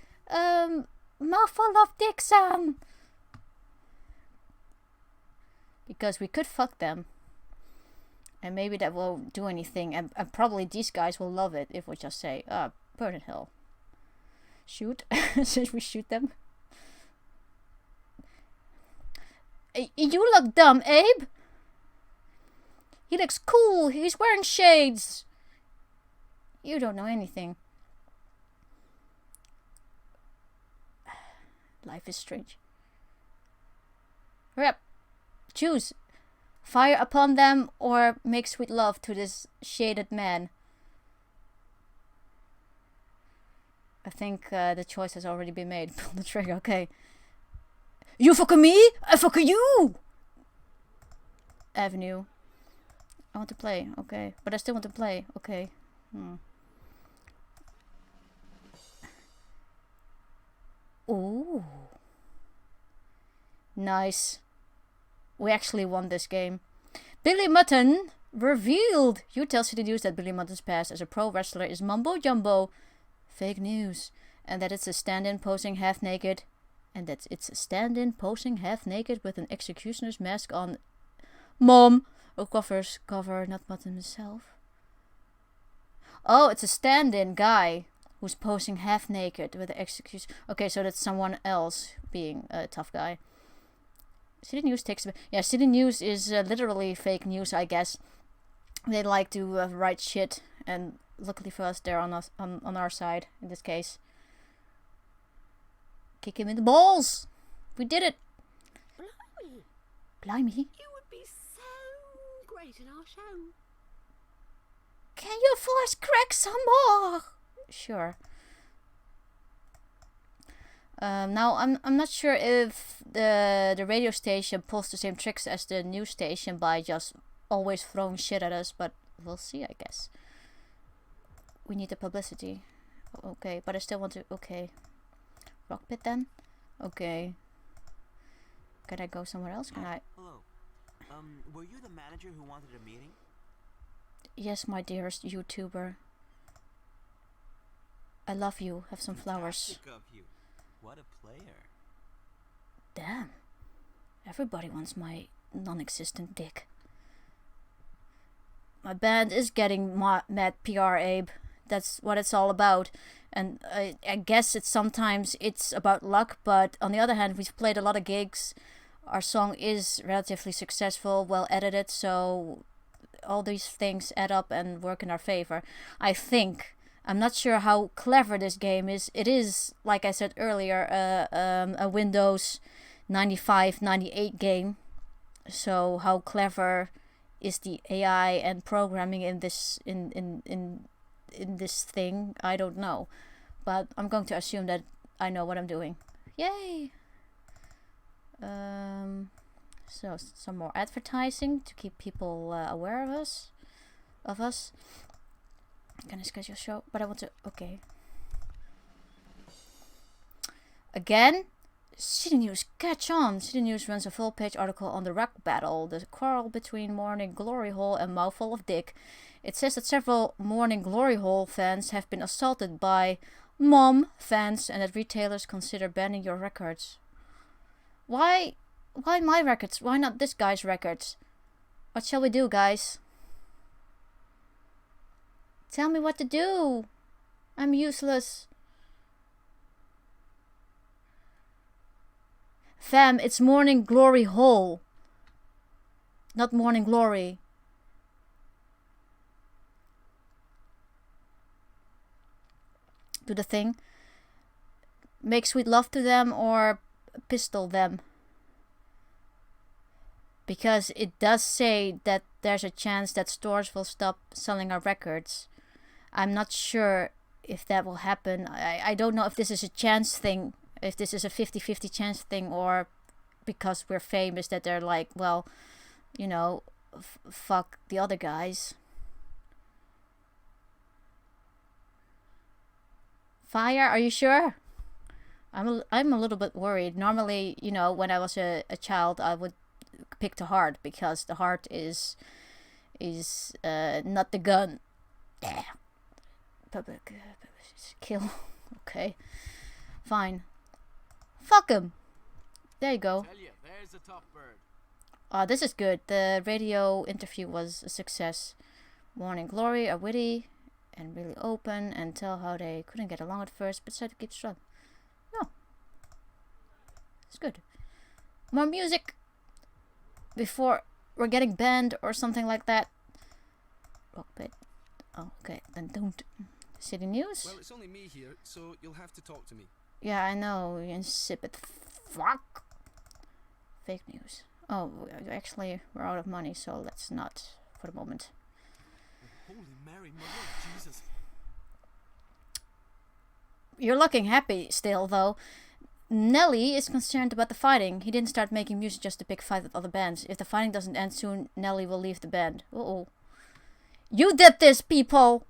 Mouthful of Dick-san. Because we could fuck them. And maybe that won't do anything. And probably these guys will love it if we just say, burn in hell. Shoot. Since we shoot them. You look dumb, Abe. He looks cool. He's wearing shades. You don't know anything. Life is strange. Hurry up. Choose. Fire upon them or make sweet love to this shaded man. I think the choice has already been made. Pull the trigger, okay. You fucking me? I fuck you! Avenue. I want to play, okay. But I still want to play, okay. Ooh. Nice. We actually won this game. Billy Mutton revealed. You tell City News that Billy Mutton's past as a pro wrestler is mumbo jumbo. Fake news. And that it's a stand-in posing half naked. And that it's a stand-in posing half naked with an executioner's mask on. Mom! A cover, not Mutton himself. Oh, it's a stand-in guy who's posing half naked with the execution. Okay, so that's someone else being a tough guy. City News takes... Yeah, City News is literally fake news, I guess. They like to write shit, and luckily for us, they're on our side, in this case. Kick him in the balls! We did it! Blimey! Blimey? You would be so great in our show. Can your voice crack some more? Sure. Now I'm not sure if the radio station pulls the same tricks as the news station by just always throwing shit at us, but we'll see, I guess. We need the publicity. Okay, but I still want to. Okay, Rock Pit then. Okay. Can I go somewhere else? Can I? Hello. Were you the manager who wanted a meeting? Yes, my dearest YouTuber. I love you. Have some flowers. Fantastic of you. What a player. Damn. Everybody wants my non-existent dick. My band is getting mad PR, Abe. That's what it's all about. And I guess sometimes it's about luck, but on the other hand, we've played a lot of gigs. Our song is relatively successful, well edited, so all these things add up and work in our favor. I think. I'm not sure how clever this game is. It is, like I said earlier, a Windows 95, 98 game. So how clever is the AI and programming in this in this thing? I don't know, but I'm going to assume that I know what I'm doing. Yay! So some more advertising to keep people aware of us. Can I schedule a show? But I want to. Okay. Again. City News, catch on! City News runs a full-page article on the rap battle, the quarrel between Morning Glory Hole and Mouthful of Dick. It says that several Morning Glory Hole fans have been assaulted by mom fans and that retailers consider banning your records. Why my records? Why not this guy's records? What shall we do, guys? Tell me what to do. I'm useless. Fam, it's Morning Glory Hole. Not Morning Glory. Do the thing. Make sweet love to them or pistol them. Because it does say that there's a chance that stores will stop selling our records. I'm not sure if that will happen. I don't know if this is a chance thing. If this is a 50-50 chance thing, or because we're famous that they're like, well, you know, fuck the other guys. Fire, are you sure? I'm a little bit worried. Normally, you know, when I was a child, I would pick the heart because the heart is not the gun. Yeah. Public kill. Okay, fine. Fuck him. There you go. Tell you, there's a top bird. This is good. The radio interview was a success. Morning Glory are witty and really open and tell how they couldn't get along at first but decided to keep strong. No. It's good. More music before we're getting banned or something like that. Oh, okay, then don't. City News? Well, it's only me here, so you'll have to talk to me. Yeah, I know. You insipid fuck. Fake news. Oh, actually, we're out of money, so let's not for the moment. Holy Mary, Mother of Jesus. You're looking happy still, though. Nelly is concerned about the fighting. He didn't start making music just to pick fight with other bands. If the fighting doesn't end soon, Nelly will leave the band. Uh-oh. You did this, people!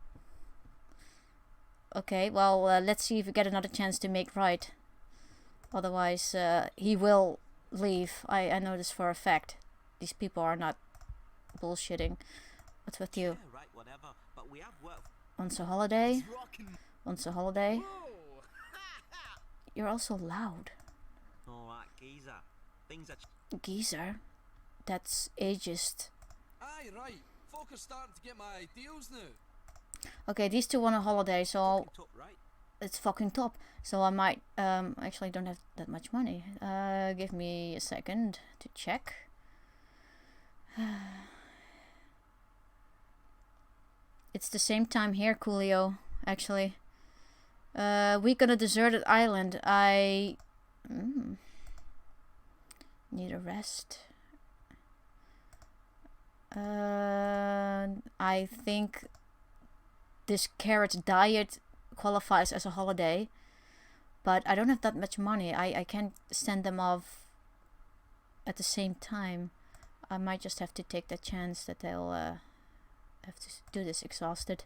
Okay, well, let's see if we get another chance to make right. Otherwise, he will leave. I know this for a fact. These people are not bullshitting. What's with you? Yeah, right, whatever. But we have work. Once a holiday? Once a holiday? You're also loud. Alright, geezer. Things are... Geezer? That's ageist. Aye, right. Folk are starting to get my ideals now. Okay, these two want a holiday, so top, right? It's fucking top. So I might actually don't have that much money. Give me a second to check. It's the same time here, Coolio. Actually, week on a deserted island. I need a rest. I think this carrot diet qualifies as a holiday, but I don't have that much money. I can't send them off at the same time. I might just have to take the chance that they'll have to do this exhausted.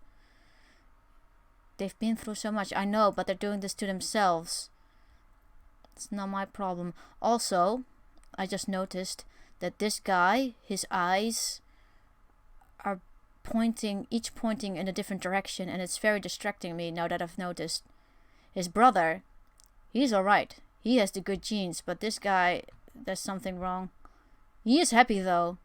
They've been through so much, I know, but they're doing this to themselves. It's not my problem. Also, I just noticed that this guy, his eyes are each pointing in a different direction, and it's very distracting me now that I've noticed. His brother, he's alright. He has the good genes, but this guy, there's something wrong. He is happy though.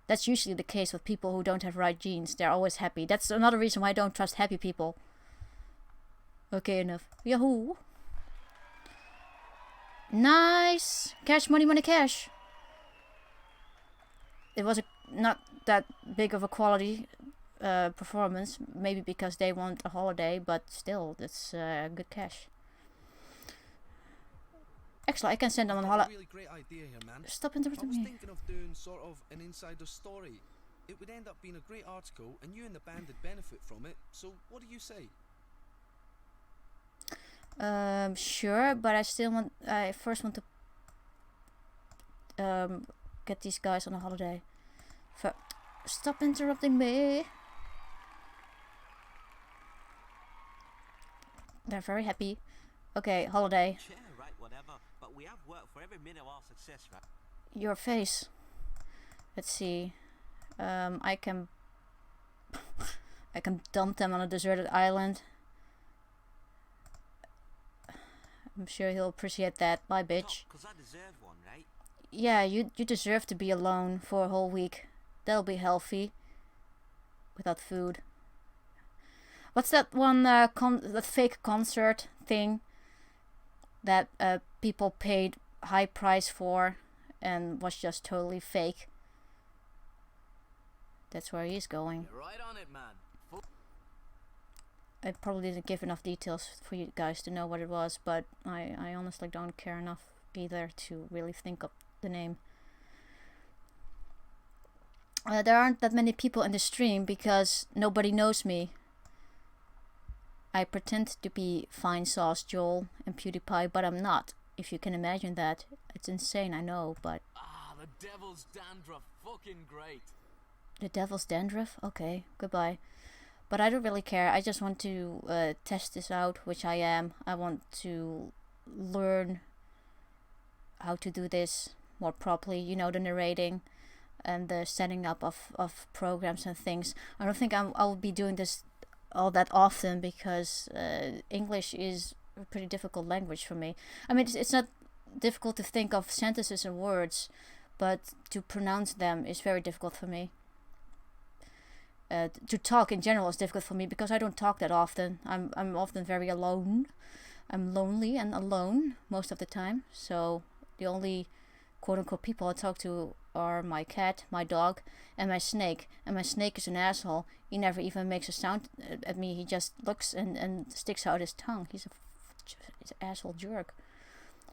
That's usually the case with people who don't have right genes. They're always happy. That's another reason why I don't trust happy people. Okay, enough. Yahoo! Nice! Cash, money, money, cash! It was not that big of a quality performance. Maybe because they want a holiday, but still, that's good cash. Actually, I can send them on holiday. Really great idea here, man. Stop interrupting I was me. thinking of doing sort of an insider story. It would end up being a great article, and you and the band would benefit from it. So, what do you say? Sure, but I first want to get these guys on a holiday. Stop interrupting me. They're very happy. Okay, holiday. Yeah, right, whatever. But we have worked for every minute of our success, right? Your face. Let's see. I can dump them on a deserted island. I'm sure he'll appreciate that. Bye, bitch. Because I deserve one, right? Yeah, you deserve to be alone for a whole week. That'll be healthy. Without food. What's that one the fake concert thing that people paid high price for and was just totally fake? That's where he's going. You're right on it, man. I probably didn't give enough details for you guys to know what it was, but I honestly don't care enough either to really think up the name. There aren't that many people in the stream because nobody knows me. I pretend to be Fine Sauce Joel and PewDiePie, but I'm not. If you can imagine that. It's insane, I know, but... Ah, the Devil's Dandruff. Fucking great. The Devil's Dandruff? Okay, goodbye. But I don't really care. I just want to test this out, which I am. I want to learn how to do this more properly. You know, the narrating and the setting up of programs and things. I don't think I'll be doing this all that often because English is a pretty difficult language for me. I mean, it's not difficult to think of sentences and words, but to pronounce them is very difficult for me. To talk in general is difficult for me because I don't talk that often. I'm often very alone. I'm lonely and alone most of the time. So the only quote-unquote people I talk to are my cat, my dog, and my snake. And my snake is an asshole. He never even makes a sound at me. He just looks and sticks out his tongue. He's an asshole jerk.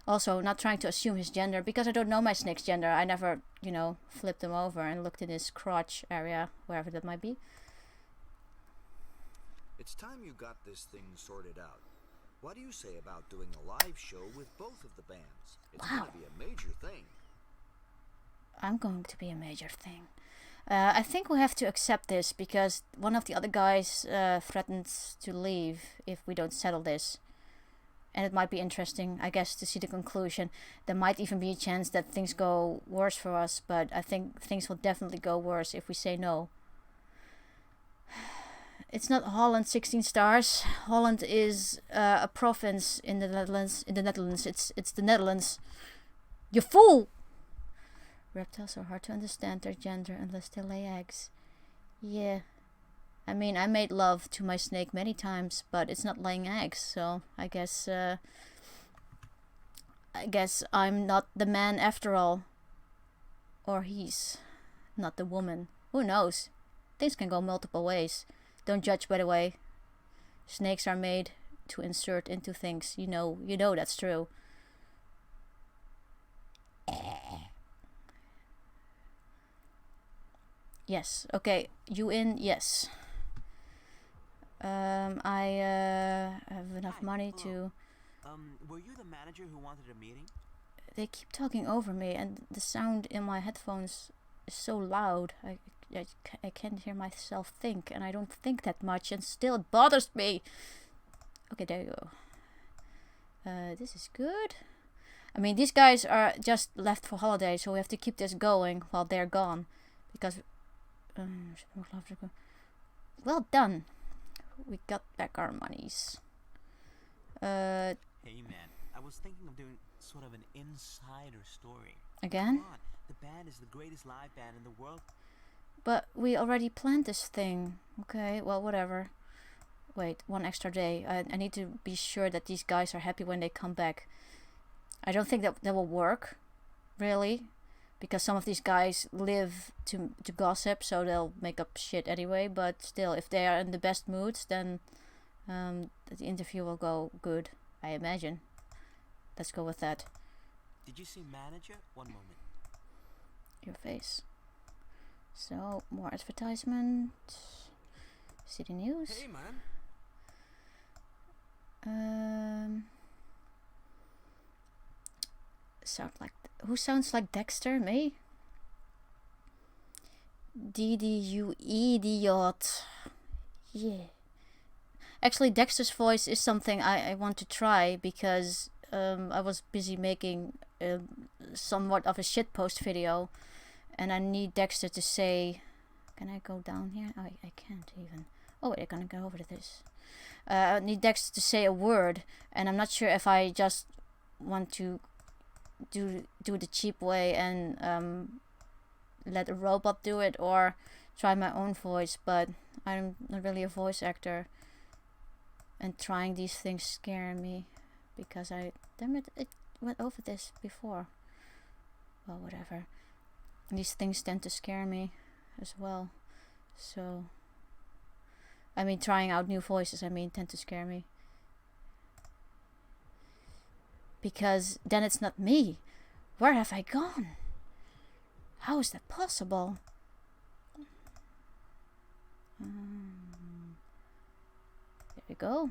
Also, not trying to assume his gender because I don't know my snake's gender. I never, you know, flipped him over and looked in his crotch area, wherever that might be. It's time you got this thing sorted out. What do you say about doing a live show with both of the bands? It's Wow. gonna be a major thing. I'm going to be a major thing. I think we have to accept this because one of the other guys threatens to leave if we don't settle this. And it might be interesting, I guess, to see the conclusion. There might even be a chance that things go worse for us, but I think things will definitely go worse if we say no. It's not Holland 16 stars. Holland is a province in the Netherlands. It's the Netherlands. You fool! Reptiles are hard to understand their gender unless they lay eggs. Yeah. I mean, I made love to my snake many times, but it's not laying eggs, so I guess I'm not the man after all. Or he's not the woman. Who knows? Things can go multiple ways. Don't judge, by the way. Snakes are made to insert into things. You know that's true. Yes. Okay. You in? Yes. I have enough money to... Were you the manager who wanted a meeting? They keep talking over me and the sound in my headphones is so loud. I can't hear myself think, and I don't think that much, and still it bothers me. Okay, there you go. This is good. I mean, these guys are just left for holiday, so we have to keep this going while they're gone. Because... well done. We got back our monies. Hey man, I was thinking of doing sort of an insider story. Again? Come on, the band is the greatest live band in the world. But we already planned this thing. Okay, well, whatever. Wait, one extra day. I need to be sure that these guys are happy when they come back. I don't think that will work, really. because some of these guys live to gossip, so they'll make up shit anyway. But still, if they are in the best moods, then the interview will go good, I imagine. Let's go with that. Did you see manager? One moment. Your face. So, more advertisement. City news. Hey, man. Who sounds like Dexter? Me? Didi, you idiot. Yeah. Actually, Dexter's voice is something I want to try because I was busy making somewhat of a shitpost video, and I need Dexter to say. Can I go down here? I can't even. Oh, wait, I'm gonna go over to this. I need Dexter to say a word, and I'm not sure if I just want to do the cheap way and let a robot do it, or try my own voice. But I'm not really a voice actor, and trying these things scare me because damn it, it went over this before. Well, whatever. These things tend to scare me as well. So, I mean, trying out new voices, tend to scare me. Because then it's not me. Where have I gone? How is that possible? There we go.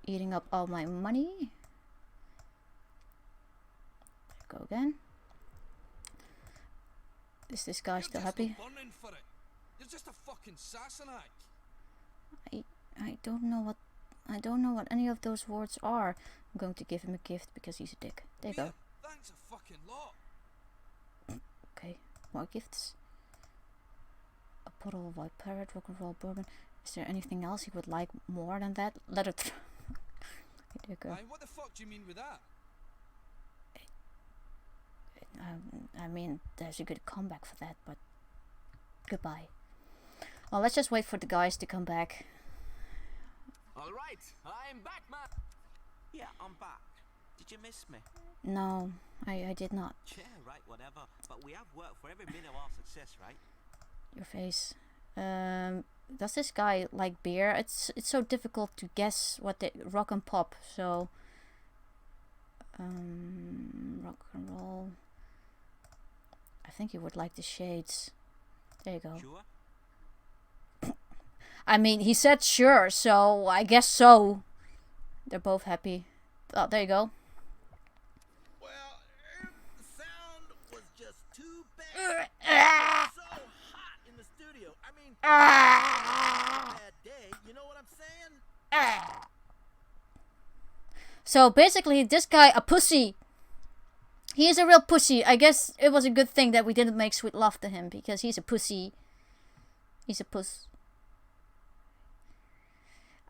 Eating up all my money. There we go again. Is this guy still happy? You're just a fucking Sassenach. I don't know what any of those words are. I'm going to give him a gift because he's a dick. There you go. Thanks a fucking lot. Okay, more gifts. A bottle of white parrot, rock and roll bourbon. Is there anything else he would like more than that? Let it. There you go. What the fuck do you mean with that? There's a good comeback for that, but goodbye. Well, let's just wait for the guys to come back. Alright, I'm back, man. Yeah, I'm back. Did you miss me? No, I did not. Yeah, right, whatever. But we have worked for every minute of our success, right? Your face. Does this guy like beer? It's so difficult to guess what they rock and pop. So, rock and roll. I think you would like the Shades. There you go. Sure. He said sure, so I guess so. They're both happy. Oh, there you go. Well, the sound was just too bad. It was so hot in the studio. Bad day. You know what I'm saying? So basically, this guy a pussy. He is a real pussy. I guess it was a good thing that we didn't make sweet love to him because he's a pussy. He's a puss.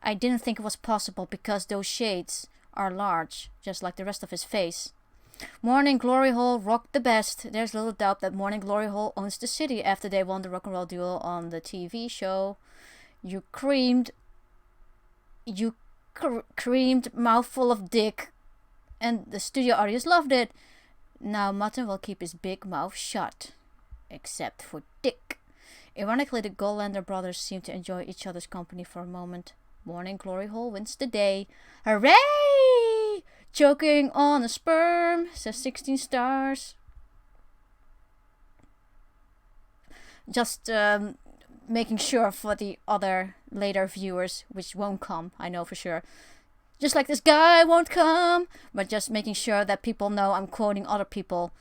I didn't think it was possible because those shades are large, just like the rest of his face. Morning Glory Hole rocked the best. There's little doubt that Morning Glory Hole owns the city after they won the rock and roll duel on the TV show. You creamed, mouthful of dick, and the studio audience loved it. Now Mutton will keep his big mouth shut, except for Dick. Ironically, the Gollander brothers seem to enjoy each other's company for a moment. Morning Glory Hole wins the day. Hooray! Choking on a sperm, says 16 stars. Just making sure for the other later viewers, which won't come, I know for sure. Just like this guy won't come, but just making sure that people know I'm quoting other people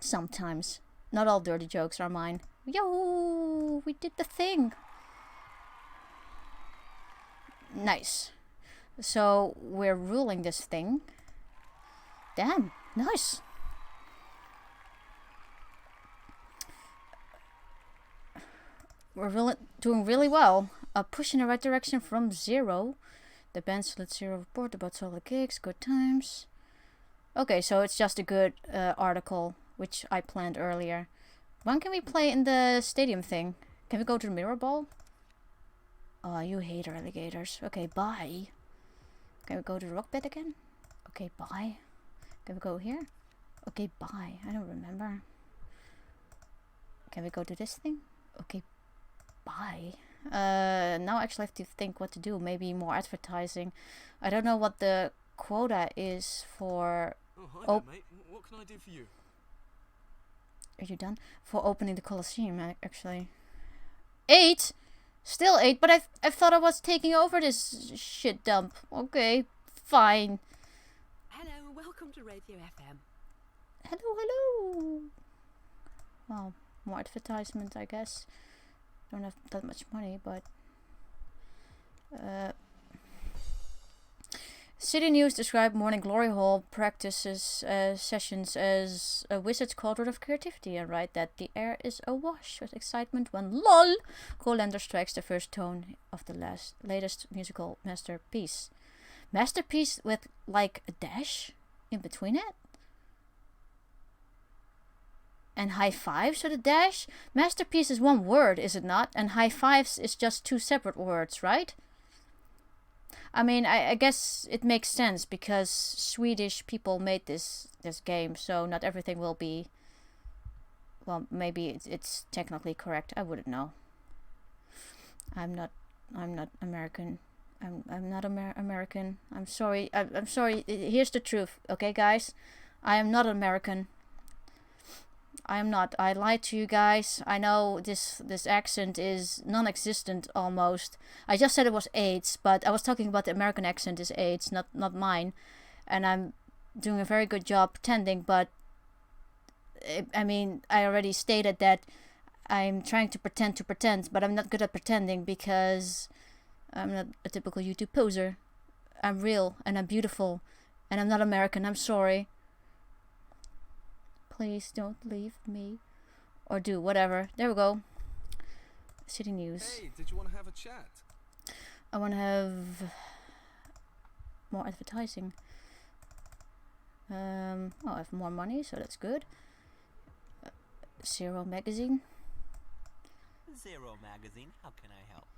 sometimes. Not all dirty jokes are mine. Yo, we did the thing. Nice. So we're ruling this thing. Damn, nice. We're doing really well. A push in the right direction from zero. The band let Zero report about solo gigs, good times. Okay, so it's just a good article, which I planned earlier. When can we play in the stadium thing? Can we go to the mirror ball? Oh, you hate alligators. Okay, bye. Can we go to the rock bed again? Okay, bye. Can we go here? Okay, bye. I don't remember. Can we go to this thing? Okay, bye. Now I actually have to think what to do. Maybe more advertising. I don't know what the quota is for... Oh, hi there, mate. What can I do for you? Are you done? For opening the Colosseum, actually. 8? Still 8, but I thought I was taking over this shit dump. Okay, fine. Hello, welcome to Radio FM. Hello, hello. Well, more advertisement, I guess. Don't have that much money, but... City News described Morning Glory Hall practices sessions as a wizard's cauldron of creativity and write that the air is awash with excitement when LOL Colander strikes the first tone of the latest musical masterpiece. Masterpiece with like a dash in between it? And high fives with a dash? Masterpiece is one word, is it not? And high fives is just two separate words, right? I mean, I guess it makes sense because Swedish people made this game, so not everything will be... Well, maybe it's technically correct. I wouldn't know. I'm not American. I'm not American. I'm sorry. I'm sorry. Here's the truth, okay, guys? I am not American. I am not. I lied to you guys. I know this accent is non-existent almost. I just said it was AIDS, but I was talking about the American accent is AIDS, not mine. And I'm doing a very good job pretending, but I mean, I already stated that I'm trying to pretend, but I'm not good at pretending because I'm not a typical YouTube poser. I'm real and I'm beautiful and I'm not American. I'm sorry. Please don't leave me. Or do, whatever. There we go. City News. Hey, did you want to have a chat? I want to have more advertising. Oh, I have more money, so that's good. Zero Magazine. Zero Magazine, how can I help?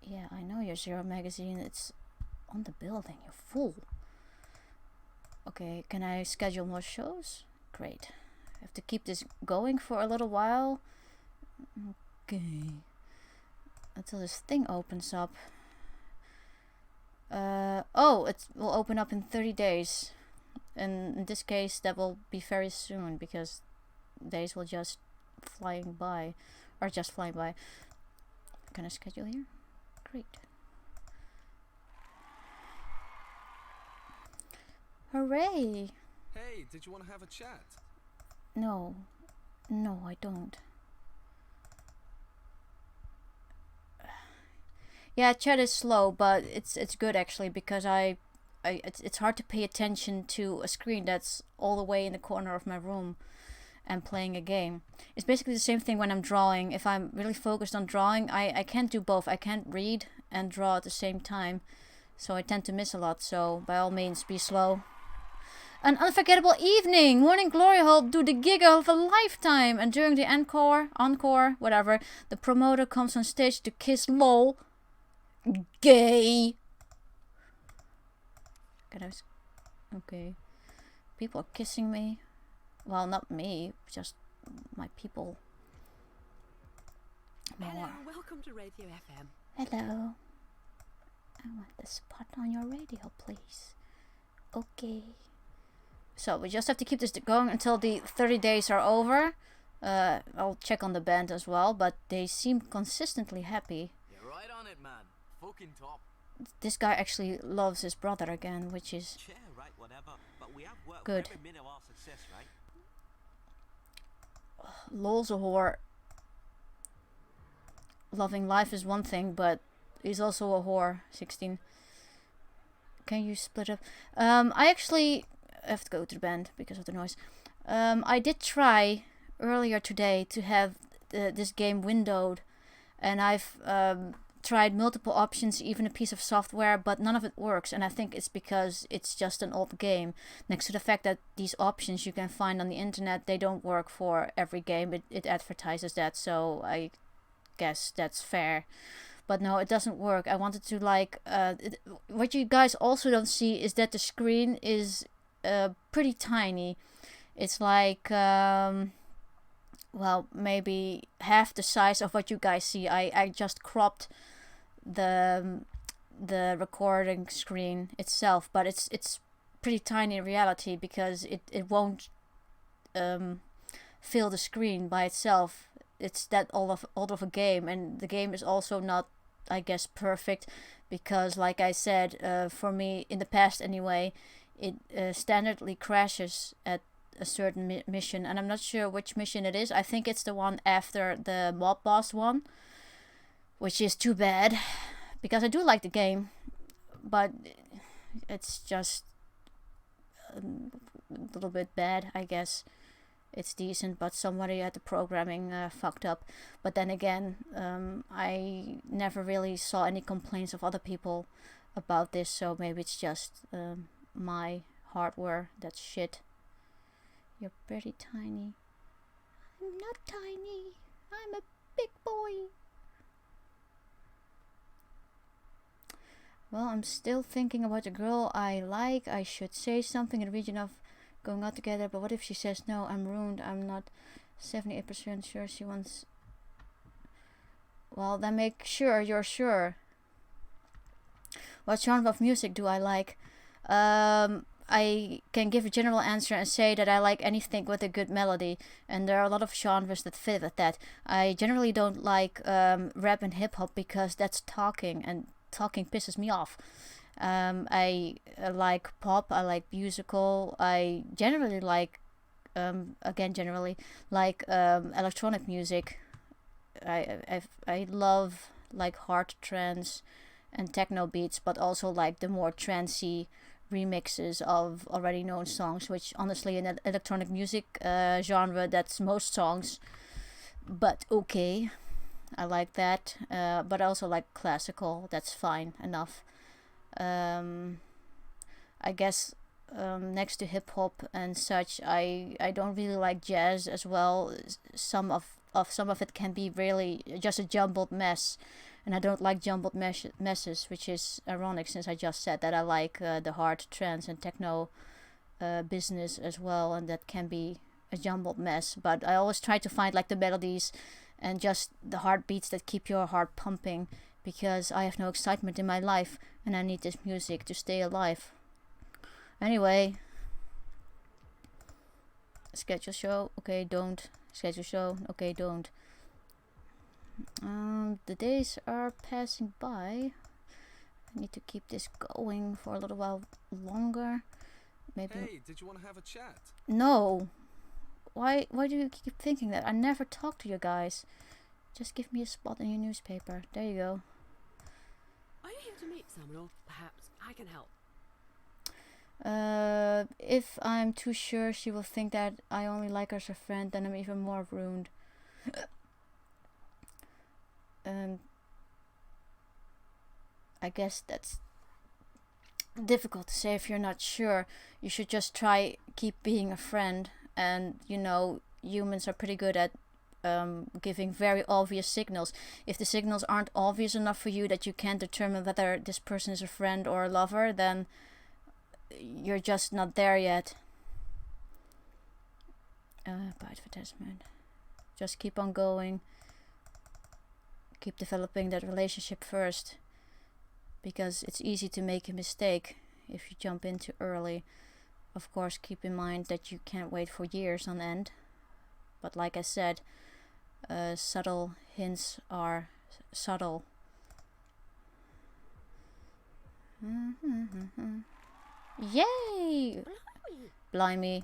Yeah, I know your Zero Magazine. It's on the building, you fool. Okay, can I schedule more shows? Great. I have to keep this going for a little while. Okay. Until this thing opens up. Oh, it will open up in 30 days. And in this case, that will be very soon because days will just flying by. Or just fly by. Can I schedule here? Great. Hooray! Hey, did you want to have a chat? No. No, I don't. Yeah, chat is slow, but it's good actually because it's hard to pay attention to a screen that's all the way in the corner of my room and playing a game. It's basically the same thing when I'm drawing. If I'm really focused on drawing, I can't do both. I can't read and draw at the same time, so I tend to miss a lot. So by all means, be slow. An unforgettable evening! Morning Glory Hall do the gig of a lifetime! And during the encore, whatever, the promoter comes on stage to kiss LOL. Gay! Okay. People are kissing me. Well, not me, just my people. More. Hello, welcome to Radio FM. Hello. I want the spot on your radio, please. Okay. So we just have to keep this going until the 30 days are over. I'll check on the band as well, but they seem consistently happy. You're right on it, man. Fucking top. This guy actually loves his brother again, which is Yeah, right, whatever. But we have worked good. for every minute of our success, right? LOL's a whore. Loving life is one thing, but he's also a whore. 16. Can you split up? I actually have to go to the band because of the noise. I did try earlier today to have this game windowed, and I've tried multiple options, even a piece of software, but none of it works, and I think it's because it's just an old game. Next to the fact that these options you can find on the internet, they don't work for every game. It advertises that, so I guess that's fair. But no, it doesn't work. I wanted to like... what you guys also don't see is that the screen is pretty tiny. It's like well, maybe half the size of what you guys see. I just cropped the recording screen itself, but it's pretty tiny in reality because it won't fill the screen by itself. It's that old of a game, and the game is also not, I guess, perfect, because like I said, for me in the past anyway, it standardly crashes at a certain mission, and I'm not sure which mission it is. I think it's the one after the mob boss one, which is too bad, because I do like the game, but it's just a little bit bad, I guess. It's decent, but somebody at the programming fucked up. But then again, I never really saw any complaints of other people about this, so maybe it's just my hardware that's shit. You're pretty tiny. I'm not tiny. I'm a big boy. Well, I'm still thinking about the girl I like. I should say something in the region of going out together, but what if she says no? I'm ruined. I'm not 78% sure she wants. Well, then make sure you're sure. What genre of music do I like? I can give a general answer and say that I like anything with a good melody, and there are a lot of genres that fit with that. I generally don't like rap and hip hop because that's talking, and talking pisses me off. I like pop, I like musical, I generally like, electronic music. I love like hard trance and techno beats, but also like the more trancey remixes of already known songs, which honestly in the electronic music genre, that's most songs, but okay, I like that. But I also like classical, that's fine enough. I guess next to hip hop and such, I don't really like jazz as well. Some of it can be really just a jumbled mess, and I don't like jumbled messes, which is ironic since I just said that I like the hard trance and techno business as well, and that can be a jumbled mess. But I always try to find like the melodies and just the heartbeats that keep your heart pumping, because I have no excitement in my life and I need this music to stay alive. Anyway, schedule show, okay, don't. Schedule show, okay, don't. The days are passing by. I need to keep this going for a little while longer. Maybe. Hey, did you want to have a chat? No. Why do you keep thinking that? I never talk to you guys. Just give me a spot in your newspaper. There you go. Are you here to meet someone, or perhaps I can help? If I'm too sure she will think that I only like her as a friend, then I'm even more ruined. I guess that's difficult to say if you're not sure. You should just try keep being a friend, and you know, humans are pretty good at giving very obvious signals. If the signals aren't obvious enough for you that you can't determine whether this person is a friend or a lover, then you're just not there yet. By advertisement. Just keep on going. Keep developing that relationship first, because it's easy to make a mistake if you jump in too early. Of course, keep in mind that you can't wait for years on end, but like I said, subtle hints are subtle. Yay! Blimey.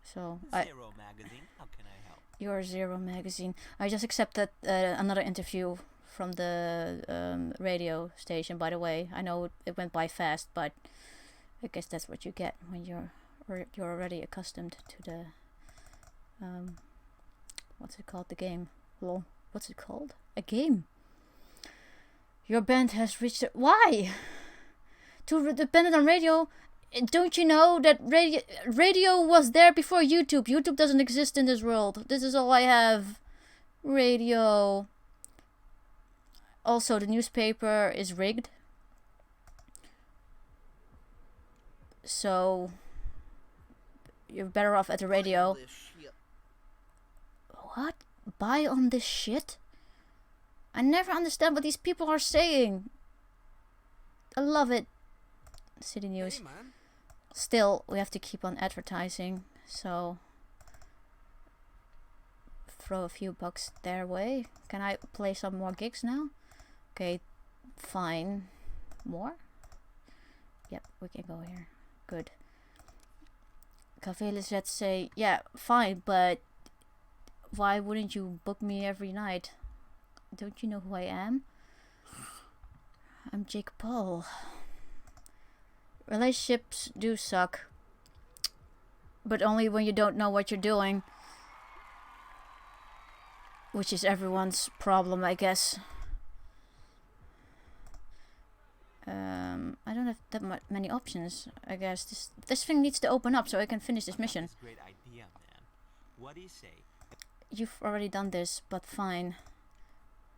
So Zero magazine. How can I help? Your Zero magazine. I just accepted another interview from the radio station. By the way, I know it went by fast, but I guess that's what you get when you're already accustomed to the what's it called? The game. Lol. What's it called? A game. Your band has reached. Why? To depend on radio. Don't you know that radio was there before YouTube? YouTube doesn't exist in this world. This is all I have. Radio. Also, the newspaper is rigged. So you're better off at the radio. What? Buy on this shit? I never understand what these people are saying. I love it. City News. Hey, man. Still, we have to keep on advertising, so throw a few bucks their way. Can I play some more gigs now? Okay, fine. More? Yep, we can go here. Good. Café Lisette say, yeah, fine, but why wouldn't you book me every night? Don't you know who I am? I'm Jake Paul. Relationships do suck. But only when you don't know what you're doing. Which is everyone's problem, I guess. I don't have that many options, I guess. This thing needs to open up so I can finish this mission. That's a great idea, man. What do you say? You've already done this, but fine.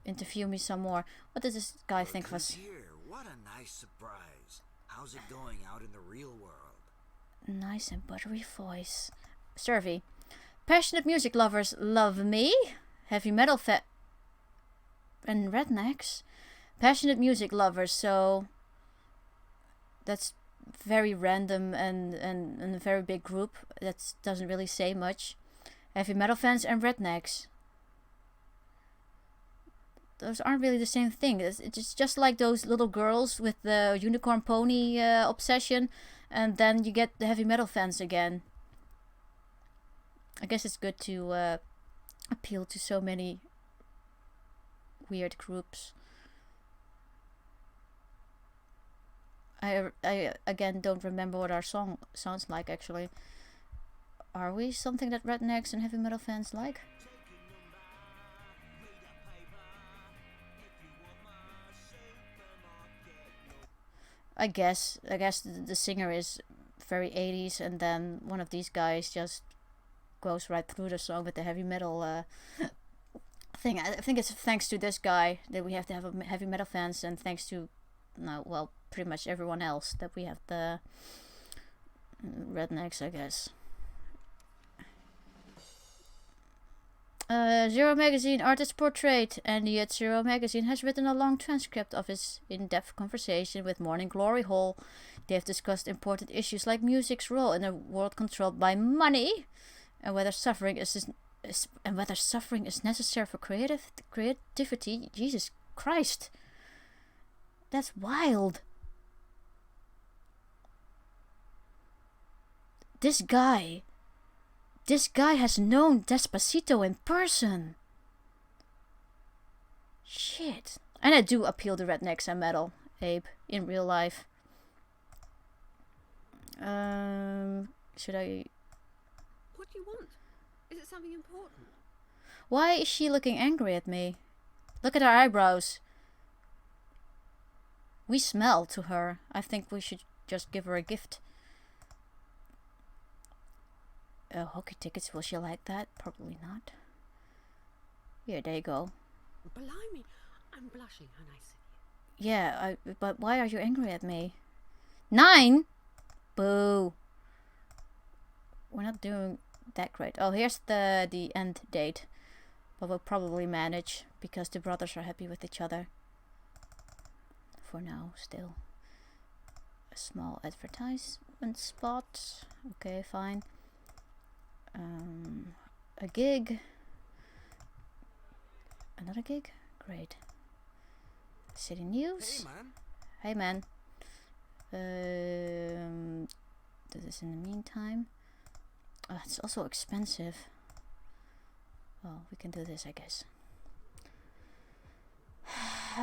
Interview me some more. What does this guy think of us? Here, what a nice surprise. How's it going out in the real world? Nice and buttery voice. Survey. Passionate music lovers love me. Heavy metal and rednecks. Passionate music lovers, so that's very random and a very big group. That doesn't really say much. Heavy metal fans and rednecks. Those aren't really the same thing. It's just like those little girls with the unicorn pony obsession, and then you get the heavy metal fans again. I guess it's good to appeal to so many weird groups. I again don't remember what our song sounds like actually. Are we something that rednecks and heavy metal fans like? I guess the singer is very 80s, and then one of these guys just goes right through the song with the heavy metal thing. I think it's thanks to this guy that we have to have heavy metal fans, and thanks to pretty much everyone else that we have the rednecks, I guess. Zero Magazine artist portrait. Andy at Zero Magazine has written a long transcript of his in-depth conversation with Morning Glory Hall. They have discussed important issues like music's role in a world controlled by money, and whether suffering is necessary for creativity. Jesus Christ, that's wild. This guy has known Despacito in person. Shit. And I do appeal to rednecks and metal, Abe, in real life. Should I... What do you want? Is it something important? Why is she looking angry at me? Look at her eyebrows. We smell to her. I think we should just give her a gift. Hockey tickets, will she like that? Probably not. Here, there you go. Blimey, I'm blushing. How nice of you. Yeah, but why are you angry at me? 9? Boo. We're not doing that great. Oh, here's the end date. But we'll probably manage, because the brothers are happy with each other. For now, still. A small advertisement spot. Okay, fine. A gig. Another gig? Great. City News. Hey, man. Hey, man. Do this in the meantime. Oh, it's also expensive. Well, we can do this, I guess.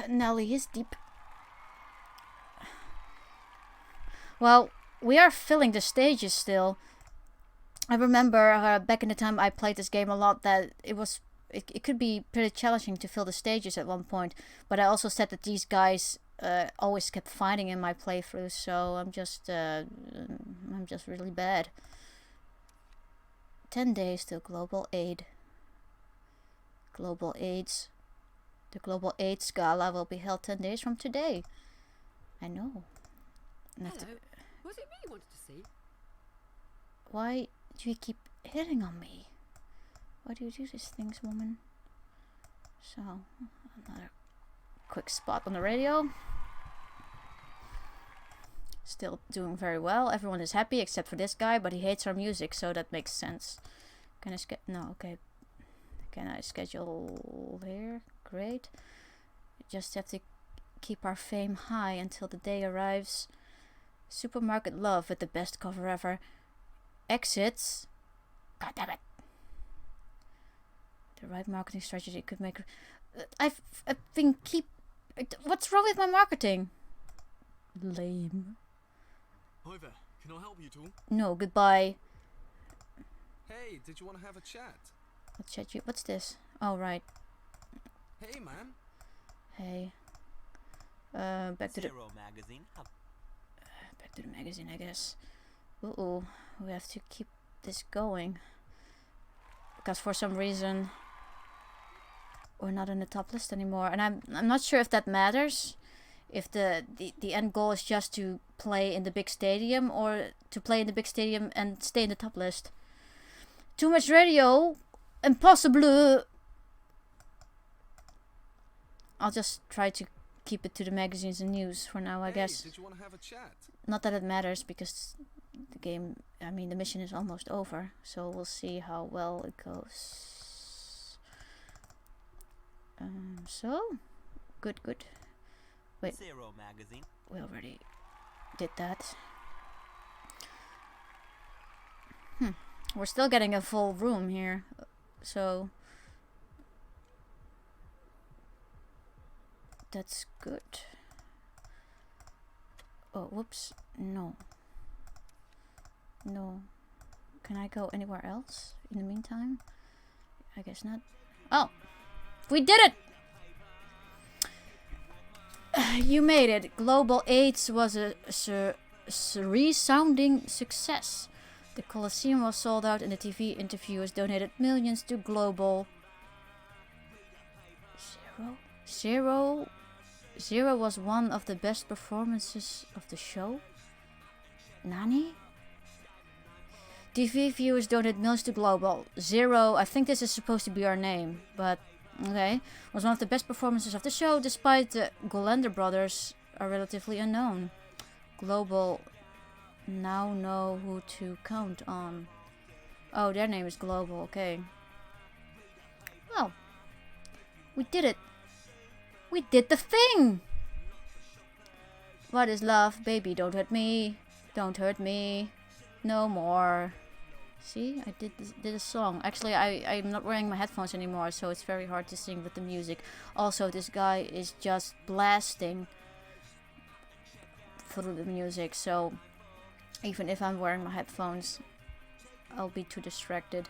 Nelly is deep. Well, we are filling the stages still. I remember back in the time I played this game a lot that it could be pretty challenging to fill the stages at one point, but I also said that these guys always kept fighting in my playthroughs, so I'm just really bad. 10 days till global aid. Global AIDS. The global AIDS gala will be held 10 days from today. I know. Hello. Was it me you wanted to see? Why do you keep hitting on me? Why do you do these things, woman? So, another quick spot on the radio. Still doing very well. Everyone is happy except for this guy, but he hates our music, so that makes sense. Can I no, okay. Can I schedule here? Great. Just have to keep our fame high until the day arrives. Supermarket Love with the best cover ever. Exits. God damn it. The right marketing strategy could make... I've been What's wrong with my marketing? Lame. Hi there, can I help you too? No, goodbye. Hey, did you want to have a chat? I'll chat you. What's this? Oh, right. Hey, man. Hey. Back to the... Zero magazine. Back to the magazine, I guess. Uh-oh. We have to keep this going. Because for some reason... we're not in the top list anymore. And I'm not sure if that matters. If the end goal is just to play in the big stadium, or to play in the big stadium and stay in the top list. Too much radio. Impossible. I'll just try to keep it to the magazines and news for now, I guess. Did you want to have a chat? Not that it matters, because the game, I mean, the mission is almost over. So we'll see how well it goes. So, good. Wait, Zero magazine. we already did that. We're still getting a full room here, so that's good. Oh, whoops. No. Can I go anywhere else in the meantime? I guess not. Oh! We did it! You made it. Global AIDS was a resounding success. The Colosseum was sold out and the TV interviewers donated millions to Global. Zero was one of the best performances of the show? Nani? TV viewers donated millions to Global. Zero, I think this is supposed to be our name, but okay, was one of the best performances of the show, despite the Golander brothers are relatively unknown. Global now know who to count on. Oh, their name is Global, okay. Well, we did it. We did the thing! What is love? Baby, don't hurt me. Don't hurt me. No more. See, I did a song. Actually, I'm not wearing my headphones anymore, so it's very hard to sing with the music. Also, this guy is just blasting through the music, so even if I'm wearing my headphones, I'll be too distracted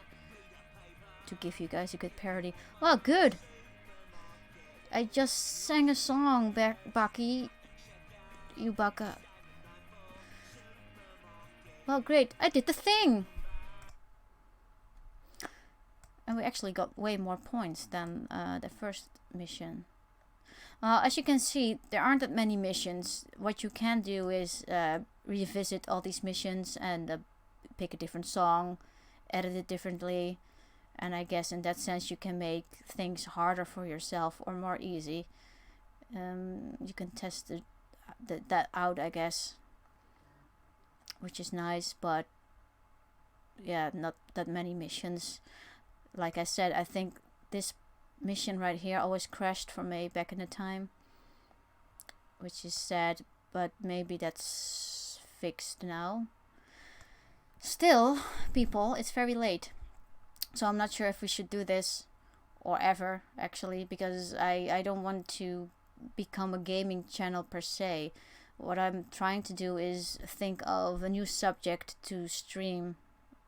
to give you guys a good parody. Well, good! I just sang a song, Baki. You baka. Well, great. I did the thing! And we actually got way more points than the first mission. As you can see, there aren't that many missions. What you can do is revisit all these missions and pick a different song, edit it differently, and I guess in that sense you can make things harder for yourself or more easy. You can test that out, I guess, which is nice, but yeah, not that many missions. Like I said, I think this mission right here always crashed for me back in the time, which is sad, but maybe that's fixed now. Still, people, it's very late, so I'm not sure if we should do this or ever, actually, because I don't want to become a gaming channel per se. What I'm trying to do is think of a new subject to stream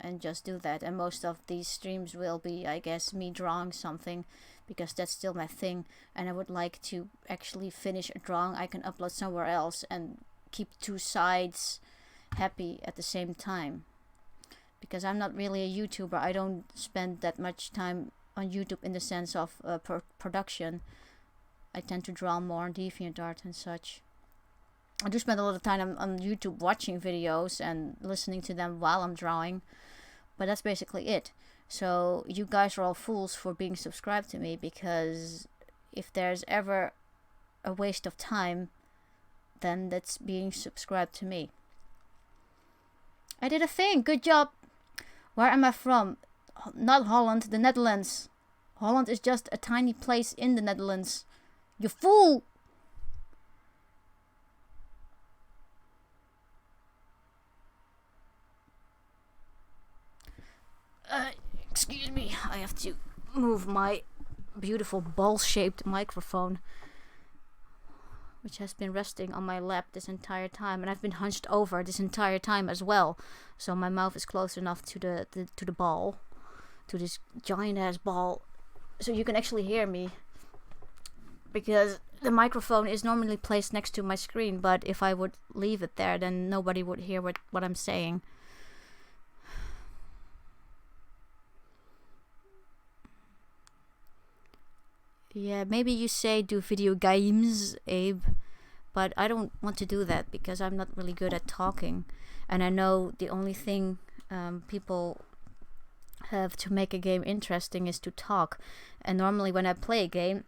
and just do that, and most of these streams will be, I guess, me drawing something, because that's still my thing, and I would like to actually finish a drawing I can upload somewhere else and keep two sides happy at the same time, because I'm not really a YouTuber. I don't spend that much time on YouTube in the sense of production. I tend to draw more on DeviantArt and such. I do spend a lot of time on YouTube watching videos and listening to them while I'm drawing, but that's basically it. So you guys are all fools for being subscribed to me, because if there's ever a waste of time, then that's being subscribed to me. I did a thing. Good job. Where am I from? Not Holland, the Netherlands. Holland is just a tiny place in the Netherlands. You fool! Excuse me, I have to move my beautiful ball-shaped microphone, which has been resting on my lap this entire time, and I've been hunched over this entire time as well. So my mouth is close enough to the ball, to this giant ass ball, so you can actually hear me. Because the microphone is normally placed next to my screen, but if I would leave it there, then nobody would hear what I'm saying. Yeah, maybe you say do video games, Abe, but I don't want to do that because I'm not really good at talking, and I know the only thing people have to make a game interesting is to talk. And normally when I play a game,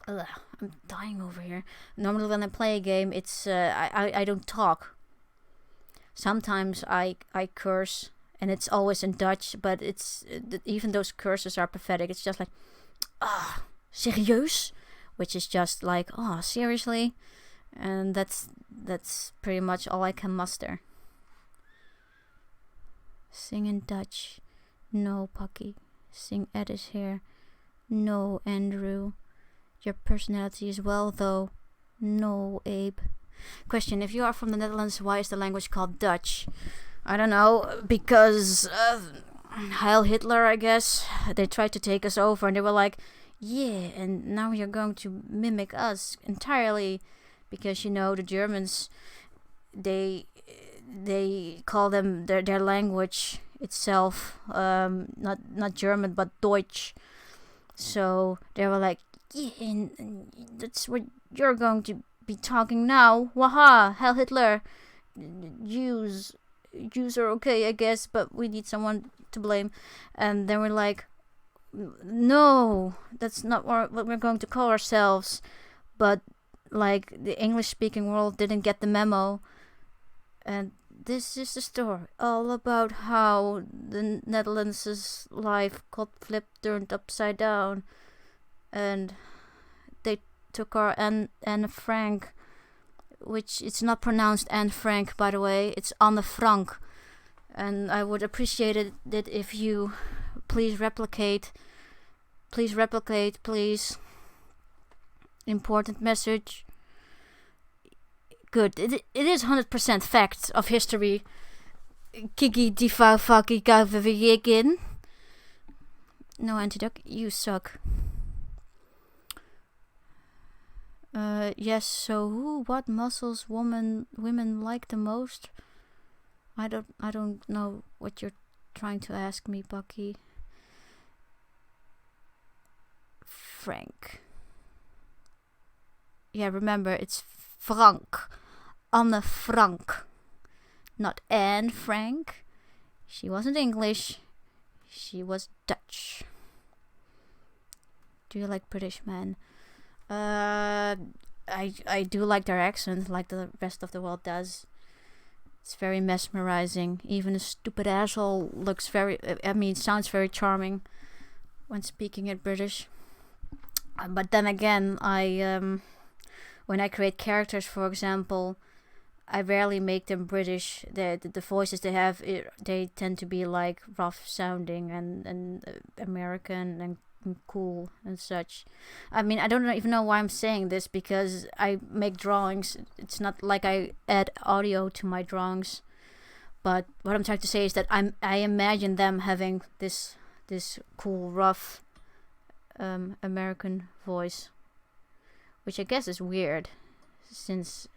I'm dying over here. Normally when I play a game, it's I don't talk. Sometimes I curse, and it's always in Dutch, but it's even those curses are pathetic. It's just like, serieus, which is just like, oh, seriously, and that's pretty much all I can muster. Sing in Dutch. No, Pucky. Sing Edis here. No, Andrew. Your personality as well, though. No, Abe. Question: if you are from the Netherlands, why is the language called Dutch? I don't know, because Heil Hitler, I guess. They tried to take us over, and they were like, yeah, and now you're going to mimic us entirely, because you know the Germans, they call them their language itself not German but Deutsch. So they were like, yeah, and that's what you're going to be talking now. Waha, Heil Hitler. Jews are okay, I guess, but we need someone to blame. And then we're like, no, that's not what we're going to call ourselves. But like the English speaking world didn't get the memo, and this is the story all about how the Netherlands' life got flipped, turned upside down, and they took our Anne Frank, which it's not pronounced Anne Frank, by the way, it's Anne Frank. And I would appreciate it if you please replicate, please. Important message. Good. It is 100% fact of history. Kiki difa faki kavavigin. No antidote. You suck. Yes. So what muscles women like the most? I don't know what you're trying to ask me, Bucky. Frank. Yeah, remember, it's Frank. Anne Frank. Not Anne Frank. She wasn't English. She was Dutch. Do you like British men? I do like their accent, like the rest of the world does. It's very mesmerizing. Even a stupid asshole sounds very charming when speaking in British. But then again, when I create characters, for example, I rarely make them British. The voices they have, they tend to be like rough sounding and American and cool and such. I mean, I don't even know why I'm saying this, because I make drawings. It's not like I add audio to my drawings. But what I'm trying to say is that I imagine them having this cool, rough American voice, which I guess is weird, since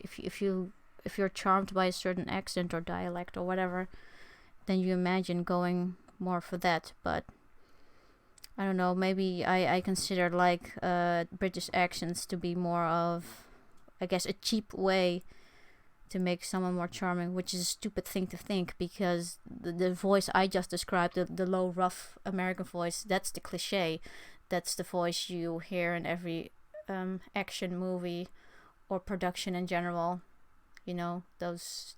if you're charmed by a certain accent or dialect or whatever, then you imagine going more for that. But I don't know, maybe I consider like British accents to be more of I guess, a cheap way to make someone more charming, which is a stupid thing to think, because the voice I just described, the low, rough American voice, that's the cliche. That's the voice you hear in every action movie or production in general. You know, those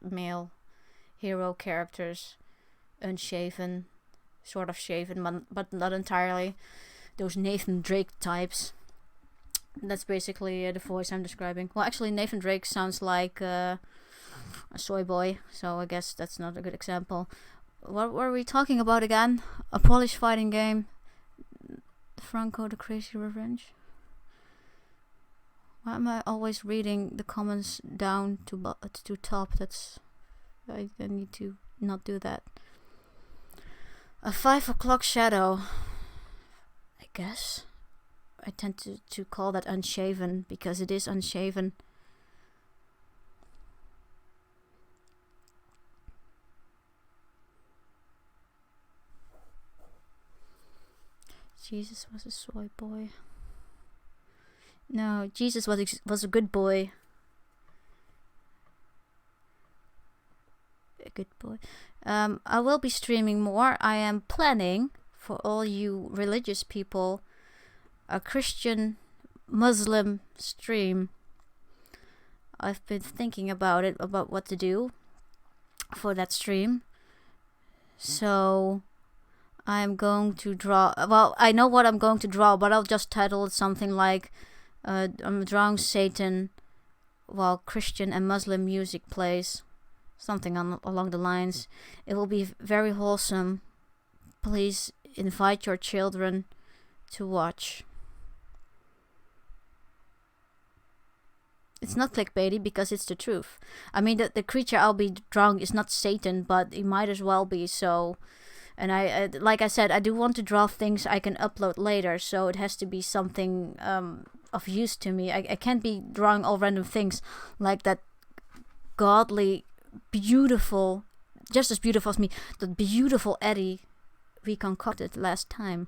male hero characters, unshaven, sort of shaven, but not entirely. Those Nathan Drake types. That's basically the voice I'm describing. Well, actually, Nathan Drake sounds like a soy boy, so I guess that's not a good example. What were we talking about again? A Polish fighting game. Franco the Crazy Revenge. Why am I always reading the comments down to top? I need to not do that. A 5 o'clock shadow. I guess. I tend to call that unshaven because it is unshaven. Jesus was a soy boy. No, Jesus was a good boy. A good boy. I will be streaming more. I am planning, for all you religious people, a Christian Muslim stream. I've been thinking about it, about what to do for that stream. So I'm going to draw, well, I know what I'm going to draw, but I'll just title it something like I'm drawing Satan while Christian and Muslim music plays. Something along the lines. It will be very wholesome. Please invite your children to watch. It's not clickbaity because it's the truth. I mean, the creature I'll be drawing is not Satan, but it might as well be. So, and I like I said, I do want to draw things I can upload later, so it has to be something of use to me. I can't be drawing all random things like that godly, beautiful, just as beautiful as me, the beautiful Eddie we concocted last time.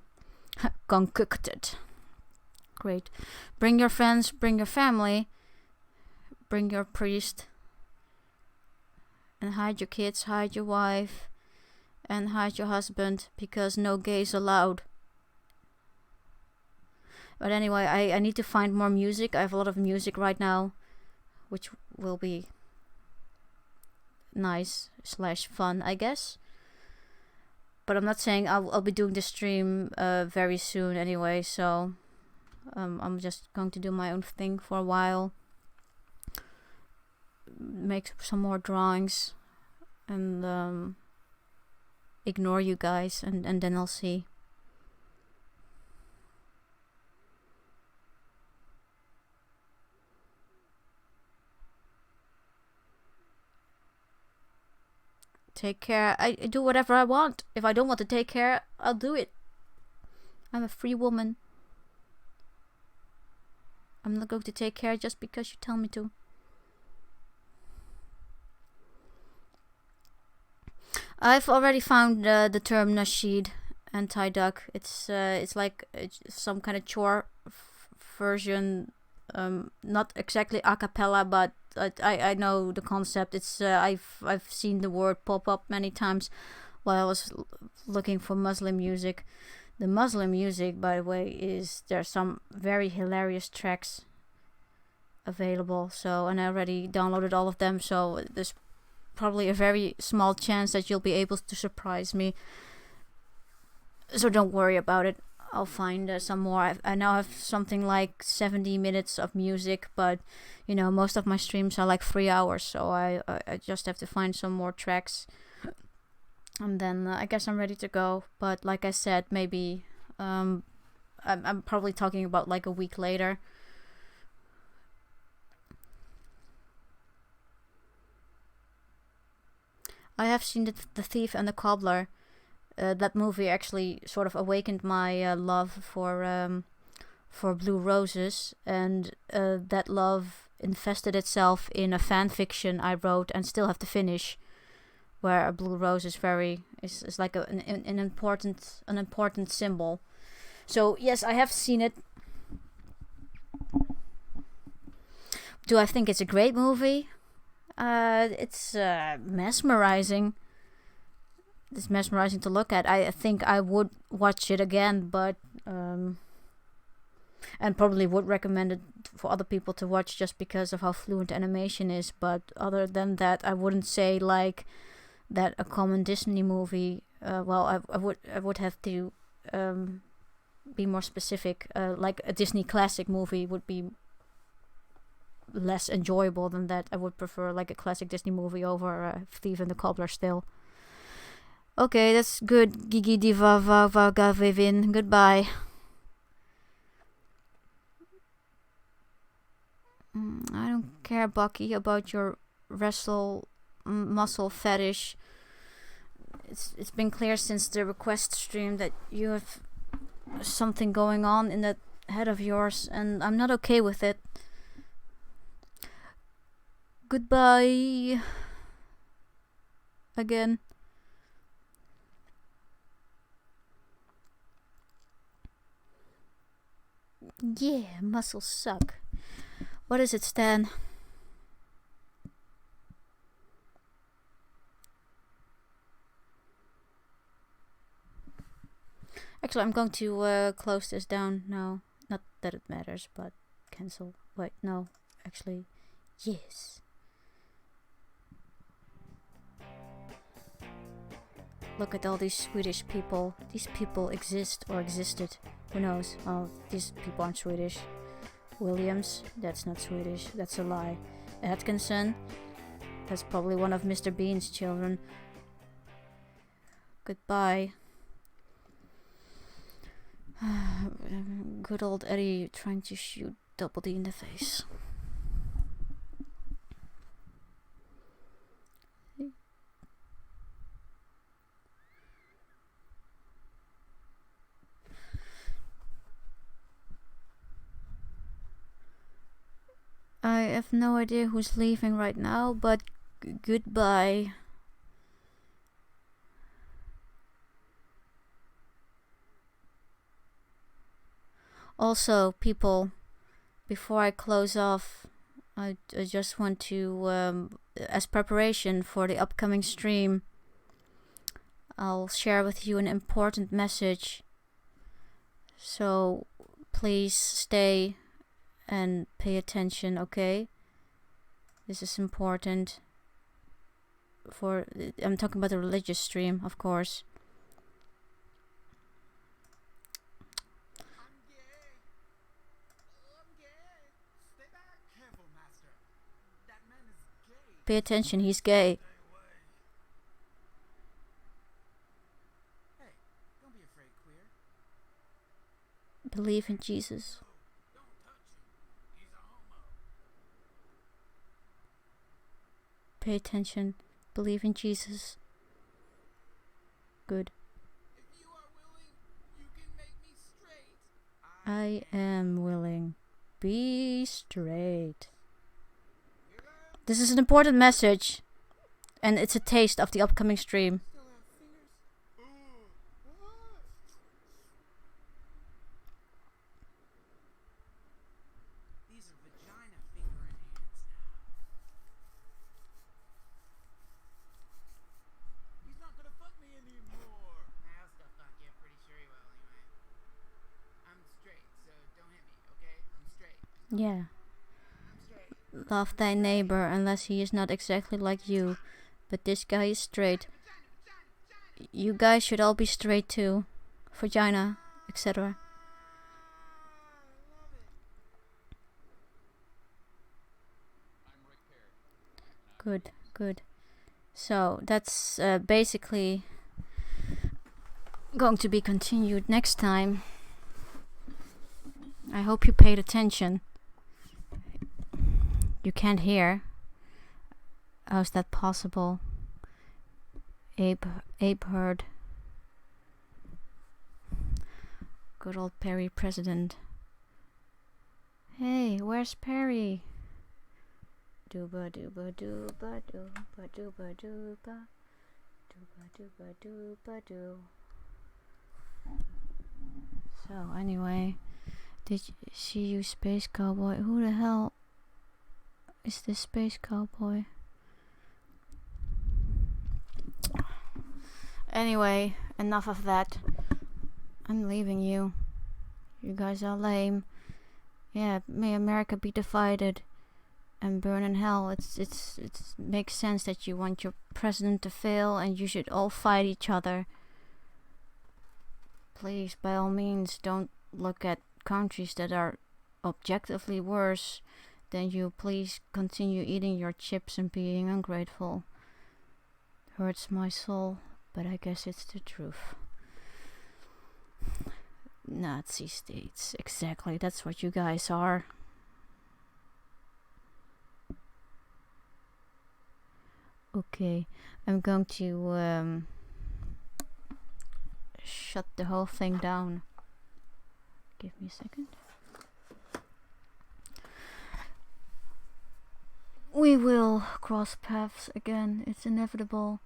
Concocted. Great. Bring your friends, bring your family. Bring your priest, and hide your kids, hide your wife, and hide your husband, because no gays allowed. But anyway, I need to find more music. I have a lot of music right now, which will be nice / fun, I guess. But I'm not saying I'll be doing the stream very soon anyway, so I'm just going to do my own thing for a while. Make some more drawings and ignore you guys, and then I'll see. Take care. I do whatever I want. If I don't want to take care, I'll do it. I'm a free woman. I'm not going to take care just because you tell me to. I've already found the term nasheed, anti-duck. It's like some kind of chore version, not exactly a cappella, but I know the concept. It's I've seen the word pop up many times while I was looking for Muslim music. The Muslim music, by the way, there's some very hilarious tracks available. So, and I already downloaded all of them. So there's probably a very small chance that you'll be able to surprise me. So don't worry about it. I'll find some more. I now have something like 70 minutes of music, but you know, most of my streams are like 3 hours, so I just have to find some more tracks, and then I guess I'm ready to go. But like I said, maybe I'm probably talking about like a week later. I have seen the Thief and the Cobbler. That movie actually sort of awakened my love for Blue Roses, and that love infested itself in a fan fiction I wrote and still have to finish, where Blue Rose is like an important symbol. So yes, I have seen it. Do I think it's a great movie? It's mesmerizing. It's mesmerizing to look at. I think I would watch it again, but and probably would recommend it for other people to watch just because of how fluent animation is. But other than that, I wouldn't say like that a common Disney movie. Well, I would have to be more specific. Like a Disney classic movie would be less enjoyable than that. I would prefer like a classic Disney movie over Thief and the Cobbler still. Okay, that's good. Gigi Diva Vaga Vivin. Goodbye. I don't care, Bucky, about your muscle fetish. It's been clear since the request stream that you have something going on in that head of yours, and I'm not okay with it. Goodbye. Again. Yeah, muscles suck. What is it, Stan? Actually, I'm going to close this down now. Not that it matters, but cancel. Wait, no. Actually, yes. Look at all these Swedish people. These people exist or existed. Who knows? Oh, these people aren't Swedish. Williams, that's not Swedish. That's a lie. Atkinson, that's probably one of Mr. Bean's children. Goodbye. Good old Eddie trying to shoot Double D in the face. I have no idea who's leaving right now, but goodbye. Also, people, before I close off, I just want to, as preparation for the upcoming stream, I'll share with you an important message. So please stay and pay attention, okay? This is important for, I'm talking about the religious stream, of course. Pay attention, he's gay. Hey, don't be afraid, queer. Believe in Jesus. Pay attention. Believe in Jesus. Good. If you are willing, you can make me straight. I am willing. Be straight. This is an important message, and it's a taste of the upcoming stream. These are vagina fingering hands now. He's not gonna fuck me anymore. I'll still fuck you. Pretty sure he will anyway. I'm straight, so don't hit me, okay? I'm straight. Yeah. Love thy neighbor unless he is not exactly like you. But this guy is straight. You guys should all be straight too. Vagina, etc. Good, good. So that's basically going to be continued next time. I hope you paid attention. You can't hear. How's that possible? Abe heard. Good old Perry president. Hey, where's Perry? Dooba dooba dooba dooba dooba dooba dooba dooba dooba doo. So anyway, did you see you, Space Cowboy? Who the hell? is this Space Cowboy? Anyway, enough of that. I'm leaving you. You guys are lame. Yeah, may America be divided and burn in hell. It makes sense that you want your president to fail and you should all fight each other. Please, by all means, don't look at countries that are objectively worse than you. Please continue eating your chips and being ungrateful. Hurts my soul, but I guess it's the truth. Nazi states, exactly, that's what you guys are. Okay, I'm going to shut the whole thing down. Give me a second. We will cross paths again, it's inevitable,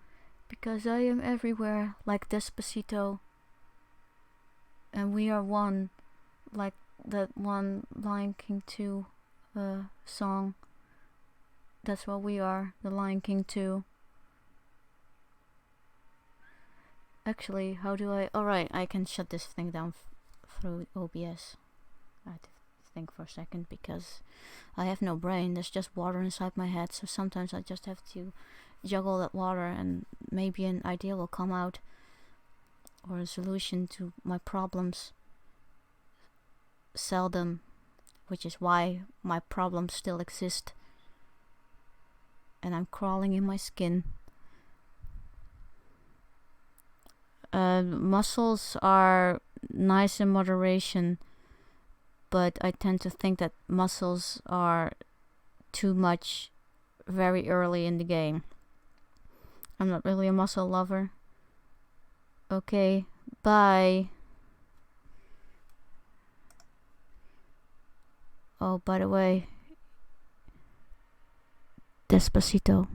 because I am everywhere, like Despacito. And we are one, like that one Lion King 2 song. That's what we are, the Lion King 2. Actually, how do I... Alright, I can shut this thing down through OBS. I had to think for a second because I have no brain. There's just water inside my head, so sometimes I just have to juggle that water and maybe an idea will come out. Or a solution to my problems. Seldom, which is why my problems still exist. And I'm crawling in my skin. Muscles are nice in moderation, but I tend to think that muscles are too much very early in the game. I'm not really a muscle lover. Okay, bye. Oh, by the way, Despacito.